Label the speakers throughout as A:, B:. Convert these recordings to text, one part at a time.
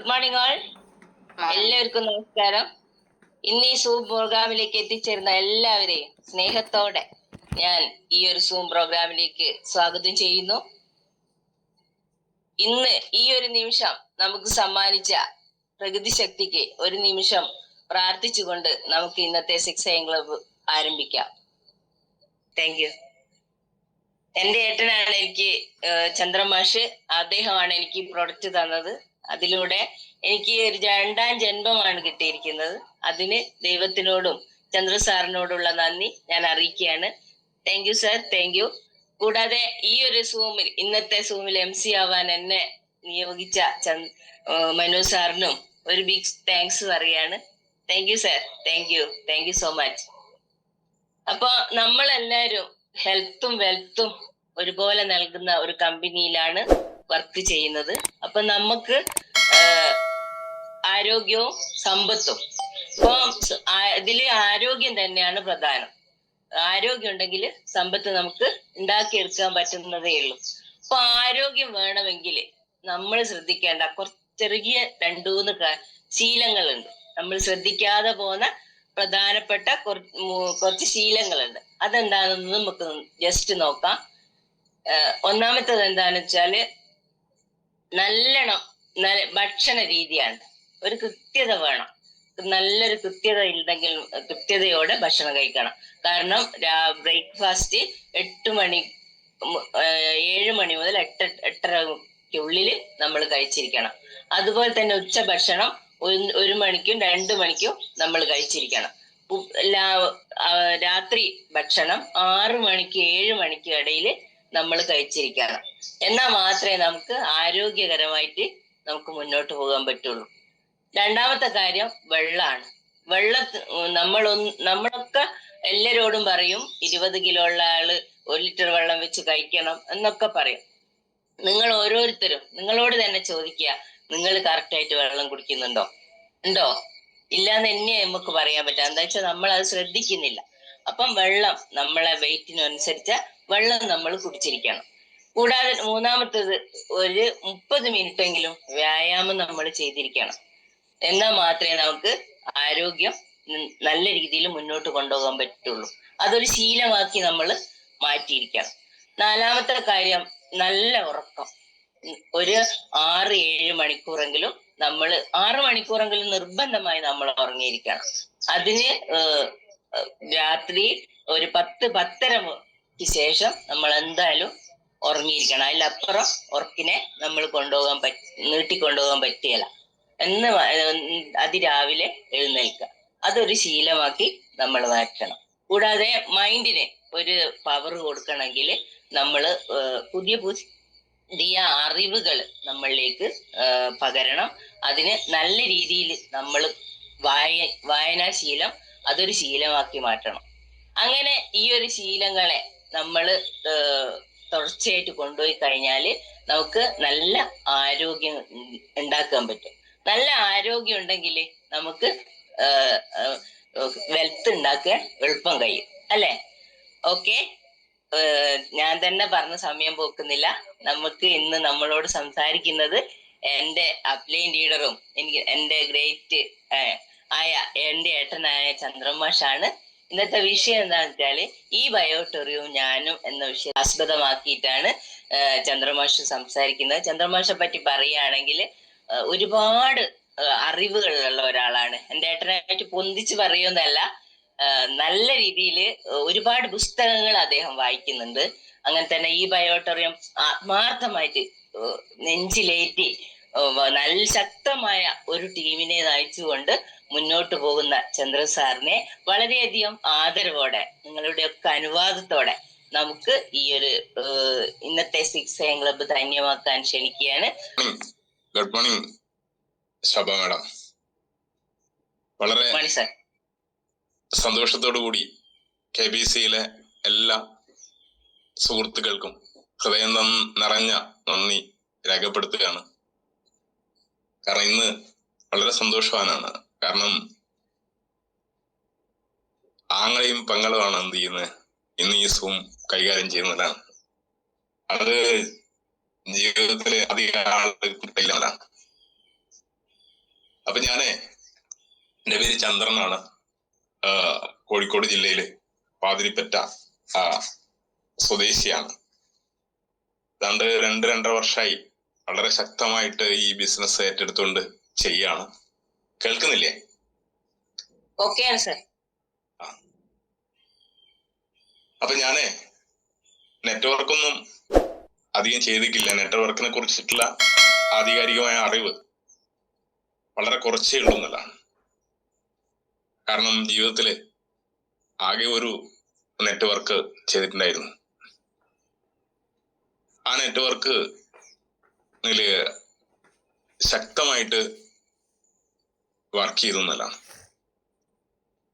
A: Good morning all. എല്ലാവർക്കും നമസ്കാരം. ഇന്ന് ഈ സൂം പ്രോഗ്രാമിലേക്ക് എത്തിച്ചേരുന്ന എല്ലാവരെയും സ്നേഹത്തോടെ ഞാൻ ഈ ഒരു സൂം പ്രോഗ്രാമിലേക്ക് സ്വാഗതം ചെയ്യുന്നു. ഇന്ന് ഈ ഒരു നിമിഷം നമുക്ക് സമ്മാനിച്ച പ്രകൃതി ശക്തിക്ക് ഒരു നിമിഷം പ്രാർത്ഥിച്ചുകൊണ്ട് നമുക്ക് ഇന്നത്തെ 6 AM ക്ലബ്ബ് ആരംഭിക്കാം. Thank you. എന്റെ ഏട്ടനാണ് എനിക്ക് ചന്ദ്രമാഷ്, അദ്ദേഹമാണ് എനിക്ക് പ്രൊഡക്റ്റ് തന്നത്. അതിലൂടെ എനിക്ക് ഒരു 2ാം ജന്മമാണ് കിട്ടിയിരിക്കുന്നത്. അതിന് ദൈവത്തിനോടും ചന്ദ്ര സാറിനോടുള്ള നന്ദി ഞാൻ അറിയിക്കുകയാണ്. Thank you sir, thank you. കൂടാതെ ഈ ഒരു സൂമിൽ, ഇന്നത്തെ സൂമിൽ MC ആവാൻ എന്നെ നിയോഗിച്ച മനു സാറിനും ഒരു ബിഗ് താങ്ക്സ് പറയാണ്. Thank you sir, thank you, thank you so much. അപ്പൊ നമ്മളെല്ലാരും ഹെൽത്തും വെൽത്തും ഒരുപോലെ നൽകുന്ന ഒരു കമ്പനിയിലാണ് വർക്ക് ചെയ്യുന്നത്. അപ്പൊ നമുക്ക് ആരോഗ്യവും സമ്പത്തും, ഇപ്പൊ ഇതില് ആരോഗ്യം തന്നെയാണ് പ്രധാനം. ആരോഗ്യം ഉണ്ടെങ്കിൽ സമ്പത്ത് നമുക്ക് ഉണ്ടാക്കിയെടുക്കാൻ പറ്റുന്നതേ ഉള്ളൂ. അപ്പൊ ആരോഗ്യം വേണമെങ്കിൽ നമ്മൾ ശ്രദ്ധിക്കേണ്ട ചെറിയ 2-3 ശീലങ്ങളുണ്ട്. നമ്മൾ ശ്രദ്ധിക്കാതെ പോകുന്ന പ്രധാനപ്പെട്ട കുറച്ച് ശീലങ്ങളുണ്ട്. അതെന്താണെന്ന് നമുക്ക് ജസ്റ്റ് നോക്കാം. ഒന്നാമത്തേത് എന്താന്ന് വെച്ചാല് നല്ലോണം ഭക്ഷണ രീതിയാണ്. ഒരു കൃത്യത വേണം. നല്ലൊരു കൃത്യത ഉണ്ടെങ്കിൽ കൃത്യതയോടെ ഭക്ഷണം കഴിക്കണം. കാരണം ബ്രേക്ക്ഫാസ്റ്റ് 7 മണി മുതൽ 8:30 നമ്മൾ കഴിച്ചിരിക്കണം. അതുപോലെ തന്നെ ഉച്ചഭക്ഷണം 1 മണിക്കും 2 മണിക്കും നമ്മൾ കഴിച്ചിരിക്കണം. രാത്രി ഭക്ഷണം 6 മണിക്ക് 7 മണിക്കും ഇടയിൽ നമ്മൾ കഴിച്ചിരിക്കണം. എന്നാൽ മാത്രമേ നമുക്ക് ആരോഗ്യകരമായിട്ട് നമുക്ക് മുന്നോട്ട് പോകാൻ പറ്റുള്ളൂ. 2ാമത്തെ കാര്യം വെള്ളമാണ്. നമ്മളൊക്കെ എല്ലാരോടും പറയും 20 കിലോ ഉള്ള ആള് 1 ലിറ്റർ വെള്ളം വെച്ച് കഴിക്കണം എന്നൊക്കെ പറയും. നിങ്ങൾ ഓരോരുത്തരും നിങ്ങളോട് തന്നെ ചോദിക്കുക, നിങ്ങൾ കറക്റ്റായിട്ട് വെള്ളം കുടിക്കുന്നുണ്ടോ? ഉണ്ടോ? ഇല്ലാന്ന് തന്നെ നമുക്ക് പറയാൻ പറ്റാം. എന്താ വെച്ചാൽ നമ്മൾ അത് ശ്രദ്ധിക്കുന്നില്ല. അപ്പം വെള്ളം നമ്മളെ വെയിറ്റിനനുസരിച്ച വെള്ളം നമ്മൾ കുടിച്ചിരിക്കണം. കൂടാതെ 3ാമത്തേത് ഒരു 30 മിനിറ്റെങ്കിലും വ്യായാമം നമ്മൾ ചെയ്തിരിക്കണം. എന്നാൽ മാത്രമേ നമുക്ക് ആരോഗ്യം നല്ല രീതിയിൽ മുന്നോട്ട് കൊണ്ടുപോകാൻ പറ്റുള്ളൂ. അതൊരു ശീലമാക്കി നമ്മൾ മാറ്റിയിരിക്കണം. 4ാമത്തെ കാര്യം നല്ല ഉറക്കം. ഒരു 6-7 മണിക്കൂറെങ്കിലും 6 മണിക്കൂറെങ്കിലും നിർബന്ധമായി നമ്മൾ ഉറങ്ങിയിരിക്കണം. അതിന് രാത്രി ഒരു 10-10:30 ശേഷം നമ്മൾ എന്തായാലും ഉറങ്ങിയിരിക്കണം. അതിലപ്പുറം ഉറക്കിനെ നമ്മൾ നീട്ടിക്കൊണ്ടുപോകാൻ പറ്റിയല്ല. അതിരാവിലെ എഴുന്നേൽക്കുക. അതൊരു ശീലമാക്കി നമ്മൾ മാറ്റണം. കൂടാതെ മൈൻഡിന് ഒരു പവർ കൊടുക്കണമെങ്കിൽ നമ്മൾ പുതിയ അറിവുകൾ നമ്മളിലേക്ക് പകരണം. അതിന് നല്ല രീതിയിൽ നമ്മൾ വായനാശീലം അതൊരു ശീലമാക്കി മാറ്റണം. അങ്ങനെ ഈ ഒരു ശീലങ്ങളെ നമ്മൾ തുടർച്ചയായിട്ട് കൊണ്ടുപോയി കഴിഞ്ഞാല് നമുക്ക് നല്ല ആരോഗ്യം ഉണ്ടാക്കാൻ പറ്റും. നല്ല ആരോഗ്യം ഉണ്ടെങ്കിൽ നമുക്ക് വെൽത്ത് ഉണ്ടാക്കാൻ എളുപ്പം കഴിയും, അല്ലെ? ഓക്കെ, ഞാൻ തന്നെ പറഞ്ഞ സമയം പോക്കുന്നില്ല. നമുക്ക് ഇന്ന് നമ്മളോട് സംസാരിക്കുന്നത് എന്റെ അപ്ലൈൻ ലീഡറും എന്റെ ഗ്രേറ്റ് ആയ എന്റെ ഏട്ടനായ ചന്ദ്രമാഷാണ്. ഇന്നത്തെ വിഷയം എന്താണെന്ന് വെച്ചാല് ഈ ബയോട്ടോറിയവും ഞാനും എന്ന വിഷയം ആസ്പദമാക്കിയിട്ടാണ് ചന്ദ്രമാഷ് സംസാരിക്കുന്നത്. ചന്ദ്രമാഷെ പറ്റി പറയുകയാണെങ്കിൽ ഒരുപാട് അറിവുകളുള്ള ഒരാളാണ്. എൻ്റെ ഏട്ടനായിട്ട് പൊന്തിച്ച് പറയുന്നതല്ല, നല്ല രീതിയിൽ ഒരുപാട് പുസ്തകങ്ങൾ അദ്ദേഹം വായിക്കുന്നുണ്ട്. അങ്ങനെ തന്നെ ഈ ബയോട്ടോറിയം ആത്മാർത്ഥമായിട്ട് നെഞ്ചിലേറ്റി നല്ല ശക്തമായ ഒരു ടീമിനെ നയിച്ചുകൊണ്ട് മുന്നോട്ട് പോകുന്ന ചന്ദ്ര സാറിനെ വളരെയധികം ആദരവോടെ നിങ്ങളുടെയൊക്കെ അനുവാദത്തോടെ നമുക്ക് ഈ ഒരു ഇന്നത്തെ 6 AM ക്ലബ്ബ് ധന്യമാക്കാൻ ക്ഷണിക്കുകയാണ്.
B: ഗുഡ് മോർണിംഗ് ശോഭ മാഡം. വളരെ സന്തോഷത്തോടു കൂടി KBCയിലെ എല്ലാ സുഹൃത്തുക്കൾക്കും ഹൃദയം നിറഞ്ഞ നന്ദി രേഖപ്പെടുത്തുകയാണ്. കാരണം ഇന്ന് വളരെ സന്തോഷവാനാണ്. കാരണം ആങ്ങളെയും പെങ്ങളുമാണ് എന്ത് ചെയ്യുന്നത്, ഇന്ന് ഈ സൂം കൈകാര്യം ചെയ്യുന്നതാണ്. അത് ജീവിതത്തിലെ അധികം ആളുകൾക്കിടയിലാണ്. അപ്പൊ എന്റെ പേര് ചന്ദ്രനാണ്. കോഴിക്കോട് ജില്ലയില് പാതിരിപ്പറ്റ സ്വദേശിയാണ്. ഏതാണ്ട് 2-2.5 വർഷമായി വളരെ ശക്തമായിട്ട് ഈ ബിസിനസ് ഏറ്റെടുത്തുകൊണ്ട് ചെയ്യാണ്. കേൾക്കുന്നില്ലേ?
A: ഓക്കെയാണ് സർ.
B: അപ്പൊ നെറ്റ്വർക്കൊന്നും അധികം ചെയ്തിട്ടില്ല. നെറ്റ്വർക്കിനെ കുറിച്ചിട്ടുള്ള ആധികാരികമായ അറിവ് വളരെ കുറച്ചേ ഉള്ളൂ എന്നുള്ളതാണ്. കാരണം ജീവിതത്തില് ആകെ ഒരു നെറ്റ്വർക്ക് ചെയ്തിട്ടുണ്ടായിരുന്നു. ആ നെറ്റ്വർക്ക് ശക്തമായിട്ട് വർക്ക് ചെയ്തു എന്നതാണ്.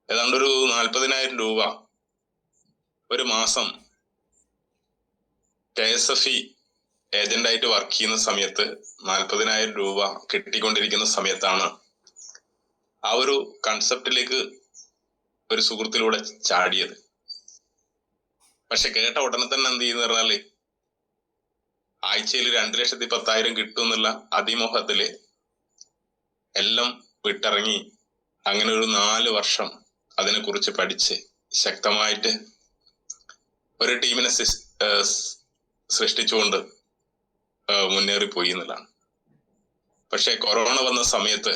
B: ഏതാണ്ട് ഒരു 40,000 രൂപ ഒരു മാസം KSFE ഏജന്റായിട്ട് വർക്ക് ചെയ്യുന്ന സമയത്ത് 40,000 രൂപ കിട്ടിക്കൊണ്ടിരിക്കുന്ന സമയത്താണ് ആ ഒരു കൺസെപ്റ്റിലേക്ക് ഒരു സുഹൃത്തിലൂടെ ചാടിയത്. പക്ഷെ കേട്ട ഉടനെ തന്നെ എന്ത് ചെയ്യുന്ന പറഞ്ഞാല് ആഴ്ചയിൽ 2,10,000 കിട്ടും എന്നുള്ള അതിമോഹത്തില് എല്ലാം വിട്ടിറങ്ങി അങ്ങനെ ഒരു 4 വർഷം അതിനെ കുറിച്ച് പഠിച്ച് ശക്തമായിട്ട് ഒരു ടീമിനെ സൃഷ്ടിച്ചുകൊണ്ട് മുന്നേറിപ്പോയി എന്നുള്ളതാണ്. പക്ഷെ കൊറോണ വന്ന സമയത്ത്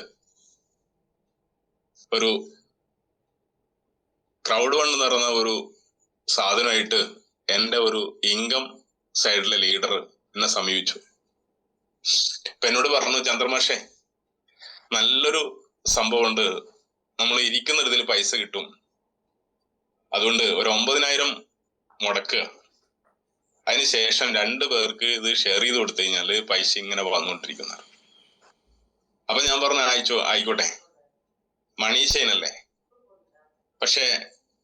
B: ഒരു ക്രൗഡ് ഫണ്ട് എന്ന് പറയുന്ന ഒരു സാധനമായിട്ട് എന്റെ ഒരു ഇൻകം സൈഡിലെ ലീഡർ എന്നെ സമീപിച്ചു. ഇപ്പൊ എന്നോട് പറഞ്ഞു, ചന്ദ്രമാഷേ നല്ലൊരു സംഭവമുണ്ട്, നമ്മൾ ഇരിക്കുന്നിടത്തിൽ പൈസ കിട്ടും, അതുകൊണ്ട് ഒരു 9,000 മുടക്കുക, അതിനുശേഷം 2 പേർക്ക് ഇത് ഷെയർ ചെയ്ത് കൊടുത്തു കഴിഞ്ഞാല് പൈസ ഇങ്ങനെ വന്നുകൊണ്ടിരിക്കുന്ന. അപ്പൊ ഞാൻ പറഞ്ഞു ആയിക്കോട്ടെ, മണി ചെയിൻ അല്ലേ, പക്ഷെ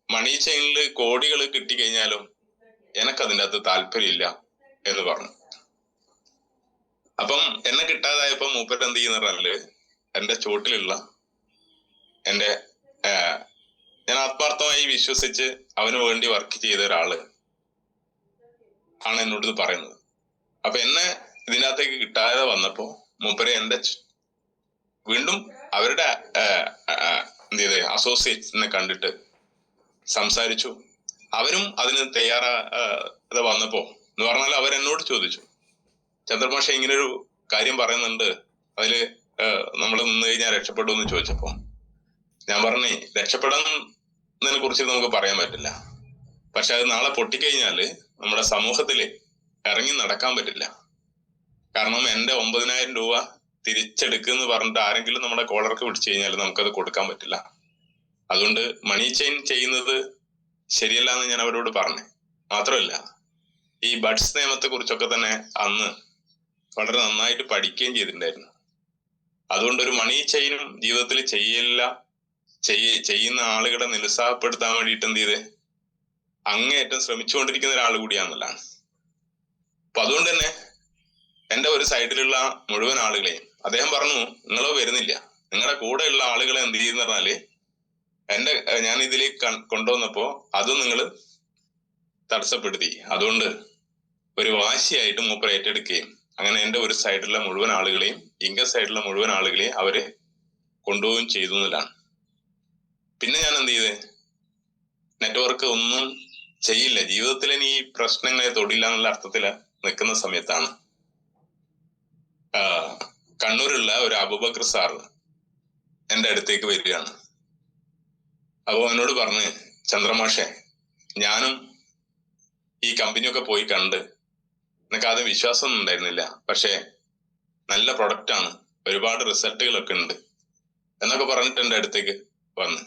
B: മണി ചെയിനിൽ കോടികൾ കിട്ടിക്കഴിഞ്ഞാലും എനക്കതിൻ്റെ അകത്ത് താല്പര്യമില്ല എന്ന് പറഞ്ഞു. അപ്പം എന്നെ കിട്ടാതായപ്പോ മൂപ്പര് എന്ത് ചെയ്യുന്ന പറഞ്ഞാല് എന്റെ ചോട്ടിലുള്ള ഞാൻ ആത്മാർത്ഥമായി വിശ്വസിച്ച് അവന് വേണ്ടി വർക്ക് ചെയ്ത ഒരാള് ആണ് എന്നോട് ഇത് പറയുന്നത്. അപ്പൊ എന്നെ ഇതിനകത്തേക്ക് കിട്ടാതെ വന്നപ്പോ മൂപ്പര് വീണ്ടും അവരുടെ അസോസിയേറ്റ്സിനെ കണ്ടിട്ട് സംസാരിച്ചു. അവരും അതിന് തയ്യാറാതെ വന്നപ്പോ എന്ന് പറഞ്ഞാൽ അവരെന്നോട് ചോദിച്ചു, ചന്ദ്രമാഷ ഇങ്ങനൊരു കാര്യം പറയുന്നുണ്ട്, അതില് നമ്മൾ നിന്ന് കഴിഞ്ഞാൽ രക്ഷപ്പെടുമെന്ന് ചോദിച്ചപ്പോ ഞാൻ പറഞ്ഞേ, രക്ഷപ്പെടുന്നതിനെ കുറിച്ച് നമുക്ക് പറയാൻ പറ്റില്ല, പക്ഷെ അത് നാളെ പൊട്ടിക്കഴിഞ്ഞാല് നമ്മുടെ സമൂഹത്തില് ഇറങ്ങി നടക്കാൻ പറ്റില്ല. കാരണം എന്റെ 9,000 രൂപ തിരിച്ചെടുക്കുന്ന് പറഞ്ഞിട്ട് ആരെങ്കിലും നമ്മുടെ കോളർക്ക് പിടിച്ചു കഴിഞ്ഞാൽ നമുക്കത് കൊടുക്കാൻ പറ്റില്ല. അതുകൊണ്ട് മണി ചെയിൻ ചെയ്യുന്നത് ശരിയല്ല എന്ന് ഞാൻ അവരോട് പറഞ്ഞു. മാത്രമല്ല ഈ ബഡ്സ് നിയമത്തെ കുറിച്ചൊക്കെ തന്നെ അന്ന് വളരെ നന്നായിട്ട് പഠിക്കുകയും ചെയ്തിട്ടുണ്ടായിരുന്നു. അതുകൊണ്ട് ഒരു മണി ചെയിനും ജീവിതത്തിൽ ചെയ്യുന്ന ആളുകളെ നിരുത്സാഹപ്പെടുത്താൻ വേണ്ടിയിട്ട് എന്ത് ചെയ്ത് അങ്ങേയറ്റം ശ്രമിച്ചുകൊണ്ടിരിക്കുന്ന ഒരാൾ കൂടിയാണെന്നുള്ളതാണ്. അപ്പൊ അതുകൊണ്ട് തന്നെ എന്റെ ഒരു സൈഡിലുള്ള മുഴുവൻ ആളുകളെയും അദ്ദേഹം പറഞ്ഞു, നിങ്ങളോ വരുന്നില്ല, നിങ്ങളുടെ കൂടെയുള്ള ആളുകളെ എന്ത് ചെയ്യുന്ന പറഞ്ഞാല് ഞാൻ ഇതിലേക്ക് കൊണ്ടുവന്നപ്പോ അതും നിങ്ങൾ തടസ്സപ്പെടുത്തി. അതുകൊണ്ട് ഒരു വാശിയായിട്ട് മൂപ്പർ ഏറ്റെടുക്കുകയും അങ്ങനെ എന്റെ ഒരു സൈഡിലുള്ള മുഴുവൻ ആളുകളെയും ഇംഗ സൈഡിലുള്ള മുഴുവൻ ആളുകളെയും അവര് കൊണ്ടുപോവുകയും ചെയ്തു എന്നതാണ്. പിന്നെ ഞാൻ എന്ത് ചെയ്ത് നെറ്റ്വർക്ക് ഒന്നും ചെയ്യില്ല, ജീവിതത്തിൽ ഇനി ഈ പ്രശ്നങ്ങളെ തൊടില്ല എന്നുള്ള അർത്ഥത്തില് നിൽക്കുന്ന സമയത്താണ് കണ്ണൂരുള്ള ഒരു അബൂബക്കർ സാർ എന്റെ അടുത്തേക്ക് വരികയാണ്. അപ്പൊ എന്നോട് പറഞ്ഞ്, ചന്ദ്രമാഷെ ഞാനും ഈ കമ്പനിയൊക്കെ പോയി കണ്ട്, എനിക്ക് ആദ്യം വിശ്വാസമൊന്നും ഉണ്ടായിരുന്നില്ല, പക്ഷെ നല്ല പ്രൊഡക്റ്റാണ്, ഒരുപാട് റിസൾട്ടുകളൊക്കെ ഉണ്ട് എന്നൊക്കെ പറഞ്ഞിട്ട് എന്റെ അടുത്തേക്ക് വന്ന്.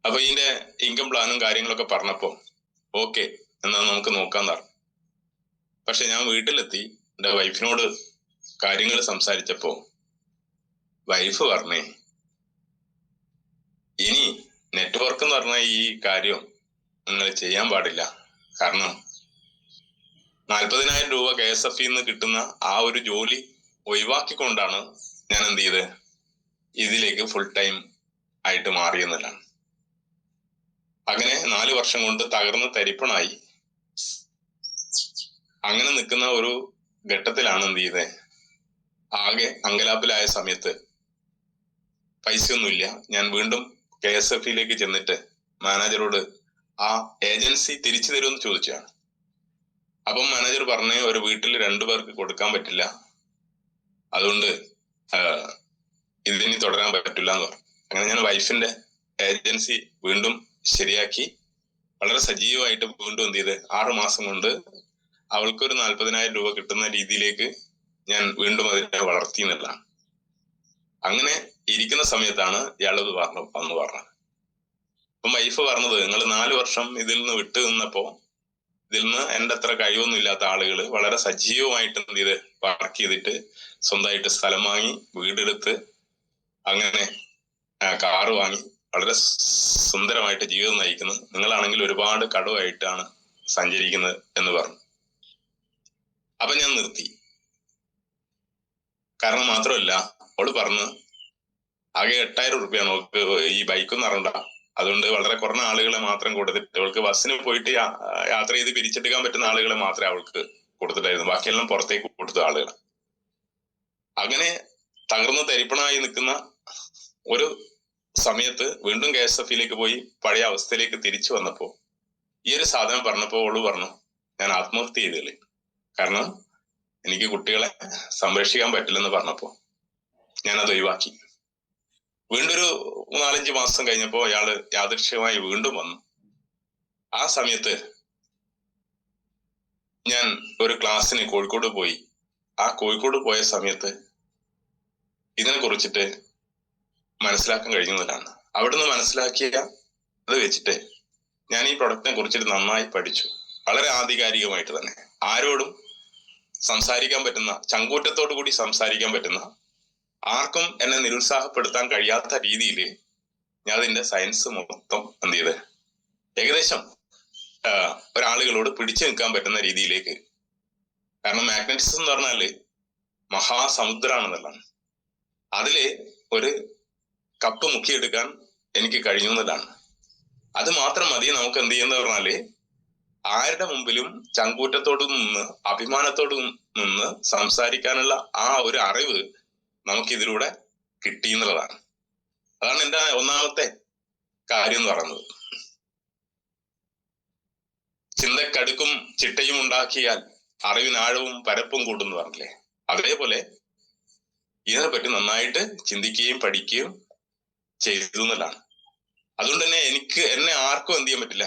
B: അപ്പൊ ഇതിന്റെ ഇൻകം പ്ലാനും കാര്യങ്ങളൊക്കെ പറഞ്ഞപ്പോ ഓക്കെ എന്നാ നമുക്ക് നോക്കാൻ പറഞ്ഞു. പക്ഷെ ഞാൻ വീട്ടിലെത്തി എന്റെ വൈഫിനോട് കാര്യങ്ങൾ സംസാരിച്ചപ്പോ വൈഫ് പറഞ്ഞേ, ഇനി നെറ്റ്വർക്ക് എന്ന് പറഞ്ഞ ഈ കാര്യം നിങ്ങൾ ചെയ്യാൻ പാടില്ല. കാരണം 40,000 രൂപ KSFE നിന്ന് കിട്ടുന്ന ആ ഒരു ജോലി ഒഴിവാക്കിക്കൊണ്ടാണ് ഞാൻ എന്ത് ചെയ്ത് ഇതിലേക്ക് ഫുൾ ടൈം ആയിട്ട് മാറിയെന്നല്ലാണ്. അങ്ങനെ 4 വർഷം കൊണ്ട് തകർന്ന് തരിപ്പണായി. അങ്ങനെ നിൽക്കുന്ന ഒരു ഘട്ടത്തിലാണ് എന്ത് ചെയ്തത്, ആകെ അങ്കലാപ്പിലായ സമയത്ത് പൈസയൊന്നുമില്ല. ഞാൻ വീണ്ടും KSF-യിലേക്ക് ചെന്നിട്ട് മാനേജറോട് ആ ഏജൻസി തിരിച്ചു തരുമെന്ന് ചോദിച്ചാണ്. അപ്പം മാനേജർ പറഞ്ഞ് ഒരു വീട്ടിൽ 2 പേർക്ക് കൊടുക്കാൻ പറ്റില്ല, അതുകൊണ്ട് ഇതിനി തുടരാൻ പറ്റില്ല എന്ന് പറഞ്ഞു. അങ്ങനെ ഞാൻ വൈഫിന്റെ ഏജൻസി വീണ്ടും ശരിയാക്കി വളരെ സജീവമായിട്ട് വീണ്ടും എന്ത് ചെയ്ത് 6 മാസം കൊണ്ട് അവൾക്കൊരു 40,000 രൂപ കിട്ടുന്ന രീതിയിലേക്ക് ഞാൻ വീണ്ടും അതിനെ വളർത്തി എന്നുള്ളതാണ്. അങ്ങനെ ഇരിക്കുന്ന സമയത്താണ് ഇയാളത് വന്ന് പറഞ്ഞത്. അപ്പം വൈഫ് പറഞ്ഞത്, നിങ്ങൾ 4 വർഷം ഇതിൽ നിന്ന് വിട്ടു നിന്നപ്പോ ഇതിൽ നിന്ന് എന്റെ അത്ര കഴിവൊന്നും ഇല്ലാത്ത ആളുകൾ വളരെ സജീവമായിട്ട് എന്ത് ചെയ്ത് വർക്ക് ചെയ്തിട്ട് സ്വന്തമായിട്ട് സ്ഥലം വാങ്ങി, വീടെടുത്ത്, അങ്ങനെ കാറ് വാങ്ങി വളരെ സുന്ദരമായിട്ട് ജീവിതം നയിക്കുന്നത്, നിങ്ങളാണെങ്കിൽ ഒരുപാട് കടമായിട്ടാണ് സഞ്ചരിക്കുന്നത് എന്ന് പറഞ്ഞു. അപ്പൊ ഞാൻ നിർത്തി. കാരണം മാത്രമല്ല, അവള് പറഞ്ഞ് ആകെ 8,000 രൂപയാണ് അവൾക്ക് ഈ ബൈക്കൊന്നും അറിയണ്ട, അതുകൊണ്ട് വളരെ കുറഞ്ഞ ആളുകളെ മാത്രം കൊടുത്തിട്ട്, അവൾക്ക് ബസ്സിന് പോയിട്ട് യാത്ര ചെയ്ത് പിരിച്ചെടുക്കാൻ പറ്റുന്ന ആളുകളെ മാത്രമേ അവൾക്ക് കൊടുത്തിട്ടായിരുന്നു, ബാക്കിയെല്ലാം പുറത്തേക്ക് കൊടുത്ത ആളുകൾ. അങ്ങനെ തകർന്ന് തരിപ്പണമായി നിൽക്കുന്ന ഒരു സമയത്ത് വീണ്ടും KSF-യിലേക്ക് പോയി പഴയ അവസ്ഥയിലേക്ക് തിരിച്ചു വന്നപ്പോ ഈ ഒരു സാധനം പറഞ്ഞപ്പോ അവള് പറഞ്ഞു, ഞാൻ ആത്മഹത്യ ചെയ്തല്ലേ, കാരണം എനിക്ക് കുട്ടികളെ സംരക്ഷിക്കാൻ പറ്റില്ലെന്ന് പറഞ്ഞപ്പോ ഞാനത് ഒഴിവാക്കി. വീണ്ടും ഒരു 4-5 മാസം കഴിഞ്ഞപ്പോ അയാള് യാദൃശ്യമായി വീണ്ടും വന്നു. ആ സമയത്ത് ഞാൻ ഒരു ക്ലാസ്സിന് കോഴിക്കോട് പോയി. ആ കോഴിക്കോട് പോയ സമയത്ത് ഇതിനെ കുറിച്ചിട്ട് മനസ്സിലാക്കാൻ കഴിയുന്നതാണ്. അവിടുന്ന് മനസ്സിലാക്കിയ അത് വെച്ചിട്ട് ഞാൻ ഈ പ്രൊഡക്റ്റിനെ കുറിച്ചിട്ട് നന്നായി പഠിച്ചു. വളരെ ആധികാരികമായിട്ട് തന്നെ ആരോടും സംസാരിക്കാൻ പറ്റുന്ന, ചങ്കൂറ്റത്തോടു കൂടി സംസാരിക്കാൻ പറ്റുന്ന, ആർക്കും എന്നെ നിരുത്സാഹപ്പെടുത്താൻ കഴിയാത്ത രീതിയിൽ ഞാൻ അതിന്റെ സയൻസ് മൊത്തം എന്ത് ചെയ്ത് ഏകദേശം ഒരാളുകളോട് പിടിച്ചു നിൽക്കാൻ പറ്റുന്ന രീതിയിലേക്ക്. കാരണം മാഗ്നറ്റിസം എന്ന് പറഞ്ഞാല് മഹാസമുദ്രാണെന്നുള്ളതാണ്. അതില് ഒരു കപ്പ് മുക്കിയെടുക്കാൻ എനിക്ക് കഴിയുന്നതാണ്. അത് മാത്രം മതി നമുക്ക് എന്ത് ചെയ്യുന്ന പറഞ്ഞാല് ആരുടെ മുമ്പിലും ചങ്കൂറ്റത്തോടു നിന്ന്, അഭിമാനത്തോടു നിന്ന് സംസാരിക്കാനുള്ള ആ ഒരു അറിവ് നമുക്കിതിലൂടെ കിട്ടിയെന്നുള്ളതാണ്. അതാണ് എന്റെ ഒന്നാമത്തെ കാര്യം എന്ന് പറയുന്നത്. ചിന്തക്കടുക്കും ചിട്ടയും ഉണ്ടാക്കിയാൽ അറിവിനാഴവും പരപ്പും കൂടുന്നു പറഞ്ഞില്ലേ, അതേപോലെ ഇതിനെപ്പറ്റി നന്നായിട്ട് ചിന്തിക്കുകയും പഠിക്കുകയും ചെയ്തു എന്നുള്ളതാണ്. അതുകൊണ്ട് തന്നെ എന്നെ ആർക്കും എന്ത് ചെയ്യാൻ പറ്റില്ല,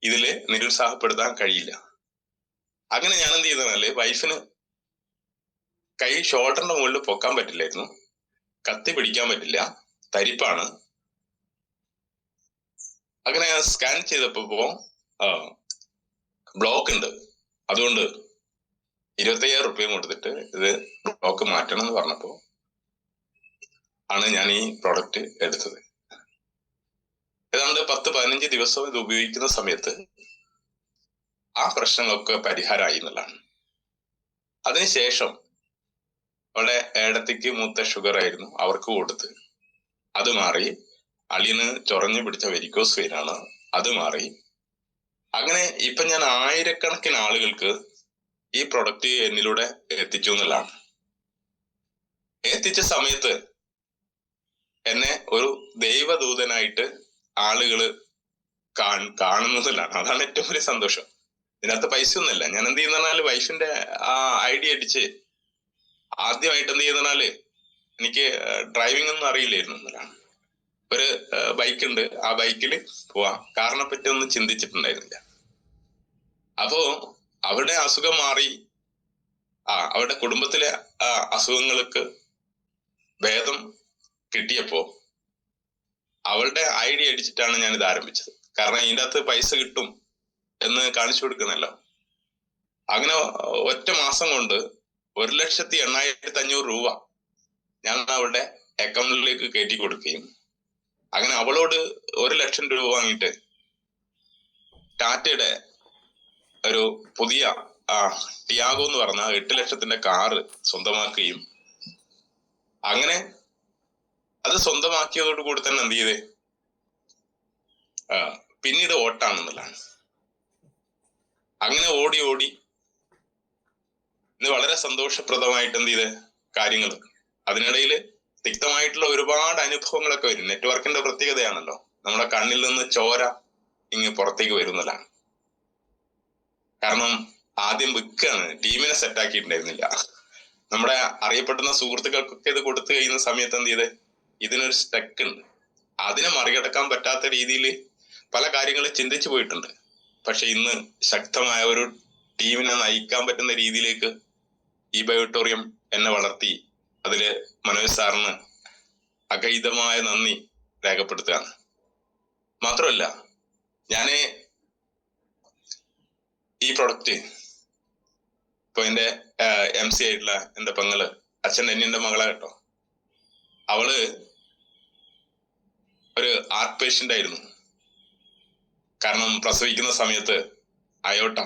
B: ഇതില് നിരുത്സാഹപ്പെടുത്താൻ കഴിയില്ല. അങ്ങനെ ഞാൻ എന്ത് ചെയ്തല്ലേ, വൈഫിന് കൈ ഷോൾഡറിന്റെ മുകളിൽ പൊക്കാൻ പറ്റില്ലായിരുന്നു, കത്തി പിടിക്കാൻ പറ്റില്ല, തരിപ്പാണ്. അങ്ങനെ സ്കാൻ ചെയ്തപ്പോ ബ്ലോക്ക് ഉണ്ട്, അതുകൊണ്ട് 25,000 രൂപയും കൊടുത്തിട്ട് ഇത് ബ്ലോക്ക് മാറ്റണം എന്ന് പറഞ്ഞപ്പോ ആണ് ഞാൻ ഈ പ്രോഡക്റ്റ് എടുത്തത്. ഏതാണ്ട് 10-15 ദിവസം ഇത് ഉപയോഗിക്കുന്ന സമയത്ത് ആ പ്രശ്നങ്ങളൊക്കെ പരിഹാരമായി എന്നുള്ളതാണ്. അതിനുശേഷം അവളുടെ ഏടത്തിക്ക് മൂത്ത ഷുഗർ ആയിരുന്നു, അവർക്ക് കൊടുത്ത് അത് മാറി. അളിയന് ചൊറഞ്ഞു പിടിച്ച വെരിക്കോസ് വെയിനാണ്, അത് മാറി. അങ്ങനെ ഇപ്പൊ ഞാൻ 1000കണക്കിന് ആളുകൾക്ക് ഈ പ്രൊഡക്റ്റ് എന്നിലൂടെ എത്തിച്ചു എന്നുള്ളതാണ്. എത്തിച്ച സമയത്ത് എന്നെ ഒരു ദൈവദൂതനായിട്ട് ആളുകള് കാണുന്നതിലാണ്. അതാണ് ഏറ്റവും വലിയ സന്തോഷം. ഇതിനകത്ത് പൈസ ഒന്നുമില്ല. ഞാൻ എന്ത് ചെയ്യുന്ന വൈഫിന്റെ ആ ഐഡിയ അടിച്ച് ആദ്യമായിട്ട് എന്ത് ചെയ്യുന്നാല്, എനിക്ക് ഡ്രൈവിംഗ് ഒന്നും അറിയില്ലായിരുന്നു എന്നതാണ്. ഒരു ബൈക്ക് ഉണ്ട്, ആ ബൈക്കില് പോവാം, കാറിനെ പറ്റി ഒന്നും ചിന്തിച്ചിട്ടുണ്ടായിരുന്നില്ല. അപ്പോ അവരുടെ അസുഖം മാറി, അവരുടെ കുടുംബത്തിലെ അസുഖങ്ങൾക്ക് ഭേദം കിട്ടിയപ്പോ അവളുടെ ഐഡിയ അടിച്ചിട്ടാണ് ഞാൻ ഇത് ആരംഭിച്ചത്. കാരണം ഇതിൻ്റെ അകത്ത് പൈസ കിട്ടും എന്ന് കാണിച്ചു കൊടുക്കുന്നല്ലോ. അങ്ങനെ ഒറ്റ മാസം കൊണ്ട് 1,80,500 രൂപ ഞാൻ അവളുടെ അക്കൗണ്ടിലേക്ക് കയറ്റി കൊടുക്കുകയും, അങ്ങനെ അവളോട് 1,00,000 രൂപ വാങ്ങിയിട്ട് ടാറ്റയുടെ ഒരു പുതിയ ടിയാഗോ എന്ന് പറഞ്ഞ 8 ലക്ഷത്തിന്റെ കാറ് സ്വന്തമാക്കുകയും, അങ്ങനെ അത് സ്വന്തമാക്കിയതോട് കൂടി തന്നെ എന്ത് ചെയ്തേ, പിന്നീട് ഓട്ടാണെന്നുള്ളതാണ്. അങ്ങനെ ഓടി ഓടി ഇന്ന് വളരെ സന്തോഷപ്രദമായിട്ട് എന്ത് ചെയ്ത് കാര്യങ്ങൾ. അതിനിടയിൽ തിക്തമായിട്ടുള്ള ഒരുപാട് അനുഭവങ്ങളൊക്കെ വരും. നെറ്റ്വർക്കിന്റെ പ്രത്യേകതയാണല്ലോ, നമ്മുടെ കണ്ണിൽ നിന്ന് ചോര ഇങ്ങ് പുറത്തേക്ക് വരുന്നതാണ്. കാരണം ആദ്യം വിൽക്കാണ്, ടീമിനെ സെറ്റാക്കിയിട്ടുണ്ടായിരുന്നില്ല. നമ്മുടെ അറിയപ്പെടുന്ന സുഹൃത്തുക്കൾക്കൊക്കെ ഇത് കൊടുത്തു കഴിയുന്ന സമയത്ത് എന്ത് ചെയ്ത് ഇതിനൊരു സ്റ്റക്ക് ഉണ്ട്. അതിനെ മറികടക്കാൻ പറ്റാത്ത രീതിയിൽ പല കാര്യങ്ങളും ചിന്തിച്ചു പോയിട്ടുണ്ട്. പക്ഷെ ഇന്ന് ശക്തമായ ഒരു ടീമിനെ നയിക്കാൻ പറ്റുന്ന രീതിയിലേക്ക് ഈ ബയോട്ടോറിയം എന്നെ വളർത്തി. അതില് മനോജ് സാറിന് അഗൈതമായ നന്ദി രേഖപ്പെടുത്തുകയാണ്. മാത്രമല്ല, ഞാന് ഈ പ്രൊഡക്റ്റ് ഇപ്പൊ എന്റെ MC ആയിട്ടുള്ള എന്റെ പെങ്ങള്, അച്ഛൻ്റെ അന്യന്റെ മകളെ കേട്ടോ, അവള് ഒരു ഹാർട്ട് പേഷ്യന്റ് ആയിരുന്നു. കാരണം പ്രസവിക്കുന്ന സമയത്ത് അയോട്ട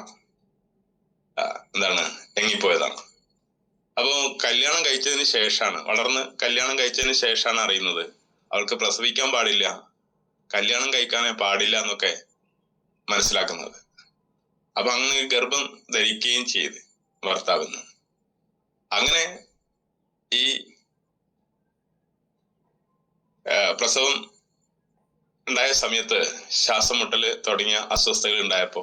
B: എങ്ങിപ്പോയതാണ്. അപ്പൊ കല്യാണം കഴിച്ചതിന് ശേഷമാണ്, വളർന്ന് കല്യാണം കഴിച്ചതിന് ശേഷമാണ് അറിയുന്നത് അവൾക്ക് പ്രസവിക്കാൻ പാടില്ല, കല്യാണം കഴിക്കാനേ പാടില്ല എന്നൊക്കെ മനസ്സിലാക്കുന്നത്. അപ്പൊ അങ്ങ് ഗർഭം ധരിക്കുകയും ചെയ്ത് ഭർത്താവിന്. അങ്ങനെ ഈ പ്രസവം ഉണ്ടായ സമയത്ത് ശ്വാസം മുട്ടല് തുടങ്ങിയ അസ്വസ്ഥതകൾ ഉണ്ടായപ്പോ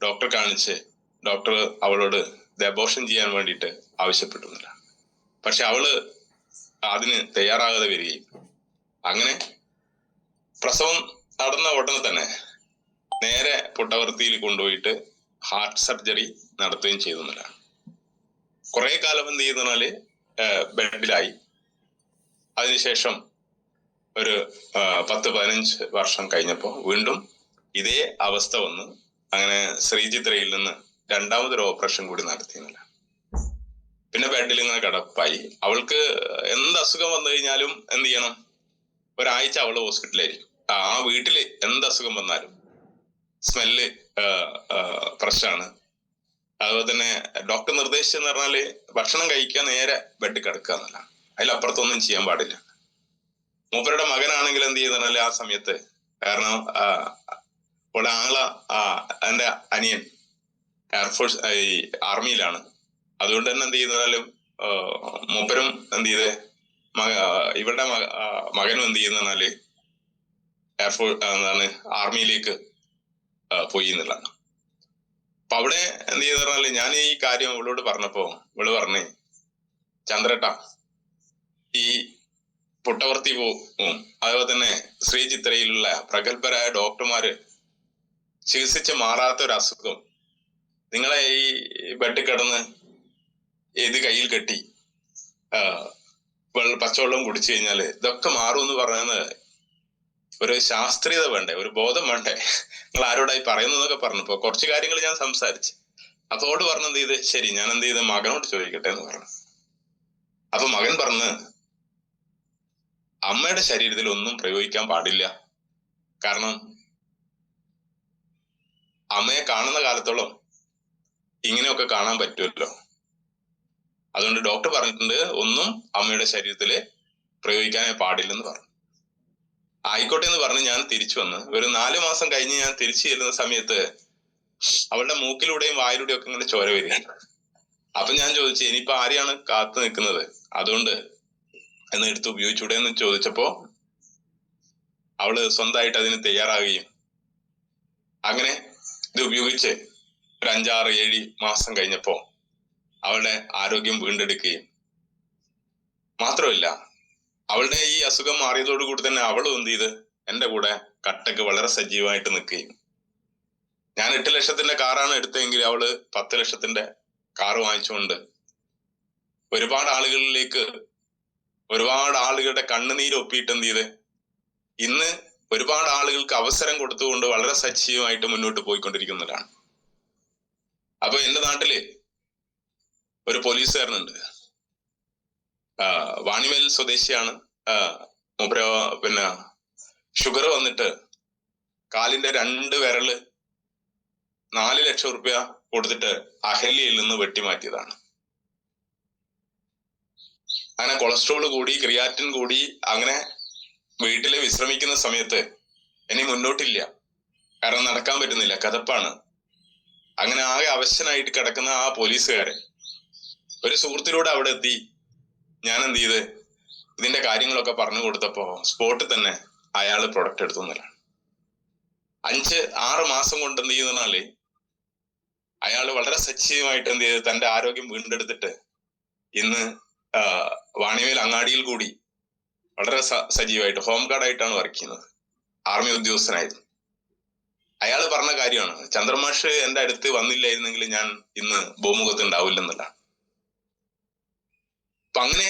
B: ഡോക്ടറെ കാണിച്ച് ഡോക്ടർ അവളോട് ഇത് അബോർഷൻ ചെയ്യാൻ വേണ്ടിയിട്ട് ആവശ്യപ്പെട്ടുന്നില്ല. പക്ഷെ അവള് അതിന് തയ്യാറാകാതെ വരികയും അങ്ങനെ പ്രസവം നടന്ന ഉടനെ തന്നെ നേരെ പുട്ടവർത്തിയിൽ കൊണ്ടുപോയിട്ട് ഹാർട്ട് സർജറി നടത്തുകയും ചെയ്തെന്നില്ല. കുറെ കാലം എന്ത് ചെയ്യുന്നാല് ബെഡിലായി. അതിനുശേഷം ഒരു 10-15 വർഷം കഴിഞ്ഞപ്പോ വീണ്ടും ഇതേ അവസ്ഥ വന്ന് അങ്ങനെ ശ്രീചിത്രയിൽ നിന്ന് രണ്ടാമതൊരു ഓപ്പറേഷൻ കൂടി നടത്തിയെന്നില്ല. പിന്നെ ബെഡിൽ ഇങ്ങനെ കിടപ്പായി. അവൾക്ക് എന്ത് അസുഖം വന്നു കഴിഞ്ഞാലും എന്ത് ചെയ്യണം, ഒരാഴ്ച അവള് ഹോസ്പിറ്റലായിരിക്കും. ആ വീട്ടില് എന്ത് അസുഖം വന്നാലും സ്മെല്ല് പ്രശ്നമാണ്. അതുപോലെ തന്നെ ഡോക്ടർ നിർദ്ദേശിച്ചെന്ന് പറഞ്ഞാല് ഭക്ഷണം കഴിക്കാൻ നേരെ ബെഡ് കിടക്കുക എന്നല്ല, അതിലപ്പുറത്തൊന്നും ചെയ്യാൻ പാടില്ല. മൂപ്പരുടെ മകനാണെങ്കിൽ എന്ത് ചെയ്യുന്ന ആ സമയത്ത്, കാരണം ഇവിടെ എന്റെ അനിയൻ എയർഫോഴ്സ് ഈ ആർമിയിലാണ്. അതുകൊണ്ട് തന്നെ എന്ത് ചെയ്യുന്നാലും മൂപ്പരും എന്ത് ചെയ്ത് ഇവരുടെ മകനും എന്ത് ചെയ്യുന്നാല് എയർഫോഴ്സ് ആർമിയിലേക്ക് പോയി എന്നുള്ളതാണ്. അപ്പൊ അവിടെ എന്ത് ചെയ്തെന്ന് പറഞ്ഞാല് ഞാൻ ഈ കാര്യം ഇവളോട് പറഞ്ഞപ്പോ ഇവള് പറഞ്ഞേ, ചന്ദ്രേട്ടാ, ഈ പുട്ടവർത്തി പോവും അതുപോലെ തന്നെ ശ്രീചിത്രയിലുള്ള പ്രഗത്ഭരായ ഡോക്ടർമാര് ചികിത്സിച്ച് മാറാത്ത ഒരു അസുഖം നിങ്ങളെ ഈ ബെഡിൽ കിടന്ന് ഇത് കയ്യിൽ കെട്ടി പച്ചവെള്ളം കുടിച്ചു കഴിഞ്ഞാല് ഇതൊക്കെ മാറും എന്ന് പറയുന്നത് ഒരു ശാസ്ത്രീയത വേണ്ടേ, ഒരു ബോധം വേണ്ടേ? നിങ്ങൾ ആരോടായി പറയുന്നതൊക്കെ പറഞ്ഞപ്പോ കുറച്ച് കാര്യങ്ങൾ ഞാൻ സംസാരിച്ചു. അതോട് പറഞ്ഞെന്ത് ചെയ്ത്, ശരി ഞാൻ എന്ത് ചെയ്ത് മകനോട് ചോദിക്കട്ടെ എന്ന് പറഞ്ഞു. അപ്പൊ മകൻ പറഞ്ഞ്, അമ്മയുടെ ശരീരത്തിൽ ഒന്നും പ്രയോഗിക്കാൻ പാടില്ല. കാരണം അമ്മയെ കാണുന്ന കാലത്തോളം ഇങ്ങനെയൊക്കെ കാണാൻ പറ്റുമല്ലോ. അതുകൊണ്ട് ഡോക്ടർ പറഞ്ഞിട്ടുണ്ട് ഒന്നും അമ്മയുടെ ശരീരത്തില് പ്രയോഗിക്കാനേ പാടില്ലെന്ന് പറഞ്ഞു. ആയിക്കോട്ടെ എന്ന് പറഞ്ഞ് ഞാൻ തിരിച്ചു വന്ന് ഒരു 4 മാസം കഴിഞ്ഞ് ഞാൻ തിരിച്ചു ചെല്ലുന്ന സമയത്ത് അവളുടെ മൂക്കിലൂടെയും വായിലൂടെയും ഒക്കെ ഇങ്ങനെ ചോര വരികയാണ്. അപ്പൊ ഞാൻ ചോദിച്ചു, ഇനിയിപ്പോ ആരെയാണ് കാത്തു നിൽക്കുന്നത്, അതുകൊണ്ട് എന്ന് എടുത്ത് ഉപയോഗിച്ചൂടെ എന്ന് ചോദിച്ചപ്പോ അവള് സ്വന്തമായിട്ട് അതിന് തയ്യാറാകുകയും അങ്ങനെ ഇത് ഉപയോഗിച്ച് ഒരു 5-6-7 മാസം കഴിഞ്ഞപ്പോ അവളുടെ ആരോഗ്യം വീണ്ടെടുക്കുകയും മാത്രമല്ല അവളുടെ ഈ അസുഖം മാറിയതോടുകൂടി തന്നെ അവളും എന്ത് ചെയ്ത് എന്റെ കൂടെ കട്ടക്ക് വളരെ സജീവമായിട്ട് നിൽക്കുകയും, ഞാൻ 8 ലക്ഷത്തിന്റെ കാറാണ് എടുത്തതെങ്കിൽ അവള് 10 ലക്ഷത്തിന്റെ കാറ് വാങ്ങിച്ചുകൊണ്ട് ഒരുപാട് ആളുകളിലേക്ക്, ഒരുപാട് ആളുകളുടെ കണ്ണുനീര് ഒപ്പിയിട്ട് എന്ത് ചെയ്ത് ഇന്ന് ഒരുപാട് ആളുകൾക്ക് അവസരം കൊടുത്തുകൊണ്ട് വളരെ സജീവമായിട്ട് മുന്നോട്ട് പോയിക്കൊണ്ടിരിക്കുന്നതാണ്. അപ്പൊ എന്റെ നാട്ടില് ഒരു പോലീസുകാരനുണ്ട്, വാണിമേൽ സ്വദേശിയാണ്. പിന്നെ ഷുഗർ വന്നിട്ട് കാലിന്റെ 2 വിരല് 4 ലക്ഷം റുപ്യ കൊടുത്തിട്ട് അഹല്യയിൽ നിന്ന് വെട്ടിമാറ്റിയതാണ്. അങ്ങനെ കൊളസ്ട്രോൾ കൂടി, ക്രിയാറ്റിൻ കൂടി, അങ്ങനെ വീട്ടില് വിശ്രമിക്കുന്ന സമയത്ത് ഇനി മുന്നോട്ടില്ല, കാരണം നടക്കാൻ പറ്റുന്നില്ല, കിതപ്പാണ്. അങ്ങനെ ആകെ അവശനായിട്ട് കിടക്കുന്ന ആ പോലീസുകാരൻ ഒരു സുഹൃത്തിലൂടെ അവിടെ എത്തി. ഞാൻ എന്ത് ചെയ്ത് ഇതിന്റെ കാര്യങ്ങളൊക്കെ പറഞ്ഞു കൊടുത്തപ്പോ സ്പോട്ടിൽ തന്നെ അയാള് പ്രൊഡക്റ്റ് എടുത്തുന്നില്ല. 5-6 മാസം കൊണ്ട് എന്ത് ചെയ്യുന്നാല് അയാള് വളരെ സജീവമായിട്ട് എന്ത് ചെയ്ത് തന്റെ ആരോഗ്യം വീണ്ടെടുത്തിട്ട് ഇന്ന് വാണിവേൽ അങ്ങാടിയിൽ കൂടി വളരെ സജീവമായിട്ട് ഹോം ഗാർഡായിട്ടാണ് വർക്ക് ചെയ്യുന്നത്. ആർമി ഉദ്യോഗസ്ഥനായിരുന്നു. അയാൾ പറഞ്ഞ കാര്യമാണ്, ചന്ദ്രമാഷ് എന്റെ അടുത്ത് വന്നില്ലായിരുന്നെങ്കിൽ ഞാൻ ഇന്ന് ഭൂമുഖത്ത് ഉണ്ടാവില്ലെന്നല്ല. അപ്പൊ അങ്ങനെ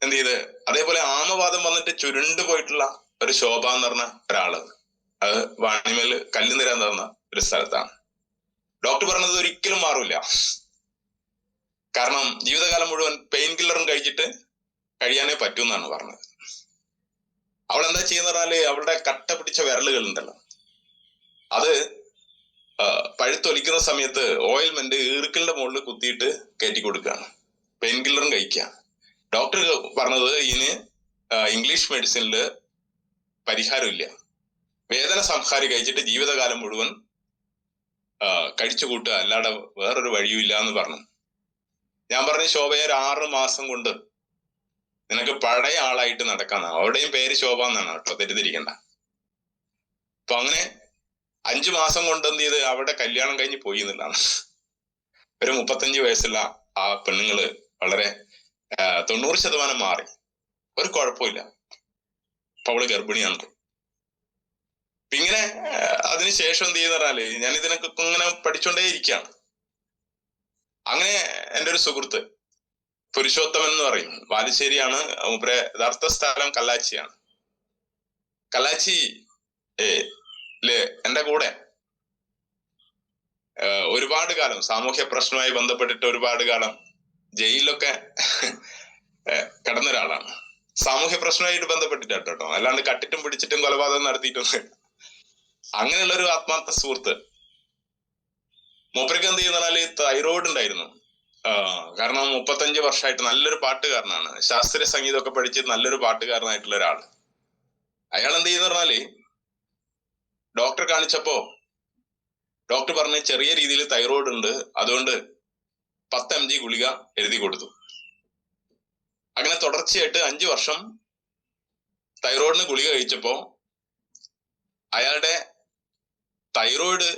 B: എന്ത് ചെയ്ത്, അതേപോലെ ആമവാദം വന്നിട്ട് ചുരുണ്ടു പോയിട്ടുള്ള ഒരു ശോഭ എന്ന് പറഞ്ഞ ഒരാള്, അത് വാണിമേൽ കല്ലുനിര എന്ന് പറഞ്ഞ ഒരു സ്ഥലത്താണ്. ഡോക്ടർ പറഞ്ഞത് ഒരിക്കലും മാറില്ല. കാരണം ജീവിതകാലം മുഴുവൻ പെയിൻ കില്ലറും കഴിച്ചിട്ട് കഴിയാനേ പറ്റൂ എന്നാണ് പറഞ്ഞത്. അവൾ എന്താ ചെയ്യുന്ന പറഞ്ഞാല് അവളുടെ കട്ട പിടിച്ച വിരലുകൾ ഉണ്ടല്ലോ, അത് പഴുത്തൊലിക്കുന്ന സമയത്ത് ഓയിൽമെന്റ് ഈർക്കലിന്റെ മുകളിൽ കുത്തിയിട്ട് കയറ്റി കൊടുക്കുകയാണ്. പെയിൻ കില്ലറും കഴിക്കുക. ഡോക്ടർ പറഞ്ഞത് ഇതിന് ഇംഗ്ലീഷ് മെഡിസിനില് പരിഹാരമില്ല, വേദന സംഹാരി കഴിച്ചിട്ട് ജീവിതകാലം മുഴുവൻ കഴിച്ചു കൂട്ടുക, അല്ലാതെ വേറൊരു വഴിയുമില്ല എന്ന് പറഞ്ഞു. ഞാൻ പറഞ്ഞു, ശോഭയെ 6 മാസം കൊണ്ട് നിനക്ക് പഴയ ആളായിട്ട് നടക്കാന്നാണ്. അവരുടെയും പേര് ശോഭ എന്നാണ് കേട്ടോ, തെറ്റിദ്ധരിക്കണ്ട. അപ്പൊ അങ്ങനെ 5 മാസം കൊണ്ട് എന്ത് ചെയ്ത് അവിടെ കല്യാണം കഴിഞ്ഞ് പോയി എന്നുള്ളതാണ്. ഒരു 35 വയസ്സുള്ള ആ പെണ്ണുങ്ങള് വളരെ 90% മാറി, ഒരു കുഴപ്പമില്ല. അപ്പൊ അവള് ഗർഭിണിയാണ്. ഇങ്ങനെ അതിനുശേഷം എന്ത് ചെയ്യുന്ന പറഞ്ഞാല് ഞാൻ ഇതിനൊക്കെ ഇങ്ങനെ പഠിച്ചോണ്ടേ ഇരിക്കുകയാണ്. അങ്ങനെ എൻ്റെ ഒരു സുഹൃത്ത് പുരുഷോത്തമൻ എന്ന് പറയും, ബാലുശ്ശേരിയാണ് മൂപ്പരെ യഥാർത്ഥ സ്ഥലം, കല്ലാച്ചിയാണ്. കല്ലാച്ചി എന്റെ കൂടെ ഒരുപാട് കാലം സാമൂഹ്യ പ്രശ്നവുമായി ബന്ധപ്പെട്ടിട്ട് ഒരുപാട് കാലം ജയിലിലൊക്കെ കിടന്ന ഒരാളാണ്. സാമൂഹ്യ പ്രശ്നമായിട്ട് ബന്ധപ്പെട്ടിട്ട് കേട്ടോ, അല്ലാണ്ട് കട്ടിട്ടും പിടിച്ചിട്ടും കൊലപാതകം നടത്തിയിട്ടൊന്നും. അങ്ങനെയുള്ള ഒരു ആത്മാർത്ഥ സുഹൃത്ത്. മൂപ്പർക്ക് എന്ത് ചെയ്യുന്നാല് തൈറോയിഡ് ഉണ്ടായിരുന്നു. കാരണം 35 വർഷമായിട്ട് നല്ലൊരു പാട്ടുകാരനാണ്, ശാസ്ത്രീയ സംഗീതമൊക്കെ പഠിച്ച് നല്ലൊരു പാട്ടുകാരനായിട്ടുള്ള ഒരാള്. അയാൾ എന്ത് ചെയ്യുന്ന പറഞ്ഞാല് ഡോക്ടറെ കാണിച്ചപ്പോ ഡോക്ടർ പറഞ്ഞ് ചെറിയ രീതിയിൽ തൈറോയിഡ് ഉണ്ട്, അതുകൊണ്ട് 10 mg ഗുളിക എഴുതി കൊടുത്തു. അങ്ങനെ തുടർച്ചയായിട്ട് 5 വർഷം തൈറോയിഡിന് ഗുളിക കഴിച്ചപ്പോ അയാളുടെ തൈറോയിഡ്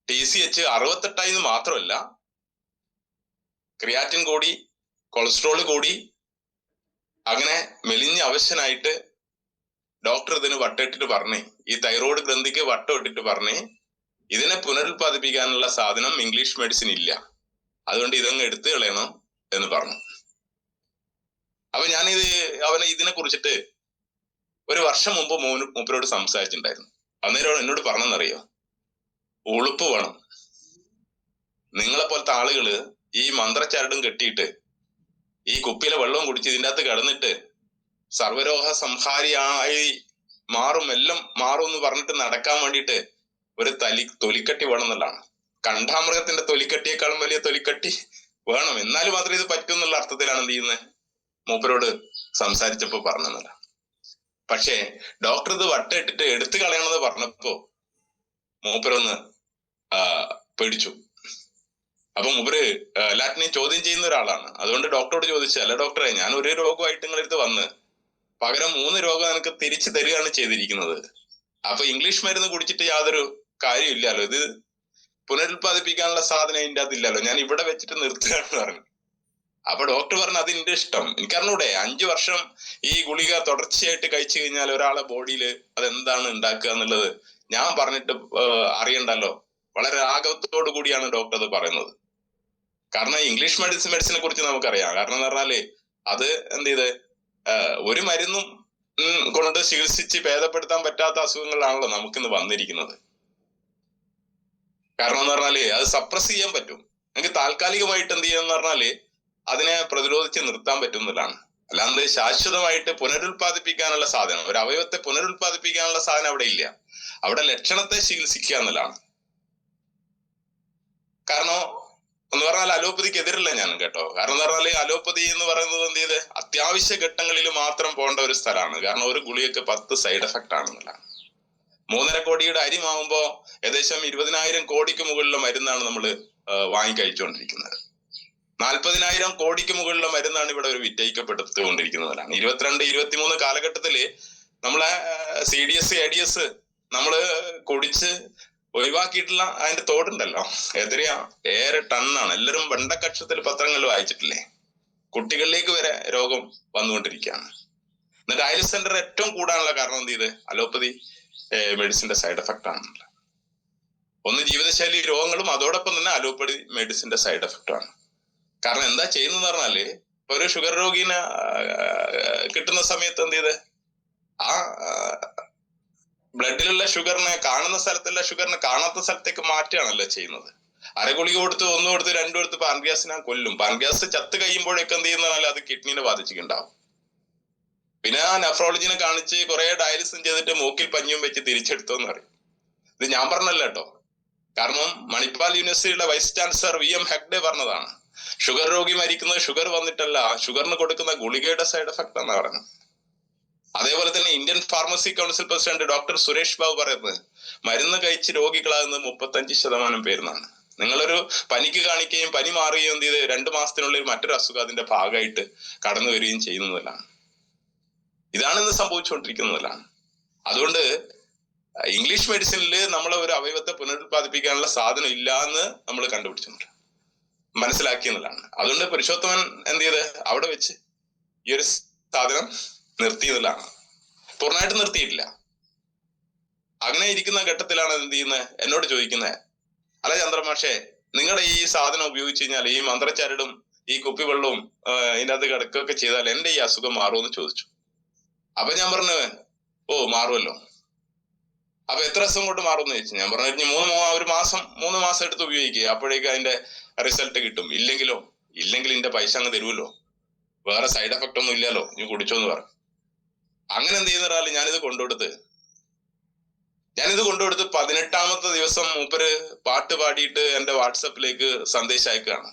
B: TSH 68 മാത്രമല്ല, ക്രിയാറ്റിൻ കൂടി, കൊളസ്ട്രോൾ കൂടി. അങ്ങനെ മെലിഞ്ഞ അവശനായിട്ട് ഡോക്ടർ ഇതിന് വട്ടിട്ടിട്ട് പറഞ്ഞേ, ഈ തൈറോയ്ഡ് ഗ്രന്ഥിക്ക് വട്ടം ഇട്ടിട്ട് പറഞ്ഞേ, ഇതിനെ പുനരുത്പാദിപ്പിക്കാനുള്ള സാധനം ഇംഗ്ലീഷ് മെഡിസിൻ ഇല്ല, അതുകൊണ്ട് ഇതങ്ങ് എടുത്തു കളയണം എന്ന് പറഞ്ഞു. അപ്പൊ ഞാനിത് അവനെ ഇതിനെ കുറിച്ചിട്ട് 1 വർഷം മുമ്പ് മൂപ്പരോട് സംസാരിച്ചിട്ടുണ്ടായിരുന്നു. അന്നേരം എന്നോട് പറഞ്ഞെന്നറിയോ, ഉളുപ്പ് വേണം. നിങ്ങളെ പോലത്തെ ആളുകള് ഈ മന്ത്രച്ചരടും കെട്ടിയിട്ട് ഈ കുപ്പിയിലെ വെള്ളവും കുടിച്ച് ഇതിൻ്റെ അകത്ത് കിടന്നിട്ട് സർവരോഗ സംഹാരിയായി മാറും, എല്ലാം മാറും എന്ന് പറഞ്ഞിട്ട് നടക്കാൻ വേണ്ടിയിട്ട് ഒരു തൊലിക്കട്ടി വേണം എന്നുള്ളതാണ്. കണ്ടാമൃഗത്തിന്റെ തൊലിക്കട്ടിയേക്കാളും വലിയ തൊലിക്കട്ടി വേണം, എന്നാൽ മാത്രമേ ഇത് പറ്റൂ എന്നുള്ള അർത്ഥത്തിലാണ് എന്ത് ചെയ്യുന്നത് മൂപ്പരോട് സംസാരിച്ചപ്പോ പറഞ്ഞെന്നല്ല. പക്ഷേ ഡോക്ടർ ഇത് വട്ടയിട്ടിട്ട് എടുത്തു കളയണമെന്ന് പറഞ്ഞപ്പോ മൂപ്പരൊന്ന് പേടിച്ചു. അപ്പൊ മൂപ്പര് എല്ലാറ്റിനെയും ചോദ്യം ചെയ്യുന്ന ഒരാളാണ്. അതുകൊണ്ട് ഡോക്ടറോട് ചോദിച്ചു, അല്ല ഡോക്ടറെ, ഞാൻ ഒരു രോഗമായിട്ട് നിങ്ങളടുത്ത് വന്ന് പകരം 3 രോഗം എനിക്ക് തിരിച്ചു തരികയാണ് ചെയ്തിരിക്കുന്നത്. അപ്പൊ ഇംഗ്ലീഷ് മരുന്ന് കുടിച്ചിട്ട് യാതൊരു കാര്യമില്ലല്ലോ, ഇത് പുനരുത്പാദിപ്പിക്കാനുള്ള സാധനം ഇതിൻ്റെ അതില്ലല്ലോ, ഞാൻ ഇവിടെ വെച്ചിട്ട് നിർത്തുകയാണെന്ന് പറഞ്ഞു. അപ്പൊ ഡോക്ടർ പറഞ്ഞു, അത് എന്റെ ഇഷ്ടം, എനിക്കറിഞ്ഞൂടെ 5 വർഷം ഈ ഗുളിക തുടർച്ചയായിട്ട് കഴിച്ചു കഴിഞ്ഞാൽ ഒരാളെ ബോഡിയിൽ അതെന്താണ് ഉണ്ടാക്കുക എന്നുള്ളത് ഞാൻ പറഞ്ഞിട്ട് അറിയണ്ടല്ലോ. വളരെ ആഗത്തോടു കൂടിയാണ് ഡോക്ടർ അത് പറയുന്നത്. കാരണം ഇംഗ്ലീഷ് മെഡിസിനെ കുറിച്ച് നമുക്കറിയാം. കാരണം എന്ന് പറഞ്ഞാല് അത് എന്ത് ചെയ്ത് ഒരു മരുന്നും കൊണ്ട് ചികിത്സിച്ച് ഭേദപ്പെടുത്താൻ പറ്റാത്ത അസുഖങ്ങളാണല്ലോ നമുക്കിന്ന് വന്നിരിക്കുന്നത്. കാരണം എന്ന് പറഞ്ഞാല് അത് സപ്രസ് ചെയ്യാൻ പറ്റും, നമുക്ക് താൽക്കാലികമായിട്ട് എന്ത് ചെയ്യാന്ന് പറഞ്ഞാല് അതിനെ പ്രതിരോധിച്ച് നിർത്താൻ പറ്റുന്നതാണ്. അല്ലാണ്ട് ശാശ്വതമായിട്ട് പുനരുത്പാദിപ്പിക്കാനുള്ള സാധനം, ഒരു അവയവത്തെ പുനരുത്പാദിപ്പിക്കാനുള്ള സാധനം അവിടെ ഇല്ല. അവിടെ ലക്ഷണത്തെ ചികിത്സിക്കുക എന്നുള്ളതാണ്. കാരണം എന്ന് പറഞ്ഞാൽ അലോപ്പതിക്ക് എതിരല്ല ഞാൻ കേട്ടോ. കാരണം എന്ന് പറഞ്ഞാല് അലോപ്പതി എന്ന് പറയുന്നത് എന്ത് ചെയ്ത് അത്യാവശ്യ ഘട്ടങ്ങളിൽ മാത്രം പോകേണ്ട ഒരു സ്ഥലമാണ്. കാരണം ഒരു ഗുളികക്ക് 10 സൈഡ് എഫക്റ്റ് ആണെന്നുള്ളതാണ്. 3.5 കോടിയുടെ അരി വാങ്ങുമ്പോ ഏകദേശം 20,000 കോടിക്ക് മുകളിലുള്ള മരുന്നാണ് നമ്മൾ വാങ്ങിക്കഴിച്ചുകൊണ്ടിരിക്കുന്നത്. 40,000 കോടിക്ക് മുകളിലുള്ള മരുന്നാണ് ഇവിടെ ഒരു വിറ്റഴിക്കപ്പെടുത്തുകൊണ്ടിരിക്കുന്നതാണ്. 22-23 കാലഘട്ടത്തില് നമ്മളെ CDS ADS നമ്മള് കുടിച്ച് ഒഴിവാക്കിയിട്ടുള്ള അതിന്റെ തോടുണ്ടല്ലോ, എത്രയാ, 7 ടണ്ണാണ്. എല്ലാവരും വെണ്ടക്കക്ഷത്തിൽ പത്രങ്ങളിൽ വായിച്ചിട്ടില്ലേ? കുട്ടികളിലേക്ക് വരെ രോഗം വന്നുകൊണ്ടിരിക്കുകയാണ്. എന്നിട്ട് ഡയാലിസിസ് സെന്റർ ഏറ്റവും കൂടാനുള്ള കാരണം എന്ത് ചെയ്ത്? അലോപ്പതി മെഡിസിന്റെ സൈഡ് എഫക്റ്റ് ആണല്ലോ. ഒന്ന് ജീവിതശൈലി രോഗങ്ങളും അതോടൊപ്പം തന്നെ അലോപ്പതി മെഡിസിന്റെ സൈഡ് എഫക്റ്റ് ആണ്. കാരണം എന്താ ചെയ്യുന്നതെന്ന് പറഞ്ഞാല്, ഒരു ഷുഗർ രോഗീനെ കിട്ടുന്ന സമയത്ത് എന്ത് ചെയ്ത് ആ ബ്ലഡിലുള്ള ഷുഗറിനെ, കാണുന്ന സ്ഥലത്തുള്ള ഷുഗറിനെ കാണാത്ത സ്ഥലത്തേക്ക് മാറ്റുകയാണല്ലോ ചെയ്യുന്നത്. അരഗുളിക കൊടുത്ത്, 1 കൊടുത്ത്, 2 കൊടുത്ത് പാൻക്രിയാസിനെ കൊല്ലും. പാൻക്രിയാസ് ചത്ത് കഴിയുമ്പോഴേക്ക് എന്ത് ചെയ്യുന്നതാണ്, അത് കിഡ്നീനെ ബാധിച്ചിട്ടുണ്ടാവും. പിന്നെ ആ നെഫ്രോളജിനെ കാണിച്ച് കുറെ ഡയാലിസിസ് ചെയ്തിട്ട് മൂക്കിൽ പഞ്ഞും വെച്ച് തിരിച്ചെടുത്തോന്ന് പറയും. ഇത് ഞാൻ പറഞ്ഞല്ല കേട്ടോ, കാരണം മണിപ്പാൽ യൂണിവേഴ്സിറ്റിയുടെ വൈസ് ചാൻസലർ VM ഹെഗ്ഡെ പറഞ്ഞതാണ്. ഷുഗർ രോഗി മരിക്കുന്നത് ഷുഗർ വന്നിട്ടല്ല, ഷുഗറിന് കൊടുക്കുന്ന ഗുളികയുടെ സൈഡ് എഫക്റ്റ് എന്നാണ് പറയുന്നത്. അതേപോലെ തന്നെ Indian pharmacy council president doctor Suresh Babu പറയുന്നത്, മരുന്ന് കഴിച്ച് രോഗികളാകുന്നത് 35% പേരെന്നാണ്. നിങ്ങളൊരു പനിക്ക് കാണിക്കുകയും പനി മാറുകയും എന്ത് ചെയ്ത് 2 മാസത്തിനുള്ളിൽ മറ്റൊരു അസുഖം അതിന്റെ ഭാഗമായിട്ട് കടന്നു വരികയും ചെയ്യുന്നതല്ലാണ്. ഇതാണ് ഇന്ന് സംഭവിച്ചുകൊണ്ടിരിക്കുന്നതല്ലാണ്. അതുകൊണ്ട് ഇംഗ്ലീഷ് മെഡിസിനിൽ നമ്മളെ ഒരു അവയവത്തെ പുനരുത്പാദിപ്പിക്കാനുള്ള സാധനം ഇല്ല എന്ന് നമ്മൾ കണ്ടുപിടിച്ചിട്ടുണ്ട്, മനസ്സിലാക്കിയെന്നതാണ്. അതുകൊണ്ട് പുരുഷോത്തമൻ എന്ത് ചെയ്ത് അവിടെ വെച്ച് ഈ ഒരു സാധനം നിർത്തിയതിലാണ്. പൂർണ്ണമായിട്ട് നിർത്തിയിട്ടില്ല. അങ്ങനെ ഇരിക്കുന്ന ഘട്ടത്തിലാണ് എന്ത് ചെയ്യുന്നത്, എന്നോട് ചോദിക്കുന്നത്, അല്ല ചന്ദ്രമാഷേ, നിങ്ങളുടെ ഈ സാധനം ഉപയോഗിച്ച് കഴിഞ്ഞാൽ, ഈ മന്ത്രച്ചരടും ഈ കുപ്പിവെള്ളവും ഇതിനകത്ത് കിടക്കുകയൊക്കെ ചെയ്താൽ എന്റെ ഈ അസുഖം മാറുമെന്ന് ചോദിച്ചു. അപ്പൊ ഞാൻ പറഞ്ഞു, ഓ മാറുമല്ലോ. അപ്പൊ എത്ര ദിവസം കൊണ്ട് മാറുമെന്ന് ചോദിച്ചു. ഞാൻ പറഞ്ഞു, 3 മാസം എടുത്ത് ഉപയോഗിക്കുക, അപ്പോഴേക്കും അതിന്റെ റിസൾട്ട് കിട്ടും. ഇല്ലെങ്കിൽ ഇതിന്റെ പൈസ അങ്ങ് തരുമല്ലോ, വേറെ സൈഡ് എഫക്റ്റ് ഒന്നും ഇല്ലല്ലോ, നീ കുടിച്ചോന്ന് പറഞ്ഞു. അങ്ങനെ എന്ത് ചെയ്യുന്ന ഒരാൾ ഞാനിത് കൊണ്ടുകൊടുത്ത് 18ാമത്തെ ദിവസം മൂപ്പര് പാട്ട് പാടിയിട്ട് എന്റെ വാട്സപ്പിലേക്ക് സന്ദേശം അയക്കുകയാണ്.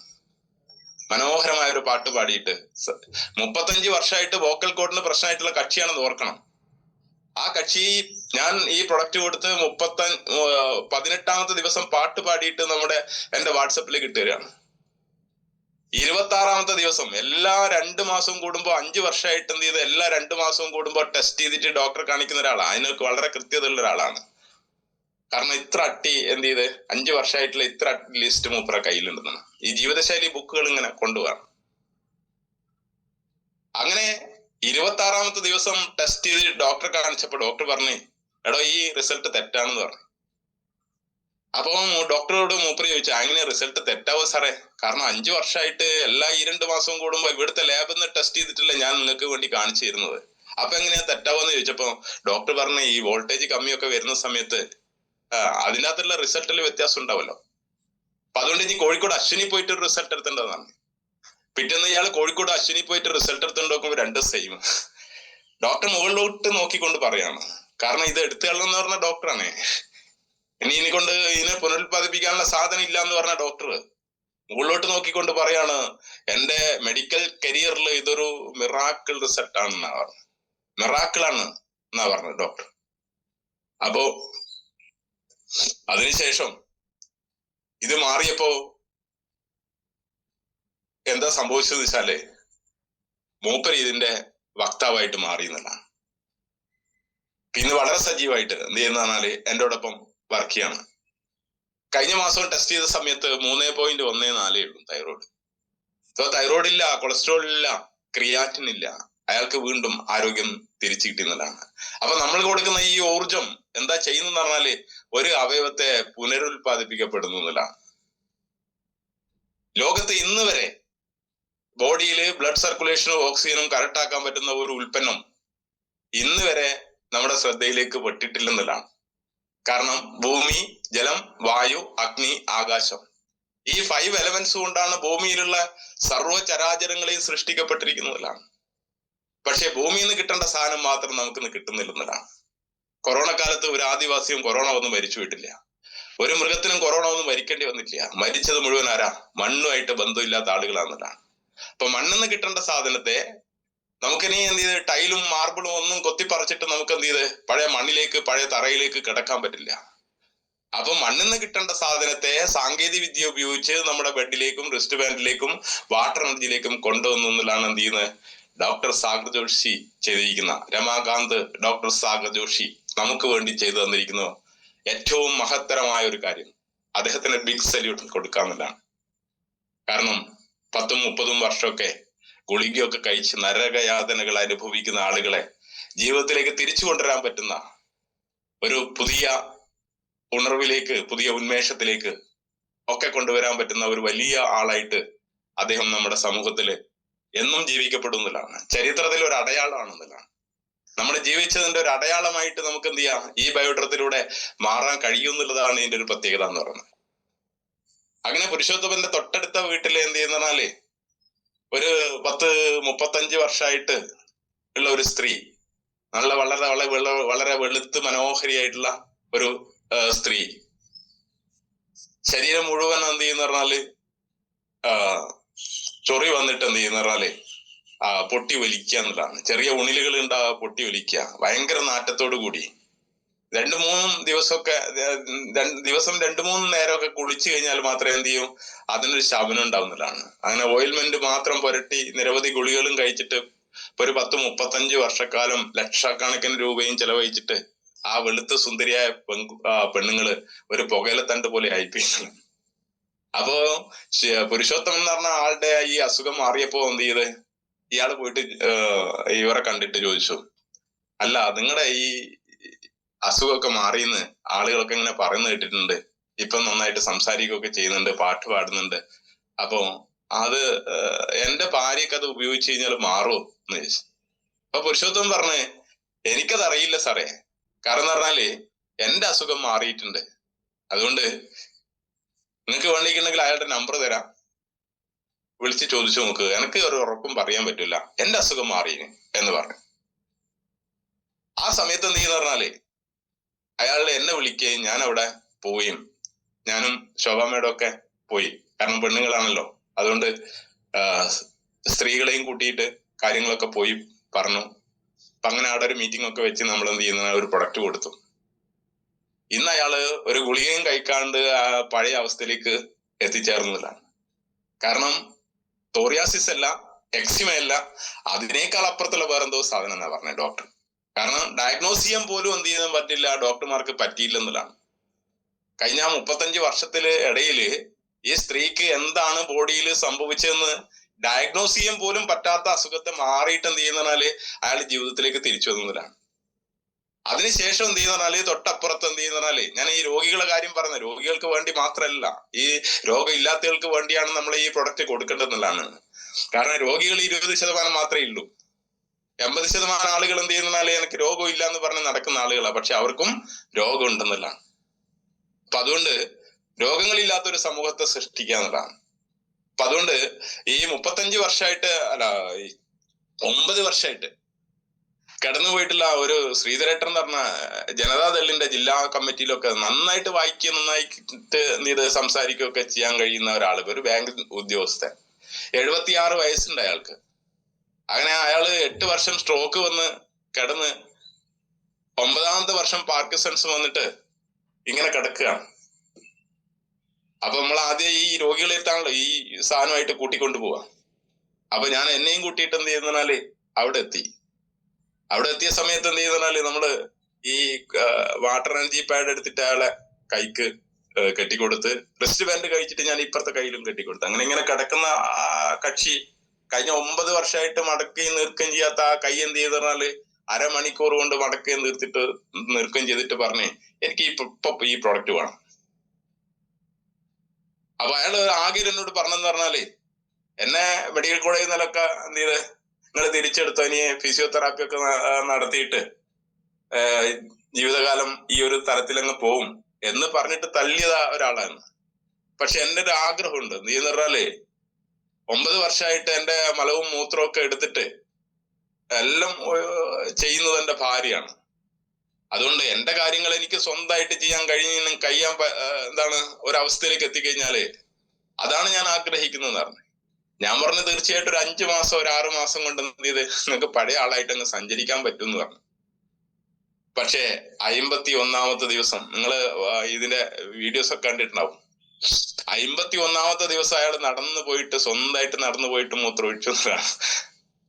B: മനോഹരമായ ഒരു പാട്ട് പാടിയിട്ട്. 35 വർഷമായിട്ട് വോക്കൽ കോഡിന് പ്രശ്നമായിട്ടുള്ള കക്ഷിയാണെന്ന് ഓർക്കണം. ആ കക്ഷി ഞാൻ ഈ പ്രൊഡക്റ്റ് കൊടുത്ത് 18ാമത്തെ ദിവസം പാട്ട് പാടിയിട്ട് എന്റെ വാട്സപ്പിലേക്ക് ഇട്ടുതരികയാണ്. 26ാമത്തെ ദിവസം, എല്ലാ 2 മാസവും കൂടുമ്പോ, 5 വർഷമായിട്ട് എന്ത് ചെയ്ത് എല്ലാ 2 മാസവും കൂടുമ്പോ ടെസ്റ്റ് ചെയ്തിട്ട് ഡോക്ടറെ കാണിക്കുന്ന ഒരാളാണ്. അതിനൊക്കെ വളരെ കൃത്യതയുള്ള ഒരാളാണ്. കാരണം ഇത്ര അട്ടി എന്ത് ചെയ്ത് 5 വർഷമായിട്ടുള്ള ഇത്ര ലിസ്റ്റ് മൂപ്പറ കയ്യിലുണ്ടെന്നാണ്. ഈ ജീവിതശൈലി ബുക്കുകൾ ഇങ്ങനെ കൊണ്ടുപോകണം. അങ്ങനെ 26ാമത്തെ ദിവസം ടെസ്റ്റ് ചെയ്ത് ഡോക്ടറെ കാണിച്ചപ്പോ ഡോക്ടർ പറഞ്ഞു, എടോ ഈ റിസൾട്ട് തെറ്റാണെന്ന് പറഞ്ഞു. അപ്പൊ ഡോക്ടറോട് മൂപ്പര് ചോദിച്ചു, അങ്ങനെ റിസൾട്ട് തെറ്റാവോ സാറേ? കാരണം 5 വർഷമായിട്ട് എല്ലാ ഈ 2 മാസവും കൂടുമ്പോ ഇവിടുത്തെ ലാബിൽ നിന്ന് ടെസ്റ്റ് ചെയ്തിട്ടില്ല ഞാൻ നിങ്ങൾക്ക് വേണ്ടി കാണിച്ചു തരുന്നത്. അപ്പൊ എങ്ങനെയാ തെറ്റാവോന്ന് ചോദിച്ചപ്പോ ഡോക്ടർ പറഞ്ഞു, ഈ വോൾട്ടേജ് കമ്മിയൊക്കെ വരുന്ന സമയത്ത് അതിനകത്തുള്ള റിസൾട്ടിൽ വ്യത്യാസം ഉണ്ടാവല്ലോ. അപ്പൊ അതുകൊണ്ട് ഇനി കോഴിക്കോട് അശ്വിനി പോയിട്ട് ഒരു റിസൾട്ട് എടുത്തേണ്ടതാണ്. പിറ്റേന്ന് ഇയാൾ കോഴിക്കോട് അശ്വിനി പോയിട്ട് റിസൾട്ട് എടുത്തുകൊണ്ട് നോക്കുമ്പോൾ 2 സെയിം. ഡോക്ടർ മുകളിലോട്ട് നോക്കിക്കൊണ്ട് പറയാണ്, കാരണം ഇത് എടുത്തുകളെന്ന് പറഞ്ഞ ഡോക്ടറാണ്. ഇനി കൊണ്ട് ഇതിനെ പുനരുത്പാദിപ്പിക്കാനുള്ള സാധനം ഇല്ല എന്ന് പറഞ്ഞ ഡോക്ടർ മുകളിലോട്ട് നോക്കിക്കൊണ്ട് പറയാണ്, എന്റെ മെഡിക്കൽ കരിയറിൽ ഇതൊരു മിറാക്കിൾ റിസൾട്ട് ആണെന്നാ പറഞ്ഞു. മിറാക്കിളാണ് എന്നാ പറഞ്ഞത് ഡോക്ടർ. അപ്പോ അതിനുശേഷം ഇത് മാറിയപ്പോ എന്താ സംഭവിച്ചതെന്ന് വെച്ചാല്, മൂപ്പര് ഇതിന്റെ വക്താവായിട്ട് മാറി എന്നുള്ളതാണ്. പിന്നെ വളരെ സജീവമായിട്ട് എന്ത് ചെയ്യുന്നതാണ് എന്നോടൊപ്പം വർക്ക് ചെയ്യാണ്. കഴിഞ്ഞ മാസം ടെസ്റ്റ് ചെയ്ത സമയത്ത് 3.14 ഉള്ളൂ തൈറോയ്ഡ്. സോ തൈറോയ്ഡ് ഇല്ല, കൊളസ്ട്രോൾ ഇല്ല, ക്രിയാറ്റിൻ ഇല്ല. അയാൾക്ക് വീണ്ടും ആരോഗ്യം തിരിച്ചു കിട്ടുന്നതാണ്. അപ്പൊ നമ്മൾ കൊടുക്കുന്ന ഈ ഊർജം എന്താ ചെയ്യുന്നതെന്ന് പറഞ്ഞാല് ഒരു അവയവത്തെ പുനരുത്പാദിപ്പിക്കപ്പെടുന്നു എന്നതാണ്. ലോകത്ത് ഇന്ന് വരെ ബോഡിയിൽ ബ്ലഡ് സർക്കുലേഷനും ഓക്സിജനും കറക്റ്റ് ആക്കാൻ പറ്റുന്ന ഒരു ഉൽപ്പന്നം ഇന്ന് വരെ നമ്മുടെ ശ്രദ്ധയിലേക്ക് പെട്ടിട്ടില്ലെന്നതാണ്. കാരണം ഭൂമി, ജലം, വായു, അഗ്നി, ആകാശം, ഈ 5 എലമെന്റ്സ് കൊണ്ടാണ് ഭൂമിയിലുള്ള സർവ്വ ചരാചരങ്ങളെയും സൃഷ്ടിക്കപ്പെട്ടിരിക്കുന്നതിലാണ്. പക്ഷെ ഭൂമിയിൽ നിന്ന് കിട്ടേണ്ട സാധനം മാത്രം നമുക്കിന്ന് കിട്ടുന്നില്ലെന്നതാണ്. കൊറോണ കാലത്ത് ഒരു ആദിവാസിയും കൊറോണ ഒന്നും മരിച്ചു വിട്ടില്ല, ഒരു മൃഗത്തിനും കൊറോണ ഒന്നും മരിക്കേണ്ടി വന്നിട്ടില്ല. മരിച്ചത് മുഴുവൻ ആരാ? മണ്ണുമായിട്ട് ബന്ധമില്ലാത്ത ആളുകളാണെന്നതാണ്. അപ്പൊ മണ്ണിന്ന് കിട്ടേണ്ട സാധനത്തെ നമുക്കിനി എന്ത് ചെയ്ത് ടൈലും മാർബിളും ഒന്നും കൊത്തിപ്പറിച്ചിട്ട് നമുക്ക് എന്ത് ചെയ്ത് പഴയ മണ്ണിലേക്ക്, പഴയ തറയിലേക്ക് കിടക്കാൻ പറ്റില്ല. അപ്പൊ മണ്ണിൽ നിന്ന് കിട്ടേണ്ട സാധനത്തെ സാങ്കേതിക വിദ്യ ഉപയോഗിച്ച് നമ്മുടെ ബെഡിലേക്കും റിസ്റ്റ് ബാൻഡിലേക്കും വാട്ടർ എനർജിയിലേക്കും കൊണ്ടുവന്നു എന്നുള്ളതാണ് എന്ത് ചെയ്യുന്നത് ഡോക്ടർ സാഗർ ജോഷി ചെയ്തിരിക്കുന്ന, രമാകാന്ത് ഡോക്ടർ സാഗർ ജോഷി നമുക്ക് വേണ്ടി ചെയ്തു തന്നിരിക്കുന്നു ഏറ്റവും മഹത്തരമായ ഒരു കാര്യം. അദ്ദേഹത്തിന് ബിഗ് സല്യൂട്ട് കൊടുക്കാമെന്നതാണ്. കാരണം 10-30 വർഷമൊക്കെ ഗുളികയൊക്കെ കഴിച്ച് നരകയാതനകൾ അനുഭവിക്കുന്ന ആളുകളെ ജീവിതത്തിലേക്ക് തിരിച്ചു കൊണ്ടുവരാൻ പറ്റുന്ന ഒരു പുതിയ ഉണർവിലേക്ക്, പുതിയ ഉന്മേഷത്തിലേക്ക് ഒക്കെ കൊണ്ടുവരാൻ പറ്റുന്ന ഒരു വലിയ ആളായിട്ട് അദ്ദേഹം നമ്മുടെ സമൂഹത്തില് എന്നും ജീവിക്കപ്പെടുന്നതാണ്. ചരിത്രത്തിൽ ഒരു അടയാളമാണെന്നതാണ്. നമ്മൾ ജീവിച്ചതിന്റെ ഒരു അടയാളമായിട്ട് നമുക്ക് എന്ത് ചെയ്യാം, ഈ ബയോഡ്രത്തിലൂടെ മാറാൻ കഴിയുമെന്നുള്ളതാണ് ഇതിന്റെ ഒരു പ്രത്യേകത എന്ന് പറയുന്നത്. അങ്ങനെ പുരുഷോത്തമന്റെ തൊട്ടടുത്ത വീട്ടിൽ എന്ത് ചെയ്യുന്നാല് ഒരു 10-35 വർഷമായിട്ട് ഉള്ള ഒരു സ്ത്രീ, വളരെ വെളുത്ത് മനോഹരിയായിട്ടുള്ള ഒരു സ്ത്രീ, ശരീരം മുഴുവൻ എന്ത് ചെയ്യുന്ന പറഞ്ഞാല് ചൊറി വന്നിട്ട് എന്ത് ചെയ്യുന്ന പറഞ്ഞാല് പൊട്ടി ഒലിക്കുക എന്നുള്ളതാണ്. ചെറിയ ഉണിലുകൾ ഉണ്ടാവുക, പൊട്ടി ഒലിക്കുക, ഭയങ്കര നാറ്റത്തോടു കൂടി 2-3 ദിവസമൊക്കെ ദിവസം 2-3 നേരമൊക്കെ കുളിച്ചു കഴിഞ്ഞാൽ മാത്രമേ എന്ത് ചെയ്യും അതിനൊരു ശമനം ഉണ്ടാവുന്നതാണ്. അങ്ങനെ ഓയിൽമെന്റ് മാത്രം പുരട്ടി നിരവധി ഗുളികളും കഴിച്ചിട്ട് ഒരു 10-35 വർഷക്കാലം ലക്ഷക്കണക്കിന് രൂപയും ചെലവഴിച്ചിട്ട് ആ വെളുത്ത സുന്ദരിയായ പെണ്ണുങ്ങള് ഒരു പുകയിലത്തണ്ട് പോലെ ആയിപ്പോയി. അപ്പോ പുരുഷോത്തമൻ എന്ന് പറഞ്ഞ ആളുടെ ഈ അസുഖം മാറിയപ്പോ എന്ത് ചെയ്ത് ഇയാള് പോയിട്ട് ഇവരെ കണ്ടിട്ട് ചോദിച്ചു, അല്ല നിങ്ങളുടെ ഈ അസുഖമൊക്കെ മാറിയെന്ന് ആളുകളൊക്കെ ഇങ്ങനെ പറയുന്ന കേട്ടിട്ടുണ്ട്, ഇപ്പൊ നന്നായിട്ട് സംസാരിക്കുകയൊക്കെ ചെയ്യുന്നുണ്ട്, പാട്ട് പാടുന്നുണ്ട്, അപ്പൊ അത് എന്റെ ഭാര്യയൊക്കെ അത് ഉപയോഗിച്ച് കഴിഞ്ഞാൽ മാറുമോ എന്ന് ചോദിച്ചു. അപ്പൊ പുരുഷോത്തമൻ പറഞ്ഞ് എനിക്കത് അറിയില്ല സാറേ, കാരണം എന്ന് പറഞ്ഞാല് എന്റെ അസുഖം മാറിയിട്ടുണ്ട്, അതുകൊണ്ട് നിങ്ങൾക്ക് വേണ്ടിയിട്ടുണ്ടെങ്കിൽ അയാളുടെ നമ്പർ തരാം, വിളിച്ച് ചോദിച്ചു നോക്ക്, എനിക്ക് ഒരു ഉറപ്പും പറയാൻ പറ്റില്ല, എന്റെ അസുഖം മാറി എന്ന് പറഞ്ഞു. ആ സമയത്ത് എന്ത് ചെയ്യുന്ന പറഞ്ഞാല് അയാൾ എന്നെ വിളിക്കുകയും ഞാൻ അവിടെ പോവുകയും, ഞാനും ശോഭാമ്മയുടെ ഒക്കെ പോയി, കാരണം പെണ്ണുങ്ങളാണല്ലോ, അതുകൊണ്ട് സ്ത്രീകളെയും കൂട്ടിയിട്ട് കാര്യങ്ങളൊക്കെ പോയി പറഞ്ഞു. അപ്പൊ അങ്ങനെ അവിടെ ഒരു മീറ്റിംഗ് ഒക്കെ വെച്ച് നമ്മൾ എന്ത് ചെയ്യുന്ന ഒരു പ്രൊഡക്റ്റ് കൊടുത്തു. ഇന്ന് അയാള് ഒരു ഗുളികയും കഴിക്കാണ്ട് പഴയ അവസ്ഥയിലേക്ക് എത്തിച്ചേർന്നതാണ്. കാരണം തോറിയാസിസ് അല്ല, എക്സിമ അല്ല, അതിനേക്കാൾ അപ്പുറത്തുള്ള വേറെന്തോ സാധനം എന്നാ പറഞ്ഞത് ഡോക്ടർ. കാരണം ഡയഗ്നോസ് ചെയ്യാൻ പോലും എന്ത് ചെയ്യാൻ പറ്റില്ല, ഡോക്ടർമാർക്ക് പറ്റിയില്ല എന്നുള്ളതാണ്. കഴിഞ്ഞ 35 വർഷത്തില് ഇടയില് ഈ സ്ത്രീക്ക് എന്താണ് ബോഡിയിൽ സംഭവിച്ചതെന്ന് ഡയഗ്നോസ് ചെയ്യാൻ പോലും പറ്റാത്ത അസുഖത്തെ മാറിയിട്ട് എന്ത് ചെയ്യുന്നതിനാല് അയാൾ ജീവിതത്തിലേക്ക് തിരിച്ചു വന്നതിലാണ്. അതിനുശേഷം എന്ത് ചെയ്യുന്നതിനാല് തൊട്ടപ്പുറത്ത് എന്ത് ചെയ്യുന്നതിനാല്, ഞാൻ ഈ രോഗികളുടെ കാര്യം പറഞ്ഞ, രോഗികൾക്ക് വേണ്ടി മാത്രമല്ല, ഈ രോഗം ഇല്ലാത്തവർക്ക് വേണ്ടിയാണ് നമ്മൾ ഈ പ്രൊഡക്റ്റ് കൊടുക്കേണ്ടതെന്നുള്ളതാണ്. കാരണം രോഗികൾ 20% മാത്രമേ ഉള്ളൂ. 80% ആളുകൾ എന്ത് ചെയ്യുന്നതിനാല് എനിക്ക് രോഗം ഇല്ല എന്ന് പറഞ്ഞ് നടക്കുന്ന ആളുകളാണ്, പക്ഷെ അവർക്കും രോഗം ഉണ്ടെന്നുള്ളതാണ്. അപ്പൊ അതുകൊണ്ട് രോഗങ്ങളില്ലാത്ത ഒരു സമൂഹത്തെ സൃഷ്ടിക്കുക എന്നുള്ളതാണ്. അപ്പൊ അതുകൊണ്ട് ഈ 35 വർഷമായിട്ട് അല്ല 9 വർഷമായിട്ട് കടന്നുപോയിട്ടുള്ള ഒരു ശ്രീധരേട്ടൻ എന്ന് പറഞ്ഞ ജനതാദളിന്റെ ജില്ലാ കമ്മിറ്റിയിലൊക്കെ നന്നായിട്ട് വായിക്കുക, നന്നായിട്ട് ഇത് സംസാരിക്കുകയൊക്കെ ചെയ്യാൻ കഴിയുന്ന ഒരാള്, ഒരു ബാങ്ക് ഉദ്യോഗസ്ഥൻ, 76 വയസ്സുണ്ട് അയാൾക്ക്. അങ്ങനെ അയാള് 8 വർഷം സ്ട്രോക്ക് വന്ന് കിടന്ന് 9ാമത്തെ വർഷം പാർക്കിൻസൺസ് വന്നിട്ട് ഇങ്ങനെ കിടക്കുകയാണ്. അപ്പൊ നമ്മൾ ആദ്യം ഈ രോഗികളെ എത്താണല്ലോ ഈ സാധനമായിട്ട് കൂട്ടിക്കൊണ്ടു പോവാ. അപ്പൊ ഞാൻ എന്നെയും കൂട്ടിയിട്ട് എന്ത് ചെയ്യുന്നാല് അവിടെ എത്തിയ സമയത്ത് എന്ത് ചെയ്യുന്നാല് നമ്മള് ഈ വാട്ടർ എനർജി പാഡ് എടുത്തിട്ട് അയാളെ കൈക്ക് കെട്ടിക്കൊടുത്ത്, റെസ്റ്റ് ബാൻഡ് കഴിച്ചിട്ട് ഞാൻ ഇപ്പുറത്തെ കയ്യിലും കെട്ടിക്കൊടുത്തു. അങ്ങനെ ഇങ്ങനെ കിടക്കുന്ന കക്ഷി കഴിഞ്ഞ 9 വർഷമായിട്ട് മടക്കുകയും നീർക്കുകയും ചെയ്യാത്ത ആ കൈ എന്ത് ചെയ്താല് അരമണിക്കൂർ കൊണ്ട് മടക്കുകയും നീർക്കുകയും ചെയ്തിട്ട് പറഞ്ഞേ എനിക്ക് ഇപ്പൊ ഈ പ്രോഡക്റ്റ് വേണം. അപ്പൊ അയാള് ആകെ എന്നോട് പറഞ്ഞെന്ന് പറഞ്ഞാല്, എന്നെ മെഡിക്കൽ കോളേജിൽ നിന്നൊക്കെ എന്ത് ചെയ്ത് നിങ്ങൾ തിരിച്ചെടുത്തോ, ഇനി ഫിസിയോതെറാപ്പി ഒക്കെ നടത്തിയിട്ട് ജീവിതകാലം ഈ ഒരു തരത്തിലങ്ങ് പോവും എന്ന് പറഞ്ഞിട്ട് തള്ളിയതാ ഒരാളാണ്. പക്ഷെ എന്റെ ഒരു ആഗ്രഹമുണ്ട്, നീ എന്ന് പറഞ്ഞാല് 9 വർഷമായിട്ട് എന്റെ മലവും മൂത്രവും ഒക്കെ എടുത്തിട്ട് എല്ലാം ചെയ്യുന്നത് എന്റെ ഭാര്യയാണ്. അതുകൊണ്ട് എന്റെ കാര്യങ്ങൾ എനിക്ക് സ്വന്തമായിട്ട് ചെയ്യാൻ കഴിയാൻ എന്താണ് ഒരവസ്ഥയിലേക്ക് എത്തിക്കഴിഞ്ഞാല് അതാണ് ഞാൻ ആഗ്രഹിക്കുന്നത് പറഞ്ഞു. ഞാൻ പറഞ്ഞു തീർച്ചയായിട്ടും ഒരു 5 മാസം ഒരു 6 മാസം കൊണ്ട് എന്ത് ചെയ്ത് നിങ്ങൾക്ക് പഴയ ആളായിട്ട് അങ്ങ് സഞ്ചരിക്കാൻ പറ്റും എന്ന് പറഞ്ഞു. പക്ഷേ 51-ാമത്തെ ദിവസം നിങ്ങൾ ഇതിന്റെ വീഡിയോസ് ഒക്കെ കണ്ടിട്ടുണ്ടാവും. 51-ാമത്തെ ദിവസം അയാൾ സ്വന്തമായിട്ട് നടന്നു പോയിട്ട് മൂത്രമൊഴിച്ചു എന്നതാണ്.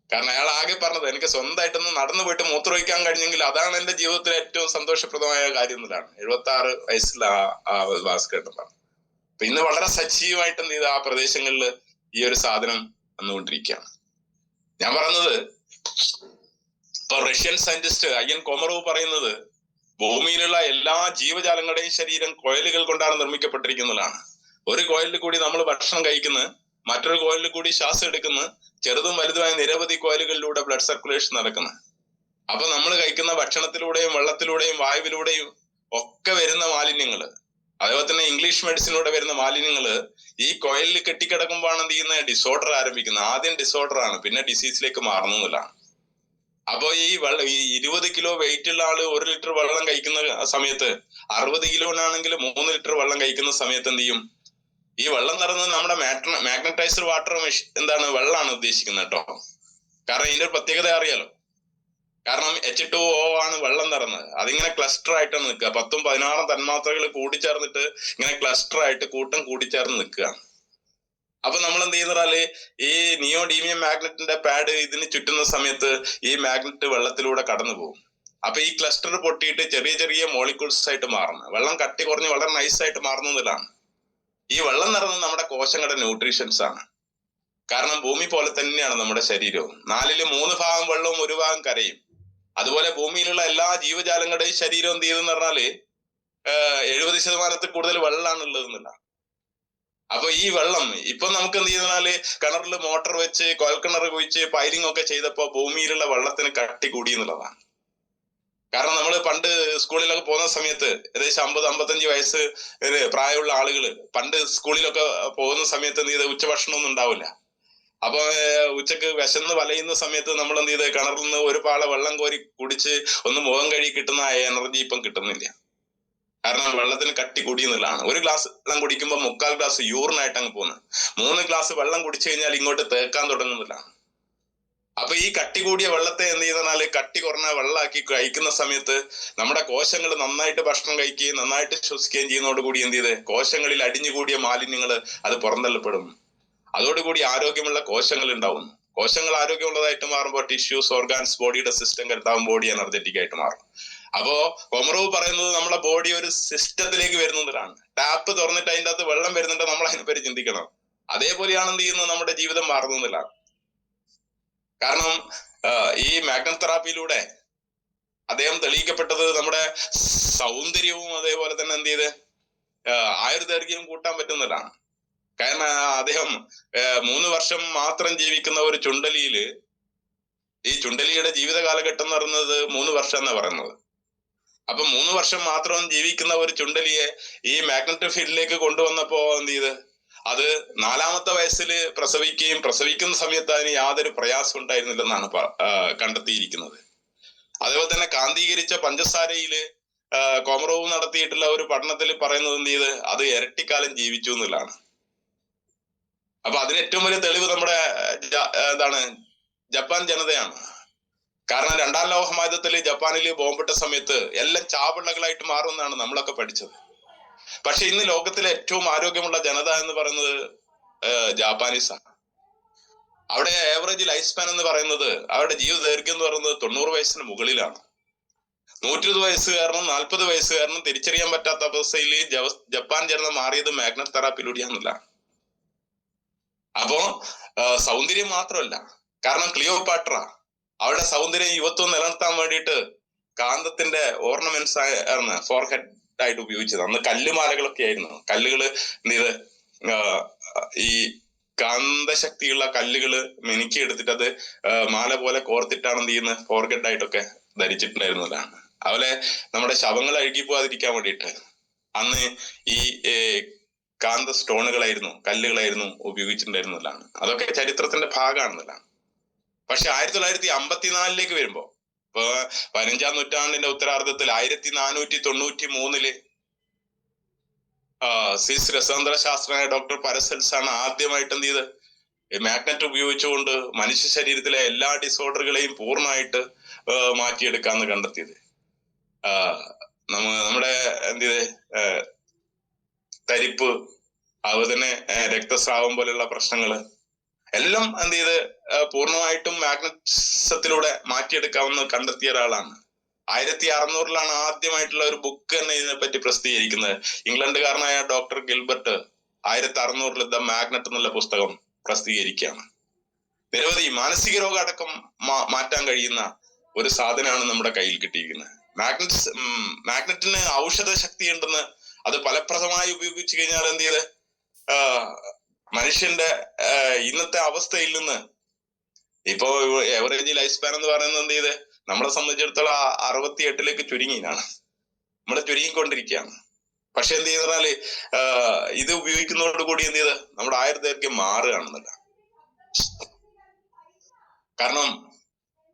B: കാരണം അയാൾ ആകെ പറഞ്ഞത് എനിക്ക് സ്വന്തമായിട്ടൊന്ന് നടന്നു പോയിട്ട് മൂത്രമൊഴിക്കാൻ കഴിഞ്ഞെങ്കിൽ അതാണ് എന്റെ ജീവിതത്തിലെ ഏറ്റവും സന്തോഷപ്രദമായ കാര്യം എന്നതാണ്. 76 വയസ്സിൽ ആ ഭാസ്കരേട്ടൻ. അപ്പൊ ഇന്ന് വളരെ സജീവമായിട്ട് എന്ത് ചെയ്ത് ആ പ്രദേശങ്ങളിൽ ഈ ഒരു സാധനം വന്നുകൊണ്ടിരിക്കുകയാണ്. ഞാൻ പറയുന്നത് ഇപ്പൊ റഷ്യൻ സയന്റിസ്റ്റ് അയ്യൻ കൊമറോവ് പറയുന്നത് ഭൂമിയിലുള്ള എല്ലാ ജീവജാലങ്ങളുടെയും ശരീരം കോയിലുകൾ കൊണ്ടാണ് നിർമ്മിക്കപ്പെട്ടിരിക്കുന്നതാണ്. ഒരു കോയിലിൽ കൂടി നമ്മൾ ഭക്ഷണം കഴിക്കുന്നു, മറ്റൊരു കോയിലിൽ കൂടി ശ്വാസം എടുക്കുന്നു, ചെറുതും വലുതുമായ നിരവധി കോയിലുകളിലൂടെ ബ്ലഡ് സർക്കുലേഷൻ നടക്കുന്നു. അപ്പൊ നമ്മൾ കഴിക്കുന്ന ഭക്ഷണത്തിലൂടെയും വെള്ളത്തിലൂടെയും വായുവിലൂടെയും ഒക്കെ വരുന്ന മാലിന്യങ്ങള്, അതേപോലെ തന്നെ ഇംഗ്ലീഷ് മെഡിസിനിലൂടെ വരുന്ന മാലിന്യങ്ങള് ഈ കോയിലിൽ കെട്ടിക്കിടക്കുമ്പോഴാണ് എന്ത് ചെയ്യുന്നത്, ഡിസോർഡർ ആരംഭിക്കുന്നത്. ആദ്യം ഡിസോർഡർ ആണ്, പിന്നെ ഡിസീസിലേക്ക് മാറുന്നതാണ്. അപ്പൊ ഈ 20 കിലോ വെയിറ്റ് ഉള്ള ആള് 1 ലിറ്റർ വെള്ളം കഴിക്കുന്ന സമയത്ത് 60 കിലോനാണെങ്കിൽ 3 ലിറ്റർ വെള്ളം കഴിക്കുന്ന സമയത്ത് എന്ത് ചെയ്യും, ഈ വെള്ളം നിറഞ്ഞത് നമ്മുടെ മാഗ്നറ്റൈസർ വാട്ടർ എന്താണ് വെള്ളമാണ് ഉദ്ദേശിക്കുന്നത് കേട്ടോ. കാരണം ഇതിന്റെ ഒരു പ്രത്യേകത അറിയാലോ. കാരണം H2O ആണ് വെള്ളം നിറഞ്ഞത്. അതിങ്ങനെ ക്ലസ്റ്റർ ആയിട്ടാണ് നിൽക്കുക. 10ഉം 16ഉം തന്മാത്രകൾ കൂടിച്ചേർന്നിട്ട് ഇങ്ങനെ ക്ലസ്റ്റർ ആയിട്ട് കൂട്ടം കൂടിച്ചേർന്ന് നിൽക്കുകയാണ്. അപ്പൊ നമ്മൾ എന്ത് ചെയ്യുന്നാല് ഈ നിയോഡീമിയം മാഗ്നറ്റിന്റെ പാഡ് ഇതിന് ചുറ്റുന്ന സമയത്ത് ഈ മാഗ്നറ്റ് വെള്ളത്തിലൂടെ കടന്നു പോകും. അപ്പൊ ഈ ക്ലസ്റ്റർ പൊട്ടിയിട്ട് ചെറിയ ചെറിയ മോളിക്യൂൾസ് ആയിട്ട് മാറുന്നത്, വെള്ളം കട്ടി കുറഞ്ഞ് വളരെ നൈസ് ആയിട്ട് മാറുന്നതിലാണ്. ഈ വെള്ളം നിറഞ്ഞത് നമ്മുടെ കോശങ്ങളുടെ ന്യൂട്രീഷൻസ് ആണ്. കാരണം ഭൂമി പോലെ തന്നെയാണ് നമ്മുടെ ശരീരവും. 4ൽ 3 ഭാഗം വെള്ളവും 1 ഭാഗം കരയും. അതുപോലെ ഭൂമിയിലുള്ള എല്ലാ ജീവജാലങ്ങളുടെയും ശരീരം എന്ത് ചെയ്തെന്ന് പറഞ്ഞാല് 70% കൂടുതൽ വെള്ളമാണ് ഉള്ളതെന്നില്ല. അപ്പൊ ഈ വെള്ളം ഇപ്പൊ നമുക്ക് എന്ത് ചെയ്താല് കിണറിൽ മോട്ടോർ വെച്ച് കുഴൽക്കിണർ കുഴിച്ച് പൈലിംഗ് ഒക്കെ ചെയ്തപ്പോ ഭൂമിയിലുള്ള വെള്ളത്തിന് കട്ടി കൂടി എന്നുള്ളതാണ്. കാരണം നമ്മൾ പണ്ട് സ്കൂളിലൊക്കെ പോകുന്ന സമയത്ത് ഏകദേശം 50-55 വയസ്സ് പ്രായമുള്ള ആളുകള് പണ്ട് സ്കൂളിലൊക്കെ പോകുന്ന സമയത്ത് എന്ത് ചെയ്ത് ഉച്ചഭക്ഷണം ഒന്നും ഉണ്ടാവില്ല. അപ്പൊ ഉച്ചക്ക് വിശന്ന് വലയുന്ന സമയത്ത് നമ്മൾ എന്ത് ചെയ്ത് കിണറിൽ നിന്ന് ഒരു പാള വെള്ളം കോരി കുടിച്ച് ഒന്ന് മുഖം കഴുകി കിട്ടുന്ന എനർജി ഇപ്പം കിട്ടുന്നില്ല. കാരണം വെള്ളത്തിന് കട്ടി കൂടിയെന്നുള്ളതാണ്. 1 ഗ്ലാസ് വെള്ളം കുടിക്കുമ്പോൾ 3/4 ഗ്ലാസ് യൂറിനായിട്ട് അങ്ങ് പോകുന്നത്. 3 ഗ്ലാസ് വെള്ളം കുടിച്ചു കഴിഞ്ഞാൽ ഇങ്ങോട്ട് തേക്കാൻ തുടങ്ങുന്നില്ലാണ്. അപ്പൊ ഈ കട്ടി കൂടിയ വെള്ളത്തെ എന്ത് ചെയ്താല് കട്ടി കുറഞ്ഞ വെള്ളമാക്കി കഴിക്കുന്ന സമയത്ത് നമ്മുടെ കോശങ്ങൾ നന്നായിട്ട് ഭക്ഷണം കഴിക്കുകയും നന്നായിട്ട് ശ്വസിക്കുകയും ചെയ്യുന്നതോടുകൂടി എന്ത് ചെയ്ത് കോശങ്ങളിൽ അടിഞ്ഞുകൂടിയ മാലിന്യങ്ങൾ അത് പുറന്തള്ളപ്പെടും. അതോടുകൂടി ആരോഗ്യമുള്ള കോശങ്ങൾ ഉണ്ടാവുന്നു. കോശങ്ങൾ ആരോഗ്യമുള്ളതായിട്ട് മാറുമ്പോൾ ടിഷ്യൂസ്, ഓർഗാൻസ്, ബോഡിയുടെ സിസ്റ്റം കരുതാവും, ബോഡി എനർജറ്റിക് ആയിട്ട് മാറും. അപ്പോ കൊമറോവ് പറയുന്നത് നമ്മുടെ ബോഡി ഒരു സിസ്റ്റത്തിലേക്ക് വരുന്നതിലാണ്. ടാപ്പ് തുറന്നിട്ട് അതിൻ്റെ അകത്ത് വെള്ളം വരുന്നുണ്ട്, നമ്മൾ അതിനെപ്പറ്റി ചിന്തിക്കണം. അതേപോലെയാണ് എന്ത് ചെയ്യുന്നത്, നമ്മുടെ ജീവിതം മാറുന്നതിലാണ്. കാരണം ഈ മാഗ്നറ്റ് തെറാപ്പിയിലൂടെ അദ്ദേഹം തെളിയിക്കപ്പെട്ടത് നമ്മുടെ സൗന്ദര്യവും അതേപോലെ തന്നെ എന്ത് ചെയ്ത് ആയുർദൈർഘ്യവും കൂട്ടാൻ പറ്റുന്നതാണ്. കാരണം അദ്ദേഹം 3 വർഷം മാത്രം ജീവിക്കുന്ന ഒരു ചുണ്ടലിയില് ഈ ചുണ്ടലിയുടെ ജീവിത കാലഘട്ടം എന്ന് പറയുന്നത് 3 വർഷം എന്നാ പറയുന്നത്. അപ്പൊ 3 വർഷം മാത്രം ജീവിക്കുന്ന ഒരു ചുണ്ടലിയെ ഈ മാഗ്നറ്റിക് ഫീൽഡിലേക്ക് കൊണ്ടുവന്നപ്പോ എന്ത് ചെയ്ത് അത് 4ാമത്തെ വയസ്സിൽ പ്രസവിക്കുകയും പ്രസവിക്കുന്ന സമയത്ത് അതിന് യാതൊരു പ്രയാസം ഉണ്ടായിരുന്നില്ലെന്നാണ് കണ്ടെത്തിയിരിക്കുന്നത്. അതേപോലെ തന്നെ കാന്തീകരിച്ച പഞ്ചസാരയില് കൊമറോവ് നടത്തിയിട്ടുള്ള ഒരു പഠനത്തിൽ പറയുന്നത് എന്ത് ചെയ്ത് അത് ഇരട്ടിക്കാലം ജീവിച്ചു എന്നുള്ളതാണ്. അപ്പൊ അതിന് ഏറ്റവും വലിയ തെളിവ് നമ്മുടെ ജപ്പാൻ ജനതയാണ്. കാരണം 2ാം ലോകമഹായുദ്ധത്തിൽ ജപ്പാനിൽ ബോംബിട്ട സമയത്ത് എല്ലാം ചാപിള്ളകളായിട്ട് മാറുമെന്നാണ് നമ്മളൊക്കെ പഠിച്ചത്. പക്ഷെ ഇന്ന് ലോകത്തിലെ ഏറ്റവും ആരോഗ്യമുള്ള ജനത എന്ന് പറയുന്നത് ജാപ്പാനീസാണ്. അവിടെ ആവറേജ് ലൈഫ് സ്പാൻ എന്ന് പറയുന്നത്, അവരുടെ ജീവിതദൈർഘ്യം എന്ന് പറയുന്നത് 90 വയസ്സിന് മുകളിലാണ്. 120 വയസ്സുകാരനും 40 വയസ്സുകാരനും തിരിച്ചറിയാൻ പറ്റാത്ത അവസ്ഥയിൽ ജപ്പാൻ ജനത മാറിയത് മാഗ്നറ്റ് തെറാപ്പിയിലൂടെയാണെന്നില്ല. അപ്പോ സൗന്ദര്യം മാത്രമല്ല, കാരണം ക്ലിയോപാട്ര അവരുടെ സൗന്ദര്യം യുവത്വം നിലനിർത്താൻ വേണ്ടിയിട്ട് കാന്തത്തിന്റെ ഓർണമെന്റ്സ് ആയിരുന്നു ഫോർഹെഡ് ആയിട്ട് ഉപയോഗിച്ചത്. അന്ന് കല്ലുമാലകളൊക്കെ ആയിരുന്നു. കല്ലുകള് എന്ത് ചെയ്ത് ഈ കാന്തശക്തിയുള്ള കല്ലുകള് മിനുക്കി എടുത്തിട്ട് അത് മാല പോലെ കോർത്തിട്ടാണ് എന്ത് ചെയ്യുന്നത് ഫോർഹെഡ് ആയിട്ടൊക്കെ ധരിച്ചിട്ടുണ്ടായിരുന്നതാണ്. അതുപോലെ നമ്മുടെ ശവങ്ങൾ അഴുകി പോകാതിരിക്കാൻ വേണ്ടിയിട്ട് അന്ന് ഈ കാന്ത സ്റ്റോണുകളായിരുന്നു, കല്ലുകളായിരുന്നു ഉപയോഗിച്ചിട്ടുണ്ടായിരുന്നതാണ്. അതൊക്കെ ചരിത്രത്തിന്റെ ഭാഗമാണെന്നതാണ്. പക്ഷെ 1954 വരുമ്പോ, ഇപ്പൊ 15ാം നൂറ്റാണ്ടിന്റെ ഉത്തരാർദ്ധത്തിൽ 1493 സ്വിസ് രസതന്ത്രശാസ്ത്രജ്ഞനായ ഡോക്ടർ പാരസെൽസ് ആണ് ആദ്യമായിട്ട് എന്ത് ചെയ്ത് മാഗ്നറ്റ് ഉപയോഗിച്ചുകൊണ്ട് മനുഷ്യ ശരീരത്തിലെ എല്ലാ ഡിസോർഡറുകളെയും പൂർണ്ണമായിട്ട് മാറ്റിയെടുക്കാന്ന് കണ്ടെത്തിയത്. നമ്മുടെ എന്ത് ചെയ്ത് തരിപ്പ്, അതുപോലെ തന്നെ രക്തസ്രാവം പോലെയുള്ള പ്രശ്നങ്ങള് എല്ലാം എന്ത് ചെയ്ത് പൂർണ്ണമായിട്ടും മാഗ്നറ്റിസത്തിലൂടെ മാറ്റിയെടുക്കാമെന്ന് കണ്ടെത്തിയ ഒരാളാണ്. 1600 ആദ്യമായിട്ടുള്ള ഒരു ബുക്ക് തന്നെ ഇതിനെപ്പറ്റി പ്രസിദ്ധീകരിക്കുന്നത്. ഇംഗ്ലണ്ടുകാരനായ ഡോക്ടർ ഗിൽബർട്ട് 1600 ദ മാഗ്നറ്റ് എന്നുള്ള പുസ്തകം പ്രസിദ്ധീകരിക്കുകയാണ്. നിരവധി മാനസിക രോഗം അടക്കം മാറ്റാൻ കഴിയുന്ന ഒരു സാധനമാണ് നമ്മുടെ കയ്യിൽ കിട്ടിയിരിക്കുന്നത്. മാഗ്നറ്റിന് ഔഷധ ശക്തി ഉണ്ടെന്ന്, അത് ഫലപ്രദമായി ഉപയോഗിച്ചു കഴിഞ്ഞാൽ എന്ത് ചെയ്ത് മനുഷ്യന്റെ ഇന്നത്തെ അവസ്ഥയിൽ നിന്ന്, ഇപ്പോ എവറേജ് ലൈഫ് സ്പാൻ എന്ന് പറയുന്നത് എന്ത് ചെയ്ത് നമ്മളെ സംബന്ധിച്ചിടത്തോളം 68 ചുരുങ്ങിയാണ്, നമ്മളെ ചുരുങ്ങിക്കൊണ്ടിരിക്കുകയാണ്. പക്ഷെ എന്ത് ചെയ്താല് ഇത് ഉപയോഗിക്കുന്നതോട് കൂടി എന്ത് ചെയ്ത് നമ്മുടെ ആയുർദൈർഘ്യം മാറുകയാണെന്നല്ല. കാരണം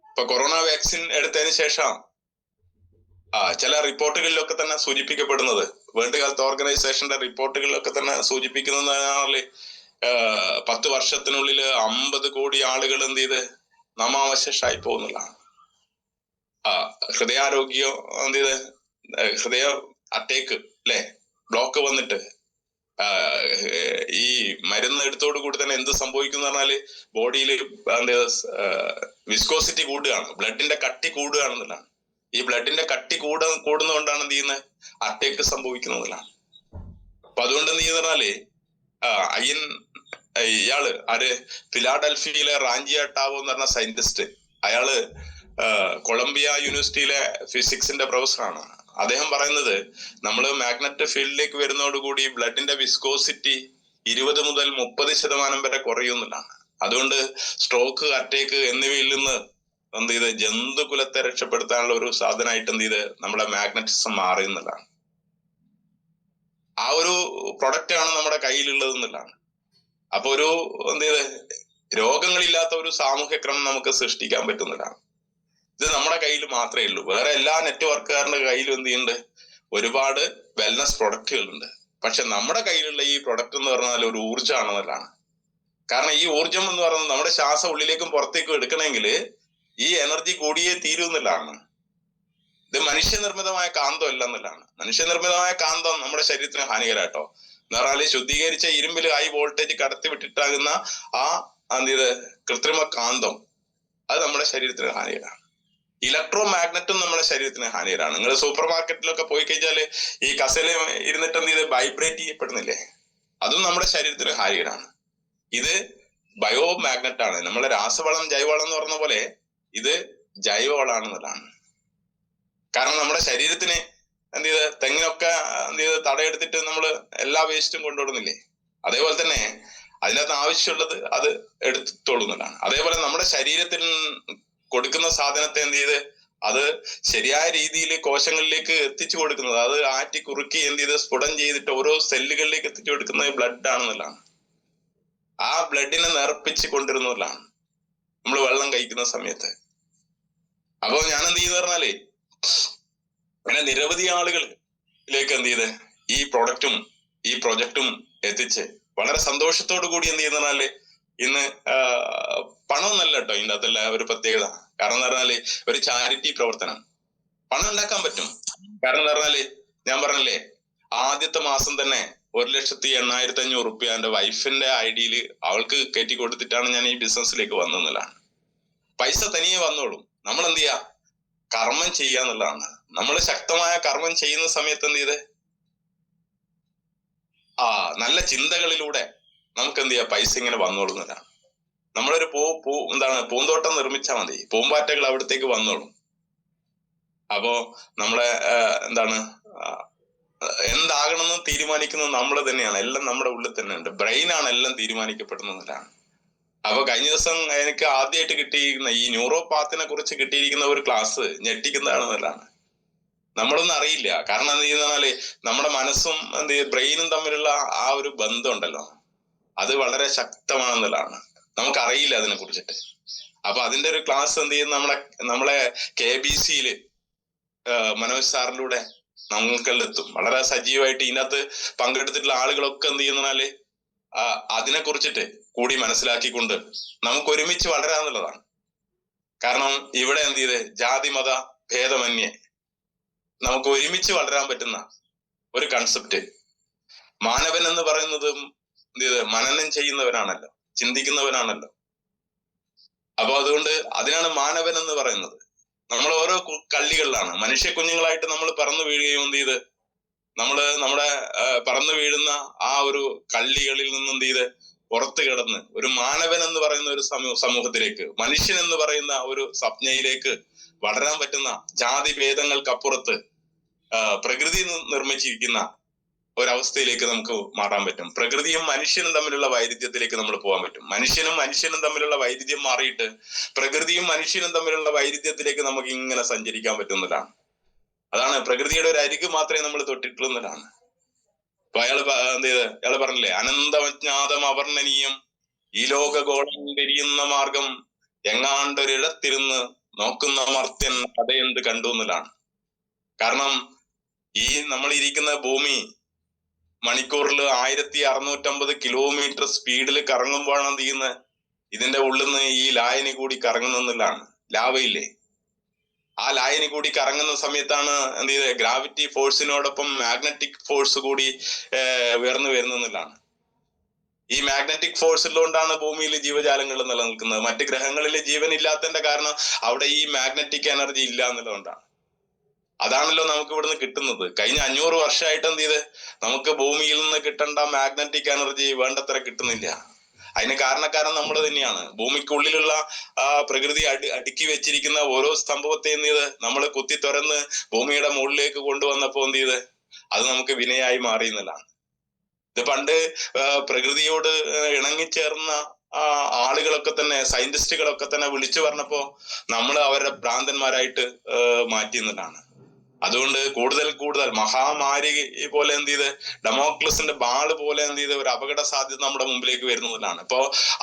B: ഇപ്പൊ കൊറോണ വാക്സിൻ എടുത്തതിന് ശേഷം ചില റിപ്പോർട്ടുകളിലൊക്കെ തന്നെ സൂചിപ്പിക്കപ്പെടുന്നത്, വേൾഡ് ഹെൽത്ത് ഓർഗനൈസേഷന്റെ റിപ്പോർട്ടുകളിലൊക്കെ തന്നെ സൂചിപ്പിക്കുന്നതാണ് 10 വർഷത്തിനുള്ളിൽ 50 കോടി ആളുകൾ എന്ത് ചെയ്ത് നാമാവശേഷമായി പോകുന്നതാണ്. ഹൃദയാരോഗ്യം എന്ത് ചെയ്ത് ഹൃദയ അറ്റാക്ക് അല്ലെ, ബ്ലോക്ക് വന്നിട്ട് ഈ മരുന്ന് എടുത്തോട് കൂടി തന്നെ എന്ത് സംഭവിക്കുന്ന പറഞ്ഞാല് ബോഡിയിൽ വിസ്കോസിറ്റി കൂടുകയാണ്, ബ്ലഡിന്റെ കട്ടി കൂടുകയാണെന്നുള്ളതാണ്. ഈ ബ്ലഡിന്റെ കട്ടി കൂടുന്നതുകൊണ്ടാണ് എന്ത് ചെയ്യുന്നത്, അറ്റാക്ക് സംഭവിക്കുന്നതിലാണ്. അപ്പൊ അതുകൊണ്ട് എന്ത് ചെയ്യുന്ന പറഞ്ഞാല് ഇയാള് ഫിലാഡൽഫിയയിലെ റാഞ്ചിയ ടാവോ എന്ന് പറഞ്ഞ സയന്റിസ്റ്റ്, അയാള് കൊളംബിയ യൂണിവേഴ്സിറ്റിയിലെ ഫിസിക്സിന്റെ പ്രൊഫസറാണ്. അദ്ദേഹം പറയുന്നത് നമ്മള് മാഗ്നറ്റ് ഫീൽഡിലേക്ക് വരുന്നതോടുകൂടി ബ്ലഡിന്റെ വിസ്കോസിറ്റി 20 മുതൽ 30% വരെ കുറയുന്നതാണ്. അതുകൊണ്ട് സ്ട്രോക്ക്, അറ്റാക്ക് എന്നിവയിൽ നിന്ന് എന്ത് ചെയ്ത് ജന്തുകുലത്തെ രക്ഷപ്പെടുത്താനുള്ള ഒരു സാധനമായിട്ട് എന്ത് ചെയ്ത് നമ്മുടെ മാഗ്നറ്റിസം മാറിയെന്നുള്ളതാണ്. ആ ഒരു പ്രൊഡക്റ്റ് ആണ് നമ്മുടെ കയ്യിലുള്ളത് എന്നുള്ളതാണ്. അപ്പൊ ഒരു എന്ത് ചെയ്ത് രോഗങ്ങളില്ലാത്ത ഒരു സാമൂഹ്യ ക്രമം നമുക്ക് സൃഷ്ടിക്കാൻ പറ്റുന്നതാണ്. ഇത് നമ്മുടെ കയ്യിൽ മാത്രമേ ഉള്ളൂ. വേറെ എല്ലാ നെറ്റ്വർക്കുകാരുടെ കയ്യിലും എന്ത് ചെയ്യുന്നുണ്ട്, ഒരുപാട് വെൽനസ് പ്രൊഡക്റ്റുകളുണ്ട്. പക്ഷെ നമ്മുടെ കയ്യിലുള്ള ഈ പ്രൊഡക്റ്റ് എന്ന് പറഞ്ഞാൽ ഒരു ഊർജ്ജമാണെന്നുള്ളതാണ്. കാരണം ഈ ഊർജം എന്ന് പറയുന്നത് നമ്മുടെ ശ്വാസം ഉള്ളിലേക്കും പുറത്തേക്കും എടുക്കണമെങ്കിൽ ഈ എനർജി കൂടിയേ തീരുന്നില്ലാണ്. ഇത് മനുഷ്യനിർമ്മിതമായ കാന്തം അല്ല എന്നുള്ളതാണ്. മനുഷ്യനിർമ്മിതമായ കാന്തം നമ്മുടെ ശരീരത്തിന് ഹാനികരാട്ടോ. എന്ന് പറഞ്ഞാല് ശുദ്ധീകരിച്ച ഇരുമ്പിൽ ഹൈ വോൾട്ടേജ് കടത്തി വിട്ടിട്ടാകുന്ന എന്ത് ചെയ്ത് കൃത്രിമ കാന്തം, അത് നമ്മുടെ ശരീരത്തിന് ഹാനികരാണ്. ഇലക്ട്രോ മാഗ്നറ്റും നമ്മുടെ ശരീരത്തിന് ഹാനികരാണ്. നിങ്ങൾ സൂപ്പർ മാർക്കറ്റിലൊക്കെ പോയി കഴിഞ്ഞാല് ഈ കസേല ഇരുന്നിട്ട് എന്ത് ചെയ്ത് വൈബ്രേറ്റ് ചെയ്യപ്പെടുന്നില്ലേ, അതും നമ്മുടെ ശരീരത്തിന് ഹാനികരാണ്. ഇത് ബയോ മാഗ്നറ്റ് ആണ്. നമ്മളെ രാസവളം ജൈവവളം എന്ന് പറഞ്ഞ പോലെ ഇത് ജൈവവളാണെന്നുള്ളതാണ്. കാരണം നമ്മുടെ ശരീരത്തിന് എന്ത് ചെയ്ത് തെങ്ങിനൊക്കെ എന്ത് ചെയ്ത് തടയെടുത്തിട്ട് നമ്മള് എല്ലാ വേസ്റ്റും കൊണ്ടുവിടുന്നില്ലേ, അതേപോലെ തന്നെ അതിനകത്ത് ആവശ്യമുള്ളത് അത് എടുത്തോളുന്നതാണ്. അതേപോലെ നമ്മുടെ ശരീരത്തിൽ കൊടുക്കുന്ന സാധനത്തെ എന്ത് ചെയ്ത് അത് ശരിയായ രീതിയിൽ കോശങ്ങളിലേക്ക് എത്തിച്ചു കൊടുക്കുന്നത്, അത് ആറ്റി കുറുക്കി എന്ത് ചെയ്ത് സ്ഫുടം ചെയ്തിട്ട് ഓരോ സെല്ലുകളിലേക്ക് എത്തിച്ചു കൊടുക്കുന്നത് ബ്ലഡ് ആണെന്നുള്ളതാണ്. ആ ബ്ലഡിനെ നേർപ്പിച്ച് കൊണ്ടിരുന്നതാണ് നമ്മൾ വെള്ളം കഴിക്കുന്ന സമയത്ത്. അപ്പൊ ഞാൻ എന്ത് ചെയ്തെന്ന് പറഞ്ഞാല് അങ്ങനെ നിരവധി ആളുകളിലേക്ക് എന്ത് ചെയ്ത് ഈ പ്രോഡക്റ്റും ഈ പ്രൊജക്റ്റും എത്തിച്ച് വളരെ സന്തോഷത്തോടു കൂടി എന്ത് ചെയ്യുന്ന പറഞ്ഞാല് ഇന്ന് പണമൊന്നല്ല കേട്ടോ ഇതിൻ്റെ അകത്തുള്ള ഒരു പ്രത്യേകത. കാരണം എന്ന് പറഞ്ഞാല് ഒരു ചാരിറ്റി പ്രവർത്തനം, പണം ഉണ്ടാക്കാൻ പറ്റും. കാരണം എന്ന് പറഞ്ഞാല് ഞാൻ പറഞ്ഞില്ലേ, ആദ്യത്തെ മാസം തന്നെ 1,80,500 റുപ്യ എന്റെ വൈഫിന്റെ ഐഡിയിൽ അവൾക്ക് കയറ്റി കൊടുത്തിട്ടാണ് ഞാൻ ഈ ബിസിനസ്സിലേക്ക് വന്നതെന്നുള്ളതാണ്. പൈസ തനിയെ വന്നോളും. നമ്മൾ എന്ത് ചെയ്യാ, കർമ്മം ചെയ്യാന്നുള്ളതാണ്. നമ്മൾ ശക്തമായ കർമ്മം ചെയ്യുന്ന സമയത്ത് എന്ത് ചെയ്ത് നല്ല ചിന്തകളിലൂടെ നമുക്ക് എന്ത് ചെയ്യാം, പൈസ ഇങ്ങനെ വന്നോളുന്നതാണ്. നമ്മളൊരു പൂന്തോട്ടം നിർമ്മിച്ചാൽ മതി, പൂമ്പാറ്റകൾ അവിടത്തേക്ക് വന്നോളും. അപ്പോ നമ്മളെ എന്താകണമെന്ന് തീരുമാനിക്കുന്നത് നമ്മൾ തന്നെയാണ്. എല്ലാം നമ്മുടെ ഉള്ളിൽ തന്നെ ഉണ്ട്. ബ്രെയിനാണ് എല്ലാം തീരുമാനിക്കപ്പെടുന്നതാണ്. അപ്പൊ കഴിഞ്ഞ ദിവസം എനിക്ക് ആദ്യമായിട്ട് കിട്ടിയിരിക്കുന്ന ഈ ന്യൂറോപാത്തിനെ കുറിച്ച് കിട്ടിയിരിക്കുന്ന ഒരു ക്ലാസ് ഞെട്ടിക്കുന്നതാണെന്നുള്ളതാണ്. നമ്മളൊന്നും അറിയില്ല. കാരണം എന്ത് ചെയ്യുന്നാല് നമ്മുടെ മനസ്സും ബ്രെയിനും തമ്മിലുള്ള ആ ഒരു ബന്ധം ഉണ്ടല്ലോ, അത് വളരെ ശക്തമാണെന്നുള്ളതാണ്. നമുക്കറിയില്ല അതിനെ കുറിച്ചിട്ട്. അപ്പൊ അതിന്റെ ഒരു ക്ലാസ് എന്ത് ചെയ്യും, നമ്മളെ KBCയില് മനോജ് സാറിലൂടെ നമുക്കെത്തും. വളരെ സജീവമായിട്ട് ഇതിനകത്ത് പങ്കെടുത്തിട്ടുള്ള ആളുകളൊക്കെ എന്ത് ചെയ്യുന്നാല് അതിനെ കുറിച്ചിട്ട് കൂടി മനസ്സിലാക്കിക്കൊണ്ട് നമുക്ക് ഒരുമിച്ച് വളരാന്നുള്ളതാണ്. കാരണം ഇവിടെ എന്ത് ചെയ്ത് ജാതി മത ഭേദമന്യേ നമുക്ക് ഒരുമിച്ച് വളരാൻ പറ്റുന്ന ഒരു കൺസെപ്റ്റ്. മാനവൻ എന്ന് പറയുന്നതും മനനം ചെയ്യുന്നവനാണല്ലോ, ചിന്തിക്കുന്നവനാണല്ലോ. അപ്പൊ അതുകൊണ്ട് അതിനാണ് മാനവൻ എന്ന് പറയുന്നത്. നമ്മൾ ഓരോ കള്ളികളിലാണ് മനുഷ്യ കുഞ്ഞുങ്ങളായിട്ട് നമ്മൾ പറന്നു വീഴുകയും നമ്മുടെ പറന്നു വീഴുന്ന ആ ഒരു കള്ളികളിൽ നിന്ന് പുറത്തു കിടന്ന് ഒരു മാനവൻ എന്ന് പറയുന്ന ഒരു സമൂഹത്തിലേക്ക്, മനുഷ്യൻ എന്ന് പറയുന്ന ഒരു സംജ്ഞയിലേക്ക് വളരാൻ പറ്റുന്ന ജാതി ഭേദങ്ങൾക്കപ്പുറത്ത് പ്രകൃതി നിർമ്മിച്ചിരിക്കുന്ന ഒരവസ്ഥയിലേക്ക് നമുക്ക് മാറാൻ പറ്റും. പ്രകൃതിയും മനുഷ്യനും തമ്മിലുള്ള വൈരുദ്ധ്യത്തിലേക്ക് നമ്മൾ പോകാൻ പറ്റും. മനുഷ്യനും തമ്മിലുള്ള വൈരുദ്ധ്യം മാറിയിട്ട് പ്രകൃതിയും മനുഷ്യനും തമ്മിലുള്ള വൈരുദ്ധ്യത്തിലേക്ക് നമുക്ക് ഇങ്ങനെ സഞ്ചരിക്കാൻ പറ്റുന്നതാണ്. അതാണ് പ്രകൃതിയുടെ ഒരു അരികു മാത്രമേ നമ്മൾ തൊട്ടിട്ടുള്ളതാണ്. അപ്പൊ അയാള് പറഞ്ഞില്ലേ, അനന്തമജ്ഞാതം അവർണ്ണനീയം ഈ ലോകഗോളം തിരിയുന്ന മാർഗം എങ്ങാണ്ടൊരിടത്തിരുന്ന് നോക്കുന്ന മർത്യൻ കഥയെന്ത് കണ്ടു എന്നതാണ്. കാരണം ഈ നമ്മൾ ഇരിക്കുന്ന ഭൂമി മണിക്കൂറിൽ 1650 കിലോമീറ്റർ സ്പീഡിൽ കറങ്ങുമ്പോഴാണ് ചെയ്യുന്നത്, ഇതിന്റെ ഉള്ളിൽ നിന്ന് ഈ ലായനി കൂടി കറങ്ങുന്നതാണ്. ലാവയില്ലേ, ആ ലായനി കൂടി കറങ്ങുന്ന സമയത്താണ് ഗ്രാവിറ്റി ഫോഴ്സിനോടൊപ്പം മാഗ്നറ്റിക് ഫോഴ്സ് കൂടി ഉയർന്നു വരുന്നതാണ്. ഈ മാഗ്നറ്റിക് ഫോഴ്സിലുകൊണ്ടാണ് ഭൂമിയിൽ ജീവജാലങ്ങൾ നിലനിൽക്കുന്നത്. മറ്റ് ഗ്രഹങ്ങളിൽ ജീവൻ ഇല്ലാത്തതിന്റെ കാരണം അവിടെ ഈ മാഗ്നറ്റിക് എനർജി ഇല്ല എന്നുള്ളതുകൊണ്ടാണ്. അതാണല്ലോ നമുക്ക് ഇവിടുന്ന് കിട്ടുന്നത്. കഴിഞ്ഞ 500 വർഷമായിട്ട് നമുക്ക് ഭൂമിയിൽ നിന്ന് കിട്ടേണ്ട മാഗ്നറ്റിക് എനർജി വേണ്ടത്ര കിട്ടുന്നില്ല. അതിന് കാരണക്കാരൻ നമ്മൾ തന്നെയാണ്. ഭൂമിക്കുള്ളിലുള്ള പ്രകൃതി അടുക്കി വെച്ചിരിക്കുന്ന ഓരോ സംഭവത്തെയും നമ്മൾ കുത്തി തുറന്ന് ഭൂമിയുടെ മുകളിലേക്ക് കൊണ്ടുവന്നപ്പോ അത് നമുക്ക് വിനയായി മാറിയെന്നതാണ്. ഇത് പണ്ട് പ്രകൃതിയോട് ഇണങ്ങിച്ചേർന്ന ആളുകളൊക്കെ തന്നെ, സയന്റിസ്റ്റുകളൊക്കെ തന്നെ വിളിച്ചു പറഞ്ഞപ്പോ നമ്മൾ അവരുടെ ഭ്രാന്തന്മാരായിട്ട് മാറ്റിയെന്നതാണ്. അതുകൊണ്ട് കൂടുതൽ മഹാമാരി പോലെ ഡെമോക്ലസിന്റെ ബാള് പോലെ ഒരു അപകട സാധ്യത നമ്മുടെ മുമ്പിലേക്ക് വരുന്നതാണ്. ഇപ്പോ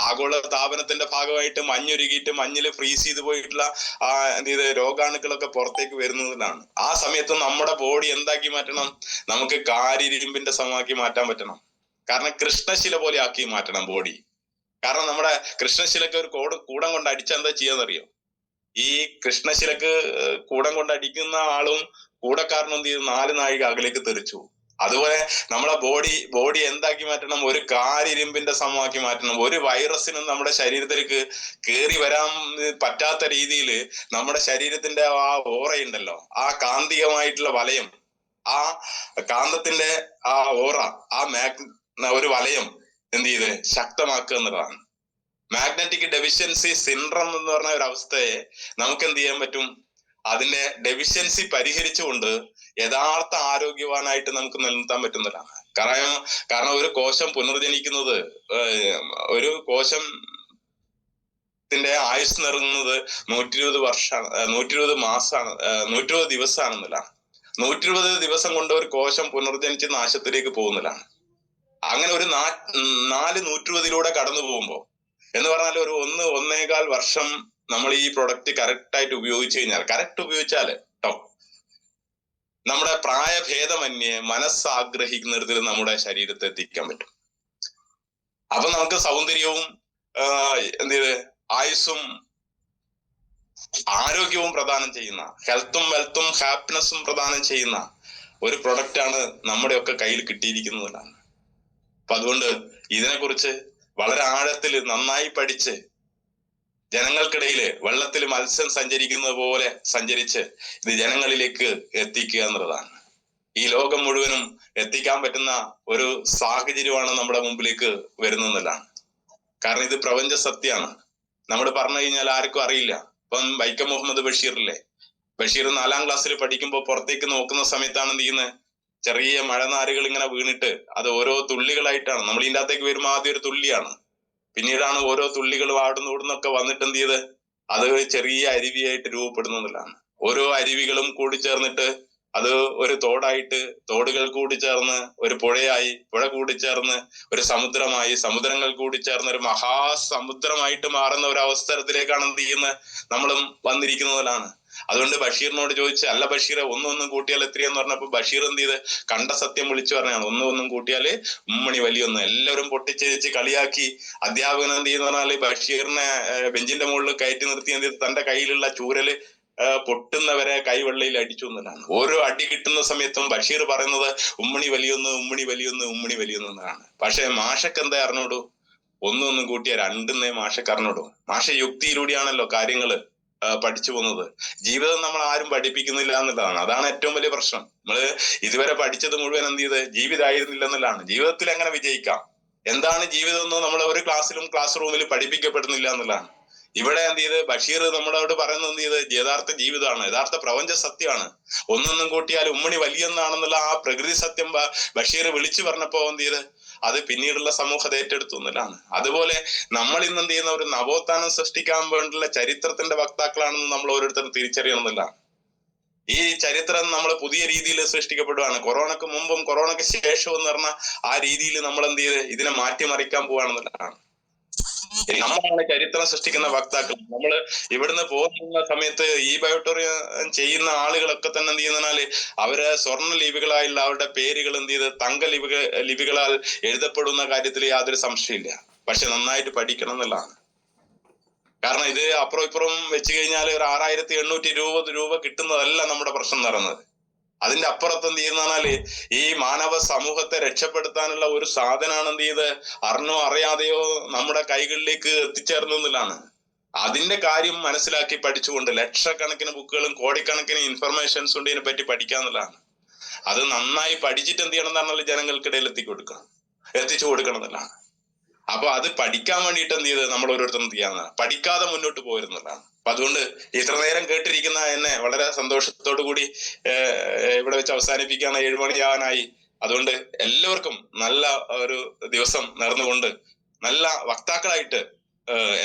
B: ആഗോള താപനത്തിന്റെ ഭാഗമായിട്ട് മഞ്ഞുരുകിയിട്ട് മഞ്ഞിൽ ഫ്രീസ് ചെയ്ത് പോയിട്ടുള്ള രോഗാണുക്കളൊക്കെ പുറത്തേക്ക് വരുന്നതാണ്. ആ സമയത്ത് നമ്മുടെ ബോഡി എന്താക്കി മാറ്റണം? നമുക്ക് കാരിരുമ്പിന്റെ സമമാക്കി മാറ്റാൻ പറ്റണം. കാരണം കൃഷ്ണശില പോലെ ആക്കി മാറ്റണം ബോഡി. കാരണം നമ്മുടെ കൃഷ്ണശിലക്ക് ഒരു കൂടം കൊണ്ട് അടിച്ചാൽ എന്താ ചെയ്യാന്നറിയോ? ഈ കൃഷ്ണശിലക്ക് കൂടം കൊണ്ട് അടിക്കുന്ന ആളും കൂടക്കാരനും 4 നാഴിക അകലേക്ക് തെറിച്ചു. അതുപോലെ നമ്മളെ ബോഡി എന്താക്കി മാറ്റണം? ഒരു കാരിരുമ്പിന്റെ സമമാക്കി മാറ്റണം. ഒരു വൈറസിനും നമ്മുടെ ശരീരത്തിലേക്ക് കയറി വരാൻ പറ്റാത്ത രീതിയിൽ നമ്മുടെ ശരീരത്തിന്റെ ആ ഓറയുണ്ടല്ലോ, ആ കാന്തികമായിട്ടുള്ള വലയം, ആ കാന്തത്തിന്റെ ആ ഓറ, ആ ഒരു വലയം ശക്തമാക്കുക എന്നുള്ളതാണ്. മാഗ്നറ്റിക് ഡെഫിഷ്യൻസി സിൻഡ്രം എന്ന് പറഞ്ഞ ഒരു അവസ്ഥയെ നമുക്ക് എന്ത് ചെയ്യാൻ പറ്റും? അതിന്റെ ഡെഫിഷ്യൻസി പരിഹരിച്ചുകൊണ്ട് യഥാർത്ഥ ആരോഗ്യവാനായിട്ട് നമുക്ക് നിലനിർത്താൻ പറ്റുന്നതാണ്. കാരണം ഒരു കോശം പുനർജനിക്കുന്നത്, ഒരു കോശത്തിന്റെ ആയുസ് നിറങ്ങുന്നത് 120 വർഷമാണ്, 120 മാസമാണ്, 120 ദിവസമാണെന്നുള്ളതാണ്. 120 ദിവസം കൊണ്ട് ഒരു കോശം പുനർജനിച്ച് നാശത്തിലേക്ക് പോകുന്നതാണ്. അങ്ങനെ ഒരു 4 120 കടന്നു പോകുമ്പോ എന്ന് പറഞ്ഞാൽ ഒരു 1-1.25 വർഷം നമ്മൾ ഈ പ്രൊഡക്റ്റ് കറക്റ്റ് ആയിട്ട് ഉപയോഗിച്ചാല് കേട്ടോ, നമ്മുടെ പ്രായഭേദമന്യേ മനസ്സാഗ്രഹിക്കുന്നിടത്തിൽ നമ്മുടെ ശരീരത്തെ എത്തിക്കാൻ പറ്റും. അപ്പൊ നമുക്ക് സൗന്ദര്യവും ആയുസ്സും ആരോഗ്യവും പ്രദാനം ചെയ്യുന്ന, ഹെൽത്തും വെൽത്തും ഹാപ്പിനെസ്സും പ്രദാനം ചെയ്യുന്ന ഒരു പ്രൊഡക്റ്റാണ് നമ്മുടെയൊക്കെ കയ്യിൽ കിട്ടിയിരിക്കുന്നതാണ്. അപ്പൊ അതുകൊണ്ട് ഇതിനെക്കുറിച്ച് വളരെ ആഴത്തിൽ നന്നായി പഠിച്ച് ജനങ്ങൾക്കിടയിൽ വെള്ളത്തിൽ മത്സ്യം സഞ്ചരിക്കുന്നത് പോലെ സഞ്ചരിച്ച് ഇത് ജനങ്ങളിലേക്ക് എത്തിക്കുക എന്നുള്ളതാണ്. ഈ ലോകം മുഴുവനും എത്തിക്കാൻ പറ്റുന്ന ഒരു സാഹചര്യമാണ് നമ്മുടെ മുമ്പിലേക്ക് വരുന്നതെന്നുള്ളതാണ്. കാരണം ഇത് പ്രപഞ്ച സത്യമാണ്. നമ്മൾ പറഞ്ഞു കഴിഞ്ഞാൽ ആർക്കും അറിയില്ല. ഇപ്പം വൈക്കം മുഹമ്മദ് ബഷീറില്ലേ, ബഷീർ 4ാം ക്ലാസ്സിൽ പഠിക്കുമ്പോൾ പുറത്തേക്ക് നോക്കുന്ന സമയത്താണ് ചെയ്യുന്നത്, ചെറിയ മഴനാരുകൾ ഇങ്ങനെ വീണിട്ട് അത് ഓരോ തുള്ളികളായിട്ടാണ്, നമ്മൾ ഇതിൻ്റെ അകത്തേക്ക് വരുമ്പോൾ ആദ്യം ഒരു തുള്ളിയാണ്, പിന്നീടാണ് ഓരോ തുള്ളികളും അവിടുന്ന് ഇവിടുന്നൊക്കെ വന്നിട്ട് എന്ത് ചെയ്ത് അത് ചെറിയ അരുവിയായിട്ട് രൂപപ്പെടുന്നതിലാണ്. ഓരോ അരുവികളും കൂടി ചേർന്നിട്ട് അത് ഒരു തോടായിട്ട്, തോടുകൾ കൂടി ചേർന്ന് ഒരു പുഴയായി, പുഴ കൂടി ചേർന്ന് ഒരു സമുദ്രമായി, സമുദ്രങ്ങൾ കൂടി ചേർന്ന് ഒരു മഹാസമുദ്രമായിട്ട് മാറുന്ന ഒരു അവസരത്തിലേക്കാണ് എന്ത് ചെയ്യുന്നത് നമ്മളും വന്നിരിക്കുന്നതിലാണ്. അതുകൊണ്ട് ബഷീറിനോട് ചോദിച്ച്, അല്ല ബഷീറെ ഒന്നും കൂട്ടിയാൽ എത്രയെന്ന് പറഞ്ഞപ്പോ ബഷീർ എന്ത് ചെയ്ത് കണ്ട സത്യം വിളിച്ചു പറഞ്ഞാണ്, ഒന്നും കൂട്ടിയാല് ഉമ്മണി വലിയൊന്ന്. എല്ലാവരും പൊട്ടിച്ചിരിച്ച് കളിയാക്കി. അധ്യാപകൻ എന്ത് ചെയ്യുന്ന പറഞ്ഞാല് ബഷീറിനെ ബെഞ്ചിന്റെ മുകളിൽ കയറ്റി നിർത്തി എന്ത് ചെയ്ത് തന്റെ കയ്യിലുള്ള ചൂരല് പൊട്ടുന്നവരെ കൈവെള്ളയിൽ അടിച്ചു എന്നതാണ്. ഓരോ അടി കിട്ടുന്ന സമയത്തും ബഷീർ പറയുന്നത് ഉമ്മണി വലിയൊന്ന്, ഉമ്മണി വലിയൊന്ന്, ഉമ്മണി വലിയൊന്ന് എന്നാണ്. പക്ഷെ മാഷക്ക് എന്താ അറിഞ്ഞോടൂ? ഒന്നൊന്നും കൂട്ടിയ രണ്ടെന്നേ മാഷക്ക് അറിഞ്ഞോടൂ. മാഷ യുക്തിയിലൂടെയാണല്ലോ കാര്യങ്ങള് പഠിച്ചു പോകുന്നത്. ജീവിതം നമ്മൾ ആരും പഠിപ്പിക്കുന്നില്ല എന്നുള്ളതാണ്. അതാണ് ഏറ്റവും വലിയ പ്രശ്നം. നമ്മള് ഇതുവരെ പഠിച്ചത് മുഴുവൻ എന്ത് ചെയ്ത് ജീവിതമായിരുന്നില്ല എന്നുള്ളതാണ്. ജീവിതത്തിൽ എങ്ങനെ വിജയിക്കാം, എന്താണ് ജീവിതം എന്ന് നമ്മൾ ഒരു ക്ലാസ് റൂമിൽ പഠിപ്പിക്കപ്പെടുന്നില്ല എന്നുള്ളതാണ്. ഇവിടെ എന്ത് ചെയ്ത് ബഷീർ നമ്മളോട് പറയുന്നത് എന്ത് ചെയ്ത് യഥാർത്ഥ ജീവിതമാണ്, യഥാർത്ഥ പ്രപഞ്ച സത്യമാണ്. ഒന്നൊന്നും കൂട്ടിയാൽ ഉമ്മണി വലിയെന്നാണെന്നുള്ള ആ പ്രകൃതി സത്യം ബഷീർ വിളിച്ചു പറഞ്ഞപ്പോ എന്ത് ചെയ്ത് അത് പിന്നീടുള്ള സമൂഹത്തെ ഏറ്റെടുത്തു എന്നുള്ളതാണ്. അതുപോലെ നമ്മൾ ഇന്ന് എന്ത് ചെയ്യുന്ന ഒരു നവോത്ഥാനം സൃഷ്ടിക്കാൻ വേണ്ടിയുള്ള ചരിത്രത്തിന്റെ വക്താക്കളാണെന്ന് നമ്മൾ ഓരോരുത്തരും തിരിച്ചറിയണം എന്നുള്ളതാണ്. ഈ ചരിത്രം നമ്മൾ പുതിയ രീതിയിൽ സൃഷ്ടിക്കപ്പെടുകയാണ്. കൊറോണക്ക് മുമ്പും കൊറോണക്ക് ശേഷവും എന്ന് പറഞ്ഞ ആ രീതിയിൽ നമ്മൾ എന്ത് ചെയ്ത് ഇതിനെ മാറ്റിമറിക്കാൻ പോവാണെന്നുള്ളതാണ്. നമ്മളാണ് ചരിത്രം സൃഷ്ടിക്കുന്ന വക്താക്കൾ. നമ്മൾ ഇവിടുന്ന് പോകുന്ന സമയത്ത് ഈ ബയോട്ടോറിയം ചെയ്യുന്ന ആളുകളൊക്കെ തന്നെ എന്ത് ചെയ്യുന്നാല് അവര് സ്വർണ്ണ ലിപികളായുള്ള അവരുടെ പേരുകൾ എന്ത് ചെയ്ത് തങ്ക ലിപികളാൽ എഴുതപ്പെടുന്ന കാര്യത്തിൽ യാതൊരു സംശയമില്ല. പക്ഷെ നന്നായിട്ട് പഠിക്കണം എന്നുള്ളതാണ്. കാരണം ഇത് അപ്പുറം ഇപ്പുറം വെച്ച് കഴിഞ്ഞാൽ ഒരു 6820 രൂപ കിട്ടുന്നതല്ല നമ്മുടെ പ്രശ്നം നടന്നത്. അതിന്റെ അപ്പുറത്ത് എന്ത് ചെയ്യുന്നാല് ഈ മാനവ സമൂഹത്തെ രക്ഷപ്പെടുത്താനുള്ള ഒരു സാധനമാണ് എന്ത് ചെയ്ത് അറിഞ്ഞോ അറിയാതെയോ നമ്മുടെ കൈകളിലേക്ക് എത്തിച്ചേർന്നു എന്നുള്ളതാണ്. അതിന്റെ കാര്യം മനസ്സിലാക്കി പഠിച്ചുകൊണ്ട് ലക്ഷക്കണക്കിന് ബുക്കുകളും കോടിക്കണക്കിന് ഇൻഫർമേഷൻസ് ഉണ്ട് ഇതിനെ പറ്റി പഠിക്കാന്നുള്ളതാണ്. അത് നന്നായി പഠിച്ചിട്ട് എന്ത് ചെയ്യണം എന്ന് പറഞ്ഞാൽ ജനങ്ങൾക്കിടയിൽ എത്തിച്ചു കൊടുക്കണം എന്നുള്ളതാണ്. അപ്പൊ അത് പഠിക്കാൻ വേണ്ടിയിട്ട് എന്ത് ചെയ്ത് നമ്മൾ ഓരോരുത്തരും ചെയ്യാവുന്നതാണ്, പഠിക്കാതെ മുന്നോട്ട് പോയിരുന്നതാണ്. അപ്പൊ അതുകൊണ്ട് ഇത്ര നേരം കേട്ടിരിക്കുന്ന എന്നെ വളരെ സന്തോഷത്തോടു കൂടി ഇവിടെ വെച്ച് അവസാനിപ്പിക്കുകയാണ്. 7 മണിയാവാനായി. അതുകൊണ്ട് എല്ലാവർക്കും നല്ല ഒരു ദിവസം നേർന്നുകൊണ്ട് നല്ല വക്താക്കളായിട്ട്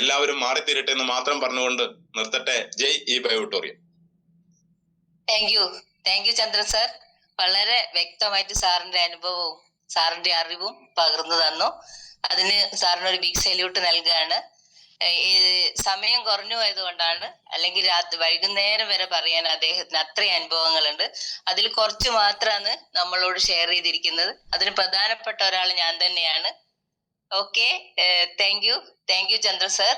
B: എല്ലാവരും മാറിത്തീരട്ടെ എന്ന് മാത്രം പറഞ്ഞുകൊണ്ട് നിർത്തട്ടെ. ജയ് ഈ ബയോട്ടോറിയം.
A: Thank you Chandran sir. വളരെ വ്യക്തമായിട്ട് സാറിന്റെ അനുഭവവും സാറിന്റെ അറിവും പകർന്നു തന്നു. അതിന് സാറിന് ഒരു ബിഗ് സല്യൂട്ട് നൽകുകയാണ്. സമയം കുറഞ്ഞു പോയതുകൊണ്ടാണ്, അല്ലെങ്കിൽ വൈകുന്നേരം വരെ പറയാൻ അദ്ദേഹത്തിന് അത്രയും അനുഭവങ്ങളുണ്ട്. അതിൽ കുറച്ച് മാത്രമാണ് നമ്മളോട് ഷെയർ ചെയ്തിരിക്കുന്നത്. അതിന് പ്രധാനപ്പെട്ട ഒരാൾ ഞാൻ തന്നെയാണ്. Okay, thank you Chandran sir.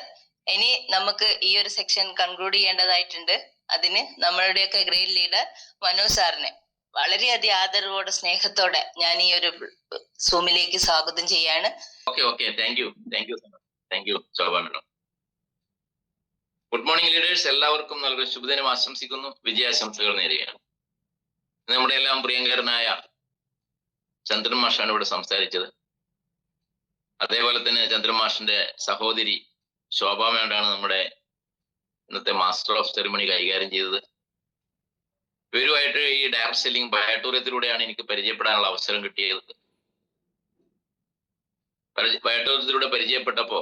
A: ഇനി നമുക്ക് ഈ ഒരു സെക്ഷൻ കൺക്ലൂഡ് ചെയ്യേണ്ടതായിട്ടുണ്ട്. അതിന് നമ്മളുടെയൊക്കെ ഗ്രേറ്റ് ലീഡർ മനോജ് സാറിനെ വളരെയധികം ആദരവോടെ സ്നേഹത്തോടെ ഞാൻ ഈ ഒരു സൂമിലേക്ക് സ്വാഗതം ചെയ്യാണ്.
C: Okay thank you Shobha madam. Good morning leaders. എല്ലാവർക്കും നല്ലൊരു ശുഭദിനം ആശംസിക്കുന്നു, വിജയാശംസകൾ നേരുകയാണ്. നമ്മുടെ എല്ലാം പ്രിയങ്കരനായ ചന്ദ്രൻ മാഷാണ് ഇവിടെ സംസാരിച്ചത്. അതേപോലെ തന്നെ ചന്ദ്രൻ മാഷിന്റെ സഹോദരി ശോഭ മേഡാണ് നമ്മുടെ ഇന്നത്തെ മാസ്റ്റർ ഓഫ് സെറിമണി കൈകാര്യം ചെയ്തത്. ഇവരുമായിട്ട് ഈ ഡയറക്ട് സെല്ലിംഗ് ബയോട്ടോറിയത്തിലൂടെയാണ് എനിക്ക് പരിചയപ്പെടാനുള്ള അവസരം കിട്ടിയത്. ബയോട്ടോറിയത്തിലൂടെ പരിചയപ്പെട്ടപ്പോ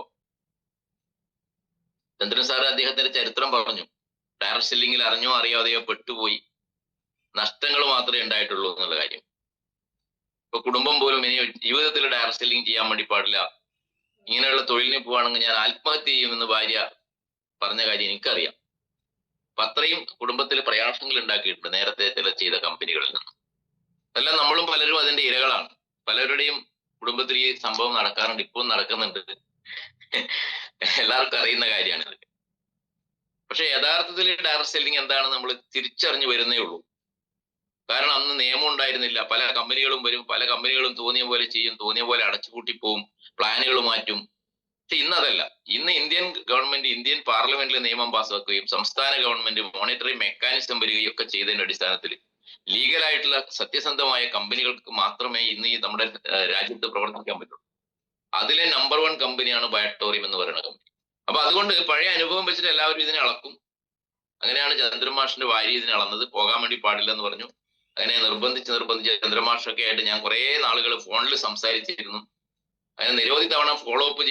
C: ചന്ദ്രൻ സാറ് അദ്ദേഹത്തിന്റെ ചരിത്രം പറഞ്ഞു. ഡയറക്ട് സെല്ലിംഗിൽ അറിഞ്ഞോ അറിയാതെയോ പെട്ടുപോയി, നഷ്ടങ്ങൾ മാത്രമേ ഉണ്ടായിട്ടുള്ളൂ എന്നുള്ള കാര്യം. ഇപ്പൊ കുടുംബം പോലും ഇനി ജീവിതത്തിൽ ഡയറക്ട് സെല്ലിംഗ് ചെയ്യാൻ വേണ്ടി പാടില്ല, ഇങ്ങനെയുള്ള തൊഴിലിന് പോവാണെങ്കിൽ ഞാൻ ആത്മഹത്യ ചെയ്യുമെന്ന് ഭാര്യ പറഞ്ഞ കാര്യം എനിക്കറിയാം. അപ്പൊ അത്രയും കുടുംബത്തിൽ പ്രയാസങ്ങൾ ഉണ്ടാക്കിയിട്ടുണ്ട് നേരത്തെ ചില ചെയ്ത കമ്പനികളിൽ നിന്ന്. അതെല്ലാം നമ്മളും പലരും അതിന്റെ ഇരകളാണ്. പലരുടെയും കുടുംബത്തിൽ ഈ സംഭവം നടക്കാറുണ്ട്, ഇപ്പം നടക്കുന്നുണ്ട്, എല്ലാവർക്കും അറിയുന്ന കാര്യമാണ്. പക്ഷെ യഥാർത്ഥത്തിൽ ഡയറക്ട് സെല്ലിംഗ് എന്താണ് നമ്മൾ തിരിച്ചറിഞ്ഞു വരുന്നേ ഉള്ളൂ. കാരണം അന്ന് നിയമം ഉണ്ടായിരുന്നില്ല. പല കമ്പനികളും വരും, പല കമ്പനികളും തോന്നിയ പോലെ ചെയ്യും, തോന്നിയ പോലെ അടച്ചുപൂട്ടി പോവും, പ്ലാനുകൾ മാറ്റും. പക്ഷെ ഇന്നതല്ല. ഇന്ന് ഇന്ത്യൻ ഗവൺമെന്റ്, ഇന്ത്യൻ പാർലമെന്റിൽ നിയമം പാസ്സാക്കുകയും സംസ്ഥാന ഗവൺമെന്റ് മോണിറ്ററി മെക്കാനിസം വരികയും ഒക്കെ ചെയ്തതിന്റെ അടിസ്ഥാനത്തിൽ ലീഗലായിട്ടുള്ള സത്യസന്ധമായ കമ്പനികൾക്ക് മാത്രമേ ഇന്ന് ഈ നമ്മുടെ രാജ്യത്ത് പ്രവർത്തിക്കാൻ പറ്റുള്ളൂ. അതിലെ നമ്പർ 1 കമ്പനിയാണ് ബയോട്ടോറിയം എന്ന് പറയുന്ന കമ്പനി. അപ്പൊ അതുകൊണ്ട് പഴയ അനുഭവം വെച്ചിട്ട് എല്ലാവരും ഇതിനെ അളക്കും. അങ്ങനെയാണ് ചന്ദ്രൻ മാഷിന്റെ ഭാര്യ ഇതിനെ അളന്നത്. പോകാൻ വേണ്ടി പാടില്ലെന്ന് പറഞ്ഞു. അങ്ങനെ നിർബന്ധിച്ച് ചന്ദ്രൻ മാഷൊക്കെ ആയിട്ട് ഞാൻ കുറെ നാളുകൾ ഫോണിൽ സംസാരിച്ചിരുന്നു. അങ്ങനെ നിരവധി തവണ ഫോളോ അപ്പ്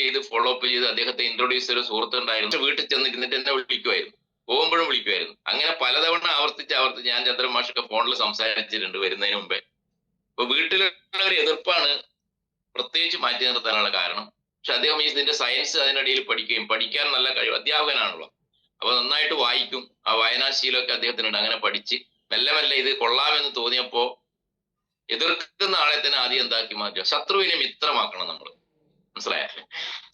C: ചെയ്ത് അദ്ദേഹത്തെ ഇൻട്രൊഡ്യൂസ് ചെയ്ത സുഹൃത്തുണ്ടായിരുന്നു. വീട്ടിൽ ചെന്നിരുന്നിട്ട് എന്നെ വിളിക്കുമായിരുന്നു, പോകുമ്പോഴും വിളിക്കുമായിരുന്നു. അങ്ങനെ പലതവണ ആവർത്തിച്ച് ഞാൻ ചന്ദ്രൻ മാഷൊക്കെ ഫോണിൽ സംസാരിച്ചിട്ടുണ്ട് വരുന്നതിന് മുമ്പേ. അപ്പൊ വീട്ടിലുള്ള ഒരു എതിർപ്പാണ് പ്രത്യേകിച്ച് മാറ്റി നിർത്താനുള്ള കാരണം. പക്ഷെ അദ്ദേഹം ഇതിന്റെ സയൻസ് അതിനിടയിൽ പഠിക്കാൻ നല്ല കഴിവ്, അധ്യാപകനാണല്ലോ. അപ്പൊ നന്നായിട്ട് വായിക്കും. ആ വായനാശീലമൊക്കെ അദ്ദേഹത്തിനുണ്ട്. അങ്ങനെ പഠിച്ച് മെല്ലെ ഇത് കൊള്ളാമെന്ന് തോന്നിയപ്പോ എതിർക്കുന്ന ആളെ തന്നെ ആദ്യം എന്താക്കി മാറ്റുക, ശത്രുവിനെ മിത്രമാക്കണം നമ്മൾ. മനസ്സിലായ?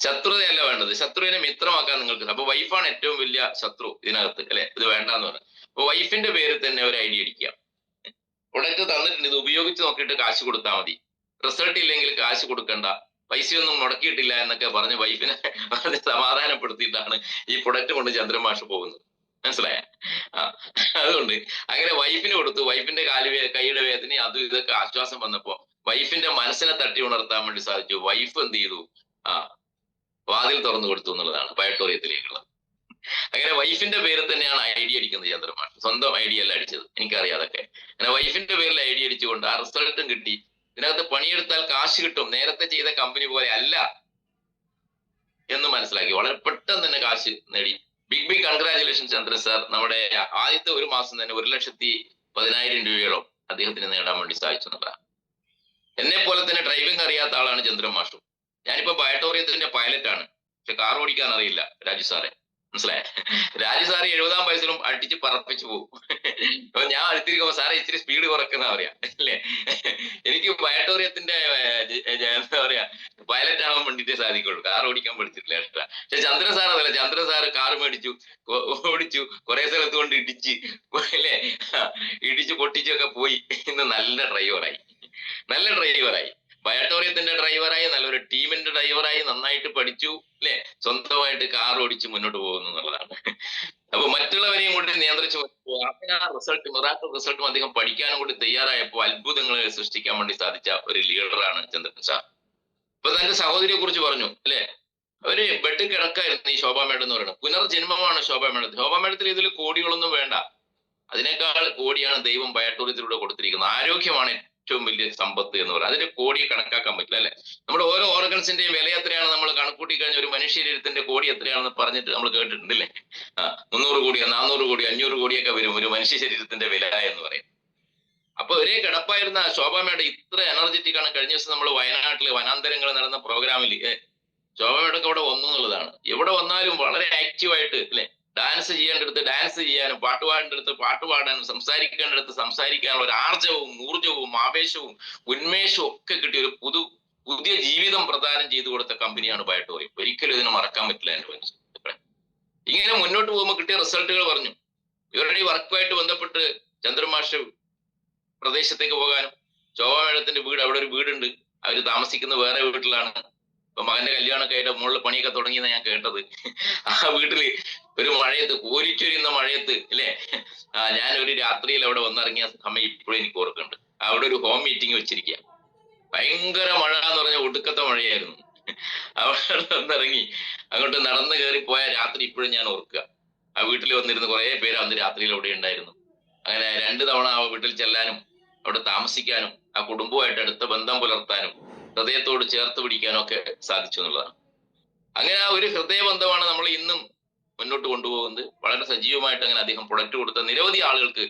C: ശത്രുതയല്ല വേണ്ടത്, ശത്രുവിനെ മിത്രമാക്കാൻ നിങ്ങൾക്ക്. അപ്പൊ വൈഫാണ് ഏറ്റവും വലിയ ശത്രു ഇതിനകത്ത്, അല്ലെ? ഇത് വേണ്ടാന്ന് പറഞ്ഞു. അപ്പൊ വൈഫിന്റെ പേരിൽ തന്നെ ഒരു ഐഡിയ അടിക്കുക. പ്രൊഡക്റ്റ് തന്നിട്ടുണ്ട്, ഇത് ഉപയോഗിച്ച് നോക്കിയിട്ട് കാശ് കൊടുത്താൽ മതി, റിസൾട്ട് ഇല്ലെങ്കിൽ കാശ് കൊടുക്കണ്ട, പൈസയൊന്നും മുടക്കിയിട്ടില്ല എന്നൊക്കെ പറഞ്ഞ് വൈഫിനെ വളരെ സമാധാനപ്പെടുത്തിയിട്ടാണ് ഈ പ്രൊഡക്റ്റ് കൊണ്ട് ചന്ദ്രൻ മാഷ് പോകുന്നത്. മനസ്സിലായ? അതുകൊണ്ട് അങ്ങനെ വൈഫിന് കൊടുത്തു. വൈഫിന്റെ കൈയുടെ വേദന അതും ഇതൊക്കെ ആശ്വാസം വന്നപ്പോ വൈഫിന്റെ മനസ്സിനെ തട്ടി ഉണർത്താൻ വേണ്ടി സാധിച്ചു. വൈഫ് എന്ത് ചെയ്തു? വാതിൽ തുറന്നു കൊടുത്തു എന്നുള്ളതാണ് പയട്ടോറിയത്തിലേക്കുള്ളത്. അങ്ങനെ വൈഫിന്റെ പേരിൽ തന്നെയാണ് ഐഡിയ അടിക്കുന്നത് ചന്ദ്രമാഷ്. സ്വന്തം ഐഡിയ അല്ല അടിച്ചത്, എനിക്കറിയാം അതൊക്കെ. അങ്ങനെ വൈഫിന്റെ പേരിൽ ഐഡിയ അടിച്ചുകൊണ്ട് ആ റിസൾട്ടും കിട്ടി. ഇതിനകത്ത് പണിയെടുത്താൽ കാശ് കിട്ടും, നേരത്തെ ചെയ്ത കമ്പനി പോലെ അല്ല എന്ന് മനസ്സിലാക്കി. വളരെ പെട്ടെന്ന് തന്നെ കാശ് നേടി. ബിഗ് കൺഗ്രാചുലേഷൻ ചന്ദ്രൻ സാർ. നമ്മുടെ ആദ്യത്തെ ഒരു മാസം തന്നെ 1,10,10,000 രൂപയോളം അദ്ദേഹത്തിന് നേടാൻ വേണ്ടി സാധിച്ചു എന്നുള്ളതാണ്. എന്നെ പോലെ തന്നെ ഡ്രൈവിംഗ് അറിയാത്ത ആളാണ് ചന്ദ്രൻ മാഷും. ഞാനിപ്പോ ബയട്ടോറിയത്തിന്റെ പൈലറ്റാണ്, പക്ഷെ കാർ ഓടിക്കാൻ അറിയില്ല രാജു സാറെ. മനസ്സിലായ? രാജു സാറ് 70-ാം വയസ്സിലും അടിച്ച് പറപ്പിച്ചു പോകും. അപ്പൊ ഞാൻ അടുത്തിരിക്കുമ്പോ സാറേ ഇച്ചിരി സ്പീഡ് കുറക്കുന്ന പറയാ, അല്ലേ? എനിക്ക് ബയട്ടോറിയത്തിന്റെ എന്താ പറയാ പൈലറ്റ് ആവാൻ വേണ്ടിട്ടേ സാധിക്കുള്ളൂ, കാർ ഓടിക്കാൻ പഠിച്ചിട്ടില്ല എക്സ്ട്രാ. പക്ഷെ ചന്ദ്രൻ സാർ അതല്ല, ചന്ദ്രൻ സാറ് കാർ മേടിച്ചു, ഓടിച്ചു, കുറെ സ്ഥലത്ത് കൊണ്ട് ഇടിച്ച്, അല്ലേ, ഇടിച്ചു പൊട്ടിച്ചൊക്കെ പോയി. ഇന്ന് നല്ല ഡ്രൈവറായി. ബയട്ടോറിയത്തിന്റെ ഡ്രൈവറായി, നല്ലൊരു ടീമിന്റെ ഡ്രൈവറായി, നന്നായിട്ട് പഠിച്ചു, അല്ലെ? സ്വന്തമായിട്ട് കാർ ഓടിച്ച് മുന്നോട്ട് പോകുന്നു എന്നുള്ളതാണ്. അപ്പൊ മറ്റുള്ളവരെയും കൂടി നിയന്ത്രിച്ചു മിറാക്കിൾ റിസൾട്ടും അദ്ദേഹം പഠിക്കാനും കൂടി തയ്യാറായപ്പോൾ അത്ഭുതങ്ങൾ സൃഷ്ടിക്കാൻ വേണ്ടി സാധിച്ച ഒരു ലീഡറാണ് ചന്ദ്രൻ സാർ. അപ്പൊ തന്റെ സഹോദരിയെ കുറിച്ച് പറഞ്ഞു, അല്ലെ? അവര് ബെഡ് കിടക്കായിരുന്നു ഈ ശോഭാ മേഡം എന്ന് പറയുന്നത്. പുനർജന്മമാണ് ശോഭാ മേഡത്തിൽ. ശോഭാ മേഡത്തിൽ ഇതിൽ കോടികളൊന്നും വേണ്ട, അതിനേക്കാൾ കോടിയാണ് ദൈവം ബയട്ടോറിയത്തിലൂടെ കൊടുത്തിരിക്കുന്നത്. ആരോഗ്യമാണ് ഏറ്റവും വലിയ സമ്പത്ത് എന്ന് പറയുന്നത്. അതിന്റെ കോടി കണക്കാക്കാൻ പറ്റില്ല, അല്ലെ? നമ്മുടെ ഓരോ ഓർഗൻസിന്റെയും വില എത്രയാണ് നമ്മൾ കണക്കൂട്ടി കഴിഞ്ഞ ഒരു മനുഷ്യ ശരീരത്തിന്റെ കോടി എത്രയാണെന്ന് പറഞ്ഞിട്ട് നമ്മൾ കേട്ടിട്ടുണ്ടല്ലേ? 300 കോടിയോ 400 കോടിയോ 500 കോടിയൊക്കെ വരും ഒരു മനുഷ്യ ശരീരത്തിന്റെ വില എന്ന് പറയും. അപ്പൊ ഒരേ കിടപ്പായിരുന്ന ശോഭാ മേഡം ഇത്ര എനർജറ്റിക് ആണ്. കഴിഞ്ഞ ദിവസം നമ്മൾ വയനാട്ടില് വനാന്തരങ്ങൾ നടന്ന പ്രോഗ്രാമിൽ ശോഭാ മേഡൊക്കെ അവിടെ വന്നു എന്നുള്ളതാണ്. എവിടെ വന്നാലും വളരെ ആക്റ്റീവായിട്ട്, അല്ലെ? ഡാൻസ് ചെയ്യേണ്ടടുത്ത് ഡാൻസ് ചെയ്യാനും, പാട്ട് പാടേണ്ടടുത്ത് പാട്ട് പാടാനും, സംസാരിക്കേണ്ടടുത്ത് സംസാരിക്കാനുള്ള ഒരു ആർജവും ഊർജവും ആവേശവും ഉന്മേഷവും ഒക്കെ കിട്ടിയ ഒരു പുതിയ ജീവിതം പ്രദാനം ചെയ്തു കൊടുത്ത കമ്പനിയാണ് ബയട്ടോറിയം. ഒരിക്കലും ഇതിനെ മറക്കാൻ പറ്റില്ല എന്റെ മനസ്സിൽ. ഇങ്ങനെ മുന്നോട്ട് പോകുമ്പോൾ കിട്ടിയ റിസൾട്ടുകൾ പറഞ്ഞു. ഇവരുടെ ഈ വർക്കുമായിട്ട് ബന്ധപ്പെട്ട് ചന്ദ്രൻ മാഷ് പ്രദേശത്തേക്ക് പോകാനും, ശോഭാ മേഡത്തിന്റെ വീട്, അവിടെ ഒരു വീടുണ്ട്, അവര് താമസിക്കുന്ന വേറെ വീട്ടിലാണ്. ഇപ്പൊ മകന്റെ കല്യാണമൊക്കെ ആയിട്ട് മുകളിൽ പണിയൊക്കെ തുടങ്ങിയെന്ന് ഞാൻ കേട്ടത്. ആ വീട്ടില് ഒരു മഴയത്ത്, കോരിച്ചൊരിയുന്ന മഴയത്ത്, അല്ലേ, ഞാൻ ഒരു രാത്രിയിൽ അവിടെ വന്നിറങ്ങിയ സമയം ഇപ്പോഴും എനിക്ക് ഓർക്കുന്നുണ്ട്. അവിടെ ഒരു ഹോം മീറ്റിംഗ് വെച്ചിരിക്കുക. ഭയങ്കര മഴ എന്ന് പറഞ്ഞാൽ ഒടുക്കത്തെ മഴയായിരുന്നു. അവിടെ വന്നിറങ്ങി അങ്ങോട്ട് നടന്നു കയറി പോയ രാത്രി ഇപ്പോഴും ഞാൻ ഓർക്കുക. ആ വീട്ടിൽ വന്നിരുന്ന കുറെ പേര് അന്ന് രാത്രിയിൽ അവിടെ ഉണ്ടായിരുന്നു. അങ്ങനെ 2 തവണ ആ വീട്ടിൽ ചെല്ലാനും അവിടെ താമസിക്കാനും ആ കുടുംബവുമായിട്ട് അടുത്ത ബന്ധം പുലർത്താനും ഹൃദയത്തോട് ചേർത്ത് പിടിക്കാനും ഒക്കെ സാധിച്ചു എന്നുള്ളതാണ്. അങ്ങനെ ആ ഒരു ഹൃദയബന്ധമാണ് നമ്മൾ ഇന്നും മുന്നോട്ട് കൊണ്ടുപോകുന്നത്. വളരെ സജീവമായിട്ട് അങ്ങനെ അദ്ദേഹം പ്രൊഡക്റ്റ് കൊടുത്ത നിരവധി ആളുകൾക്ക്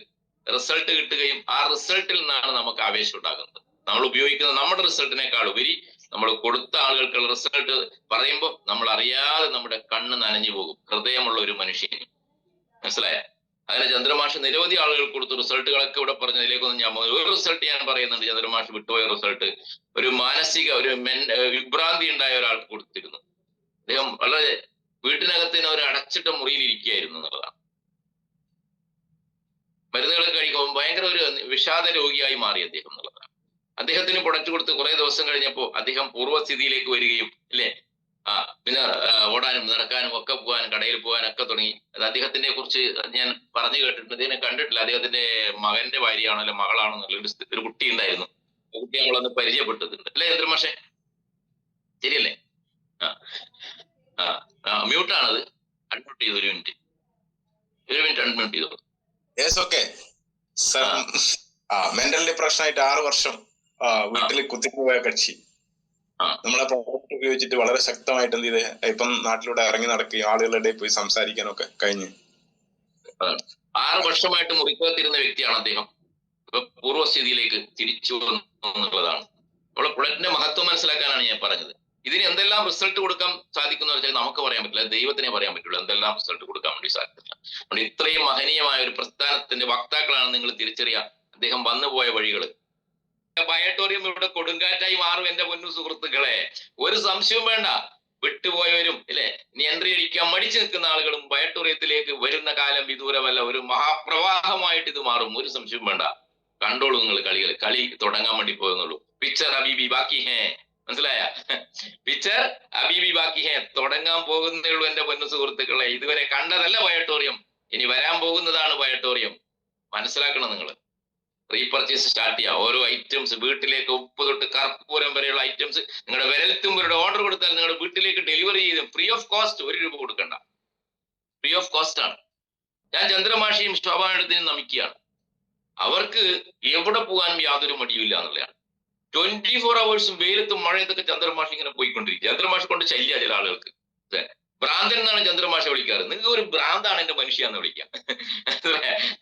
C: റിസൾട്ട് കിട്ടുകയും ആ റിസൾട്ടിൽ നിന്നാണ് നമുക്ക് ആവേശം ഉണ്ടാകുന്നത്. നമ്മൾ ഉപയോഗിക്കുന്ന നമ്മുടെ റിസൾട്ടിനേക്കാൾ ഉപരി നമ്മൾ കൊടുത്ത ആളുകൾക്കുള്ള റിസൾട്ട് പറയുമ്പോൾ നമ്മൾ അറിയാതെ നമ്മുടെ കണ്ണ് നനഞ്ഞു പോകും. ഹൃദയമുള്ള ഒരു മനുഷ്യന്, മനസ്സിലായ? അങ്ങനെ ചന്ദ്രമാഷ് നിരവധി ആളുകൾ കൊടുത്തു. റിസൾട്ടുകളൊക്കെ ഇവിടെ പറഞ്ഞതിലേക്കൊന്നും ഞാൻ ഒരു റിസൾട്ട് ഞാൻ പറയുന്നുണ്ട്. ചന്ദ്രമാഷ് വിട്ടുപോയ റിസൾട്ട് ഒരു മാനസിക വിഭ്രാന്തി ഉണ്ടായ ഒരാൾക്ക് കൊടുത്തിരുന്നു. അദ്ദേഹം വളരെ വീട്ടിനകത്തിന് ഒരു അടച്ചിട്ട മുറിയിൽ ഇരിക്കുകയായിരുന്നു എന്നുള്ളതാണ്. മരുന്നുകളൊക്കെ കഴിക്കുമ്പോൾ ഭയങ്കര ഒരു വിഷാദ രോഗിയായി മാറി അദ്ദേഹം എന്നുള്ളതാണ്. അദ്ദേഹത്തിന് പ്രൊഡക്റ്റ് കൊടുത്ത് കുറെ ദിവസം കഴിഞ്ഞപ്പോൾ അദ്ദേഹം പൂർവ്വസ്ഥിതിയിലേക്ക് വരികയും, അല്ലേ, പിന്നെ ഓടാനും നടക്കാനും ഒക്കെ പോകാനും കടയിൽ പോകാനും ഒക്കെ തുടങ്ങി. അത് അദ്ദേഹത്തിനെ കുറിച്ച് ഞാൻ പറഞ്ഞു കേട്ടിട്ടുണ്ട്, അദ്ദേഹം കണ്ടിട്ടില്ല. അദ്ദേഹത്തിന്റെ മകന്റെ ഭാര്യയാണോ അല്ലെ മകളാണോ എന്നുള്ള ഒരു കുട്ടി ഉണ്ടായിരുന്നു. കുട്ടി നമ്മളൊന്ന് പരിചയപ്പെട്ടിട്ടുണ്ട്, അല്ലെ ചന്ദ്രമാഷേ? ശരിയല്ലേ? മ്യൂട്ടാണത്. അൺമ്യൂട്ട് ചെയ്തു. ഒരു മിനിറ്റ് അൺമ്യൂട്ട് ചെയ്തു.
B: മെന്റൽ ഡിപ്രഷൻ ആയിട്ട് 6 വർഷം വീട്ടിൽ കുത്തിപ്പോയ കക്ഷി നമ്മളെ പ്രോഡക്റ്റ് ഉപയോഗിച്ചിട്ട് വളരെ ശക്തമായിട്ട് എന്ത് ചെയ്ത് ഇപ്പം നാട്ടിലൂടെ ഇറങ്ങി നടക്കുകയും ആളുകളുടെ പോയി സംസാരിക്കാനൊക്കെ കഴിഞ്ഞു.
C: 6 വർഷമായിട്ട് മുറിക്കകത്തിരുന്ന വ്യക്തിയാണ് അദ്ദേഹം. ഇപ്പൊ പൂർവ്വസ്ഥിതിയിലേക്ക് തിരിച്ചു എന്നുള്ളതാണ്. നമ്മളെ പ്രൊഡക്റ്റിന്റെ മഹത്വം മനസ്സിലാക്കാനാണ് ഞാൻ പറഞ്ഞത്. ഇതിന് എന്തെല്ലാം റിസൾട്ട് കൊടുക്കാൻ സാധിക്കുന്ന വെച്ചാൽ നമുക്ക് പറയാൻ പറ്റില്ല, ദൈവത്തിനെ പറയാൻ പറ്റുള്ളൂ എന്തെല്ലാം റിസൾട്ട് കൊടുക്കാൻ വേണ്ടി സാധിക്കില്ല. അതുകൊണ്ട് ഇത്രയും മഹനീയമായ ഒരു പ്രസ്ഥാനത്തിന്റെ വക്താക്കളാണ് നിങ്ങൾ തിരിച്ചറിയുക. അദ്ദേഹം വന്നുപോയ വഴികൾ ബയോട്ടോറിയം ഇവിടെ കൊടുങ്കാറ്റായി മാറും എന്റെ പൊന്നു സുഹൃത്തുക്കളെ. ഒരു സംശയവും വേണ്ട. വിട്ടുപോയവരും ഇല്ലേ, ഇനി എൻട്രി അടിക്കാൻ മടിച്ചു നിൽക്കുന്ന ആളുകളും ബയോട്ടോറിയത്തിലേക്ക് വരുന്ന കാലം വിദൂരമല്ല. ഒരു മഹാപ്രവാഹമായിട്ട് ഇത് മാറും. ഒരു സംശയവും വേണ്ട. കണ്ടോളൂ നിങ്ങൾ കളി തുടങ്ങാൻ വേണ്ടി പോകുന്നുള്ളൂ. പിക്ചർ അബീബി ബാക്കി ഹേ, മനസ്സിലായ? പിക്ചർ അബീബി ബാക്കി ഹേ, തുടങ്ങാൻ പോകുന്നേ ഉള്ളൂ എന്റെ പൊന്നു സുഹൃത്തുക്കളെ. ഇതുവരെ കണ്ടതല്ല ബയോട്ടോറിയം, ഇനി വരാൻ പോകുന്നതാണ് ബയോട്ടോറിയം. മനസ്സിലാക്കണം നിങ്ങൾ. റീപർച്ചേസ് സ്റ്റാർട്ട് ചെയ്യുക. ഓരോ ഐറ്റംസ് വീട്ടിലേക്ക്, ഉപ്പ് തൊട്ട് കർപ്പൂരം വരെയുള്ള ഐറ്റംസ് നിങ്ങളുടെ വിരൽത്തുമ്പരുടെ ഓർഡർ കൊടുത്താൽ നിങ്ങളുടെ വീട്ടിലേക്ക് ഡെലിവറി ചെയ്ത് ഫ്രീ ഓഫ് കോസ്റ്റ്. 1 രൂപ കൊടുക്കണ്ട, ഫ്രീ ഓഫ് കോസ്റ്റ് ആണ്. ഞാൻ ചന്ദ്രമാഷിയും ശോഭാനത്തിനും നമിക്കുകയാണ്. അവർക്ക് എവിടെ പോകാനും യാതൊരു മടിയുമില്ല എന്നുള്ളതാണ്. 24 hours വെയിലത്തും മഴയത്തൊക്കെ ചന്ദ്രമാഷി ഇങ്ങനെ പോയിക്കൊണ്ടിരിക്കുക. ചന്ദ്രമാഷി കൊണ്ട് ശല്യ ചില ആളുകൾക്ക്. ഭ്രാന്തൻ എന്നാണ് ചന്ദ്രമാഷ വിളിക്കാറ്. നിങ്ങൾക്ക് ഒരു ഭ്രാന്താണ് എന്റെ മനുഷ്യ എന്ന് വിളിക്കാം.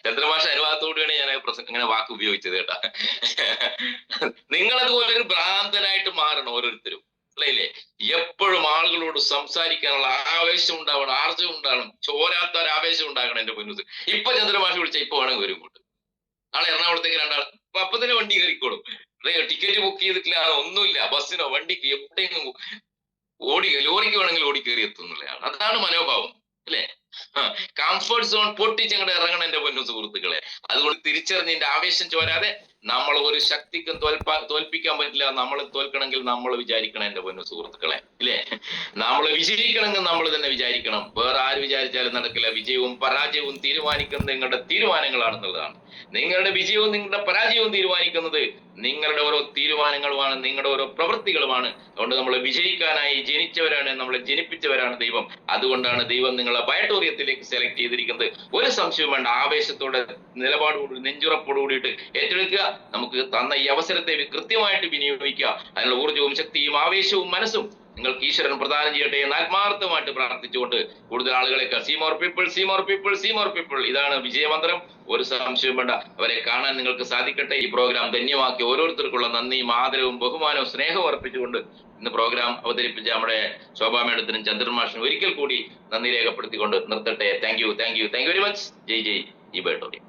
C: ചന്ദ്രമാഷ അനുവാദത്തോടെയാണ് ഞാൻ അങ്ങനെ വാക്ക് ഉപയോഗിച്ചത് കേട്ടാ. നിങ്ങളതുപോലെ ഒരു ഭ്രാന്തനായിട്ട് മാറണം ഓരോരുത്തരും, അല്ലേ? എപ്പോഴും ആളുകളോട് സംസാരിക്കാനുള്ള ആവേശം ഉണ്ടാവണം, ആർജവം ഉണ്ടാവണം, ചോരാത്ത ഒരു ആവേശം ഉണ്ടാകണം എന്റെ പൊന്നു. ഇപ്പൊ ചന്ദ്രമാഷ വിളിച്ച ഇപ്പൊ വേണമെങ്കിൽ വരും ഇങ്ങോട്ട്. നാളെ എറണാകുളത്തേക്ക് 2 ആൾ അപ്പൊ തന്നെ വണ്ടി കയറിക്കോളും. ടിക്കറ്റ് ബുക്ക് ചെയ്തിട്ടില്ല, ഒന്നുമില്ല, ബസ്സിനോ വണ്ടിക്ക് എവിടെയെങ്കിലും ലോറിക്ക് വേണമെങ്കിൽ ഓടി കയറി എത്തുന്നില്ലയാണ്. അതാണ് മനോഭാവം, അല്ലേ? കംഫർട്ട് സോൺ പൊട്ടിച്ചങ്ങോട്ട് ഇറങ്ങണം എന്റെ പൊന്നു സുഹൃത്തുക്കളെ. അതുകൊണ്ട് തിരിച്ചറിഞ്ഞതിന്റെ ആവേശം ചോരാതെ നമ്മൾ ഒരു ശക്തിക്കും തോൽപ്പിക്കാൻ പറ്റില്ല. നമ്മൾ തോൽക്കണമെങ്കിൽ നമ്മൾ വിചാരിക്കണം എന്റെ പൊന്നു സുഹൃത്തുക്കളെ, ഇല്ലേ? നമ്മൾ വിജയിക്കണമെങ്കിൽ നമ്മൾ തന്നെ വിചാരിക്കണം. വേറെ ആര് വിചാരിച്ചാലും നടക്കില്ല. വിജയവും പരാജയവും തീരുമാനിക്കുന്നത് നിങ്ങളുടെ തീരുമാനങ്ങളാണെന്നുള്ളതാണ്. നിങ്ങളുടെ വിജയവും നിങ്ങളുടെ പരാജയവും തീരുമാനിക്കുന്നത് നിങ്ങളുടെ ഓരോ തീരുമാനങ്ങളുമാണ്, നിങ്ങളുടെ ഓരോ പ്രവൃത്തികളുമാണ്. അതുകൊണ്ട് നമ്മൾ വിജയിക്കാനായി ജനിച്ചവരാണ്, നമ്മളെ ജനിപ്പിച്ചവരാണ് ദൈവം. അതുകൊണ്ടാണ് ദൈവം നിങ്ങളെ ബയോട്ടോറിയത്തിലേക്ക് സെലക്ട് ചെയ്തിരിക്കുന്നത്. ഒരു സംശയവും വേണ്ട. ആവേശത്തോടെ, നിലപാടോട്, നെഞ്ചുറപ്പോട് കൂടിയിട്ട് ഏറ്റെടുക്കുക. നമുക്ക് തന്ന ഈ അവസരത്തെ കൃത്യമായിട്ട് വിനിയോഗിക്കുക. അതിനുള്ള ഊർജ്ജവും ശക്തിയും ആവേശവും മനസ്സും നിങ്ങൾക്ക് ഈശ്വരൻ പ്രദാനം ചെയ്യട്ടെ എന്ന് ആത്മാർത്ഥമായിട്ട് പ്രാർത്ഥിച്ചുകൊണ്ട് കൂടുതൽ ആളുകളെ see more people, see more people, see more people, ഇതാണ് വിജയമന്ത്രം. ഒരു സംശയവും വേണ്ട. അവരെ കാണാൻ നിങ്ങൾക്ക് സാധിക്കട്ടെ. ഈ പ്രോഗ്രാം ധന്യമാക്കി ഓരോരുത്തർക്കുള്ള നന്ദിയും ആദരവും ബഹുമാനവും സ്നേഹവും അർപ്പിച്ചുകൊണ്ട് ഇന്ന് പ്രോഗ്രാം അവതരിപ്പിച്ച നമ്മുടെ ശോഭാ മേഡത്തിനും ചന്ദ്രമാഷിനും ഒരിക്കൽ കൂടി നന്ദി രേഖപ്പെടുത്തിക്കൊണ്ട് നിർത്തട്ടെ. Thank you very much. ജയ് ജയ് ഈ ബയോട്ടോറിയം.